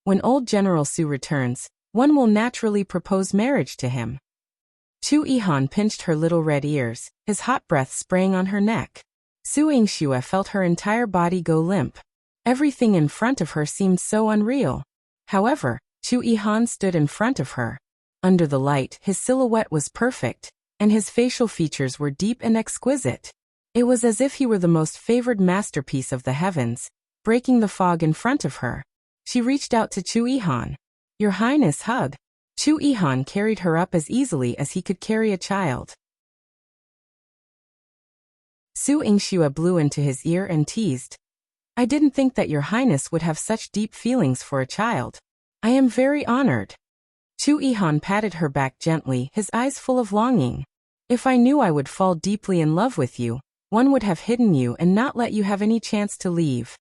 When old General Su returns, one will naturally propose marriage to him. Chu Yihan pinched her little red ears, his hot breath spraying on her neck. Su Yingxue felt her entire body go limp. Everything in front of her seemed so unreal. However, Chu Yihan stood in front of her. Under the light, his silhouette was perfect, and his facial features were deep and exquisite. It was as if he were the most favored masterpiece of the heavens, breaking the fog in front of her. She reached out to Chu Yihan. "Your Highness, hug." Chu Yihan carried her up as easily as he could carry a child. Su Yingxue blew into his ear and teased. I didn't think that your highness would have such deep feelings for a child. I am very honored. Chu Yihan patted her back gently, his eyes full of longing. If I knew I would fall deeply in love with you, one would have hidden you and not let you have any chance to leave.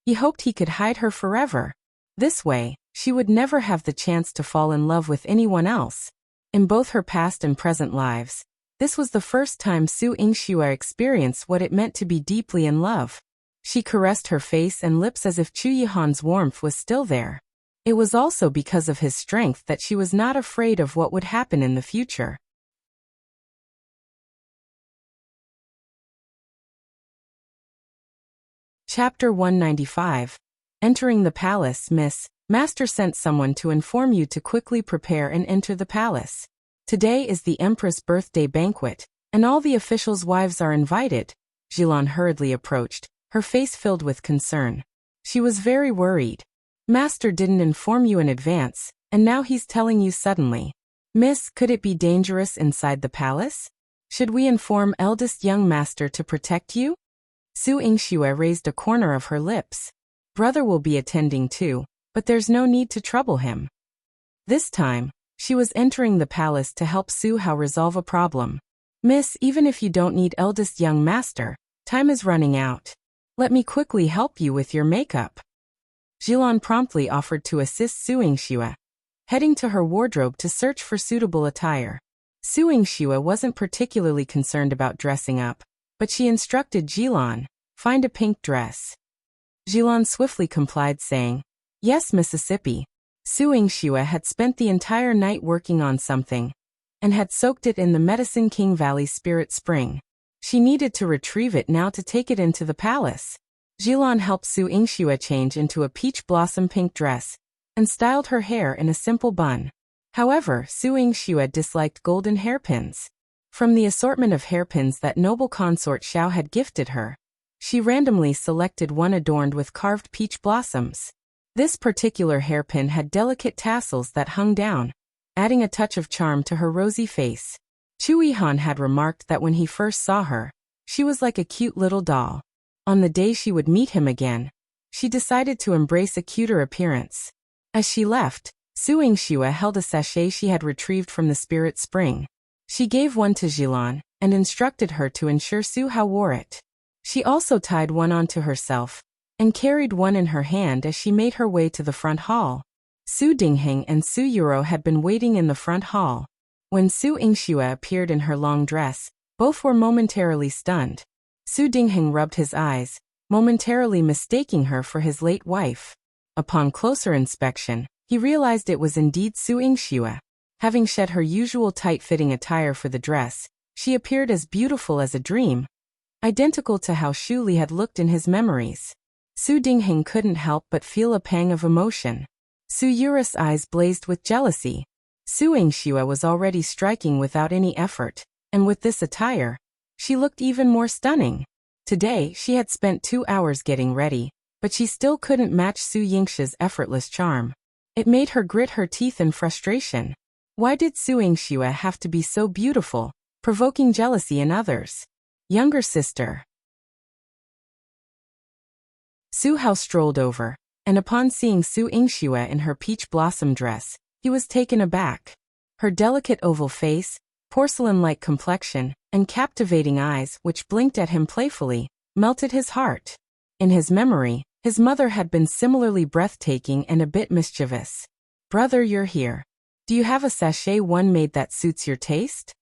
He hoped he could hide her forever. This way, she would never have the chance to fall in love with anyone else. In both her past and present lives, this was the first time Su Yingxue experienced what it meant to be deeply in love. She caressed her face and lips as if Chu Yihan's warmth was still there. It was also because of his strength that she was not afraid of what would happen in the future. Chapter 195. Entering the palace, Miss. Master sent someone to inform you to quickly prepare and enter the palace. Today is the Empress' birthday banquet, and all the officials' wives are invited. Jilan hurriedly approached, her face filled with concern. She was very worried. Master didn't inform you in advance, and now he's telling you suddenly. Miss, could it be dangerous inside the palace? Should we inform eldest young master to protect you? Su Yingxue raised a corner of her lips. Brother will be attending too, but there's no need to trouble him. This time, she was entering the palace to help Su Hao resolve a problem. Miss, even if you don't need eldest young master, time is running out. Let me quickly help you with your makeup. Jilan promptly offered to assist Su Yingxue, heading to her wardrobe to search for suitable attire. Su Yingxue wasn't particularly concerned about dressing up, but she instructed Jilan, find a pink dress. Jilan swiftly complied, saying, Yes, Mississippi. Su Yingxue had spent the entire night working on something, and had soaked it in the Medicine King Valley Spirit Spring. She needed to retrieve it now to take it into the palace. Jilan helped Su Yingxue change into a peach blossom pink dress, and styled her hair in a simple bun. However, Su Yingxue disliked golden hairpins. From the assortment of hairpins that noble consort Xiao had gifted her, she randomly selected one adorned with carved peach blossoms. This particular hairpin had delicate tassels that hung down, adding a touch of charm to her rosy face. Chu Yihan had remarked that when he first saw her, she was like a cute little doll. On the day she would meet him again, she decided to embrace a cuter appearance. As she left, Su Yingxue held a sachet she had retrieved from the Spirit Spring. She gave one to Jilan, and instructed her to ensure Su Hao wore it. She also tied one onto herself, and carried one in her hand as she made her way to the front hall. Su Dingheng and Su Yuro had been waiting in the front hall. When Su Yingxue appeared in her long dress, both were momentarily stunned. Su Dingheng rubbed his eyes, momentarily mistaking her for his late wife. Upon closer inspection, he realized it was indeed Su Yingxue. Having shed her usual tight-fitting attire for the dress, she appeared as beautiful as a dream, identical to how Xu Li had looked in his memories. Su Dingheng couldn't help but feel a pang of emotion. Su Yuris' eyes blazed with jealousy. Su Yingxue was already striking without any effort, and with this attire, she looked even more stunning. Today, she had spent 2 hours getting ready, but she still couldn't match Su Yingxue's effortless charm. It made her grit her teeth in frustration. Why did Su Yingxue have to be so beautiful, provoking jealousy in others? Younger sister. Su Hao strolled over, and upon seeing Su Yingxue in her peach blossom dress, he was taken aback. Her delicate oval face, porcelain-like complexion, and captivating eyes, which blinked at him playfully, melted his heart. In his memory, his mother had been similarly breathtaking and a bit mischievous. Brother, you're here. Do you have a sachet one made that suits your taste?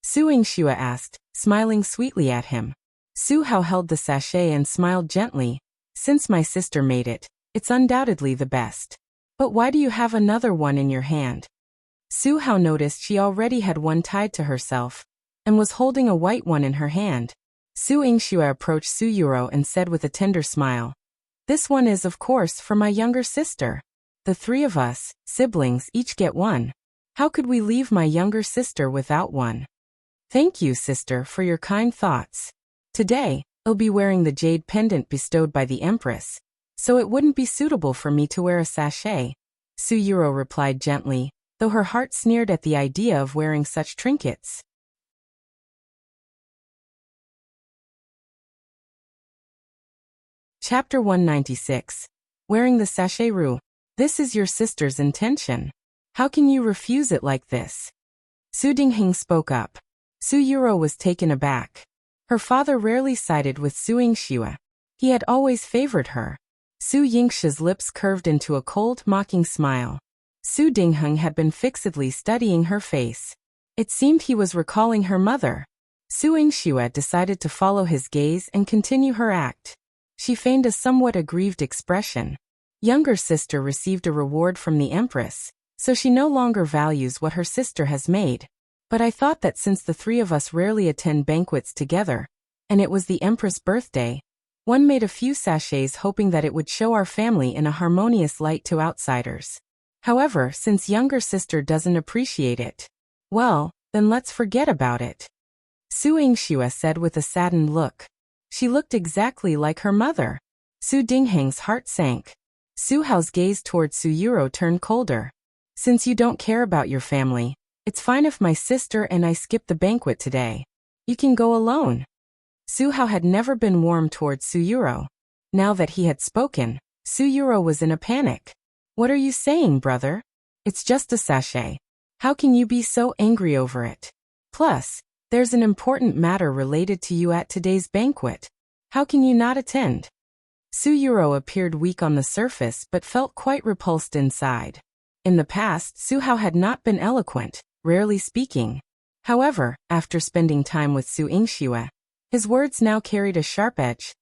Su Yingxue asked, smiling sweetly at him. Su Hao held the sachet and smiled gently. Since my sister made it, it's undoubtedly the best. But why do you have another one in your hand? Su Hao noticed she already had one tied to herself, and was holding a white one in her hand. Su Yingxue approached Su Yuro and said with a tender smile, This one is, of course, for my younger sister. The 3 of us, siblings, each get one. How could we leave my younger sister without one? Thank you, sister, for your kind thoughts. Today, I'll be wearing the jade pendant bestowed by the Empress, so it wouldn't be suitable for me to wear a sachet. Su Yuro replied gently, though her heart sneered at the idea of wearing such trinkets. Chapter 196. Wearing the sachet roux. This is your sister's intention. How can you refuse it like this? Su Dingheng spoke up. Su Yuro was taken aback. Her father rarely sided with Su Yingxue. He had always favored her. Su Yingshua's lips curved into a cold, mocking smile. Su Dingheng had been fixedly studying her face. It seemed he was recalling her mother. Su Yingxue decided to follow his gaze and continue her act. She feigned a somewhat aggrieved expression. Younger sister received a reward from the Empress, so she no longer values what her sister has made. But I thought that since the three of us rarely attend banquets together, and it was the Empress' birthday, one made a few sachets hoping that it would show our family in a harmonious light to outsiders. However, since younger sister doesn't appreciate it, well, then let's forget about it. Su Yingxue said with a saddened look. She looked exactly like her mother. Su Dingheng's heart sank. Su Hao's gaze toward Su Yuro turned colder. Since you don't care about your family, it's fine if my sister and I skip the banquet today. You can go alone. Su Hao had never been warm towards Su Yuro. Now that he had spoken, Su Yuro was in a panic. What are you saying, brother? It's just a sachet. How can you be so angry over it? Plus, there's an important matter related to you at today's banquet. How can you not attend? Su Yuro appeared weak on the surface but felt quite repulsed inside. In the past, Su Hao had not been eloquent, rarely speaking. However, after spending time with Su Yingxue, his words now carried a sharp edge,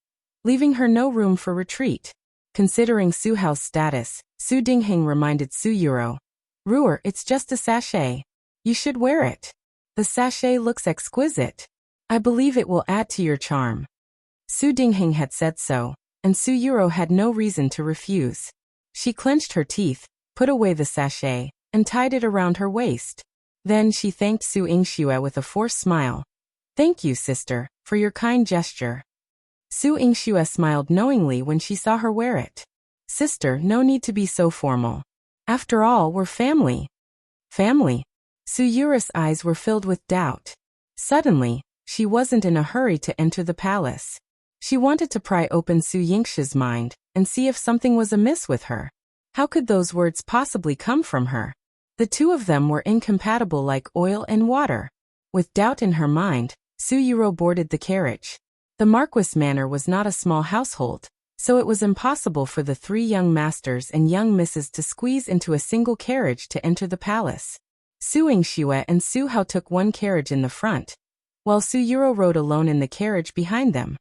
leaving her no room for retreat. Considering Su Hao's status, Su Dingheng reminded Su Yuro, "Ruer, it's just a sachet. You should wear it. The sachet looks exquisite. I believe it will add to your charm." Su Dingheng had said so, and Su Yuro had no reason to refuse. She clenched her teeth, put away the sachet, and tied it around her waist. Then she thanked Su Yingxue with a forced smile. "Thank you, sister, for your kind gesture." Su Yingxue smiled knowingly when she saw her wear it. "Sister, no need to be so formal. After all, we're family." Family? Su Yuro's eyes were filled with doubt. Suddenly, she wasn't in a hurry to enter the palace. She wanted to pry open Su Yingshua's mind and see if something was amiss with her. How could those words possibly come from her? The two of them were incompatible like oil and water. With doubt in her mind, Su Yuro boarded the carriage. The Marquis Manor was not a small household, so it was impossible for the three young masters and young misses to squeeze into a single carriage to enter the palace. Su Yingxue and Su Hao took one carriage in the front, while Su Yuro rode alone in the carriage behind them.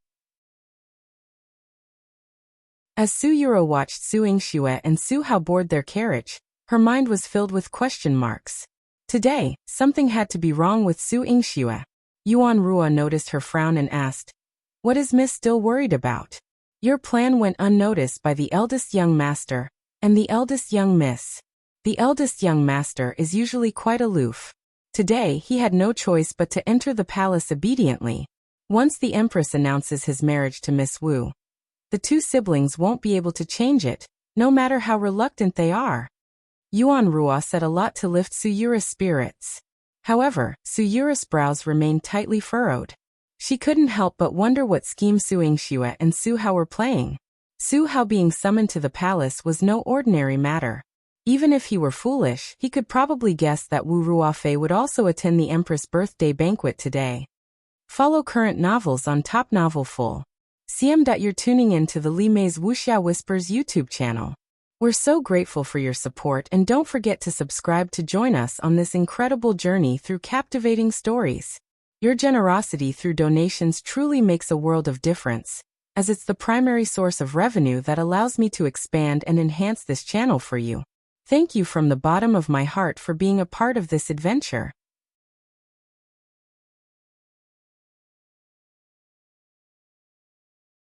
As Su Yuro watched Su Yingxue and Su Hao board their carriage, her mind was filled with question marks. Today, something had to be wrong with Su Yingxue. Yuan Rua noticed her frown and asked, "What is Miss still worried about?" "Your plan went unnoticed by the eldest young master and the eldest young miss. The eldest young master is usually quite aloof. Today he had no choice but to enter the palace obediently. Once the Empress announces his marriage to Miss Wu, the two siblings won't be able to change it, no matter how reluctant they are." Yuan Rua said a lot to lift Su Yuro's spirits. However, Su Yuro's brows remained tightly furrowed. She couldn't help but wonder what scheme Su Yingxue and Su Hao were playing. Su Hao being summoned to the palace was no ordinary matter. Even if he were foolish, he could probably guess that Wu Ruofei would also attend the Empress' birthday banquet today. Follow current novels on Top Novel Full. CM. You're tuning in to the Li Mei's Wuxia Whispers YouTube channel. We're so grateful for your support, and don't forget to subscribe to join us on this incredible journey through captivating stories. Your generosity through donations truly makes a world of difference, as it's the primary source of revenue that allows me to expand and enhance this channel for you. Thank you from the bottom of my heart for being a part of this adventure.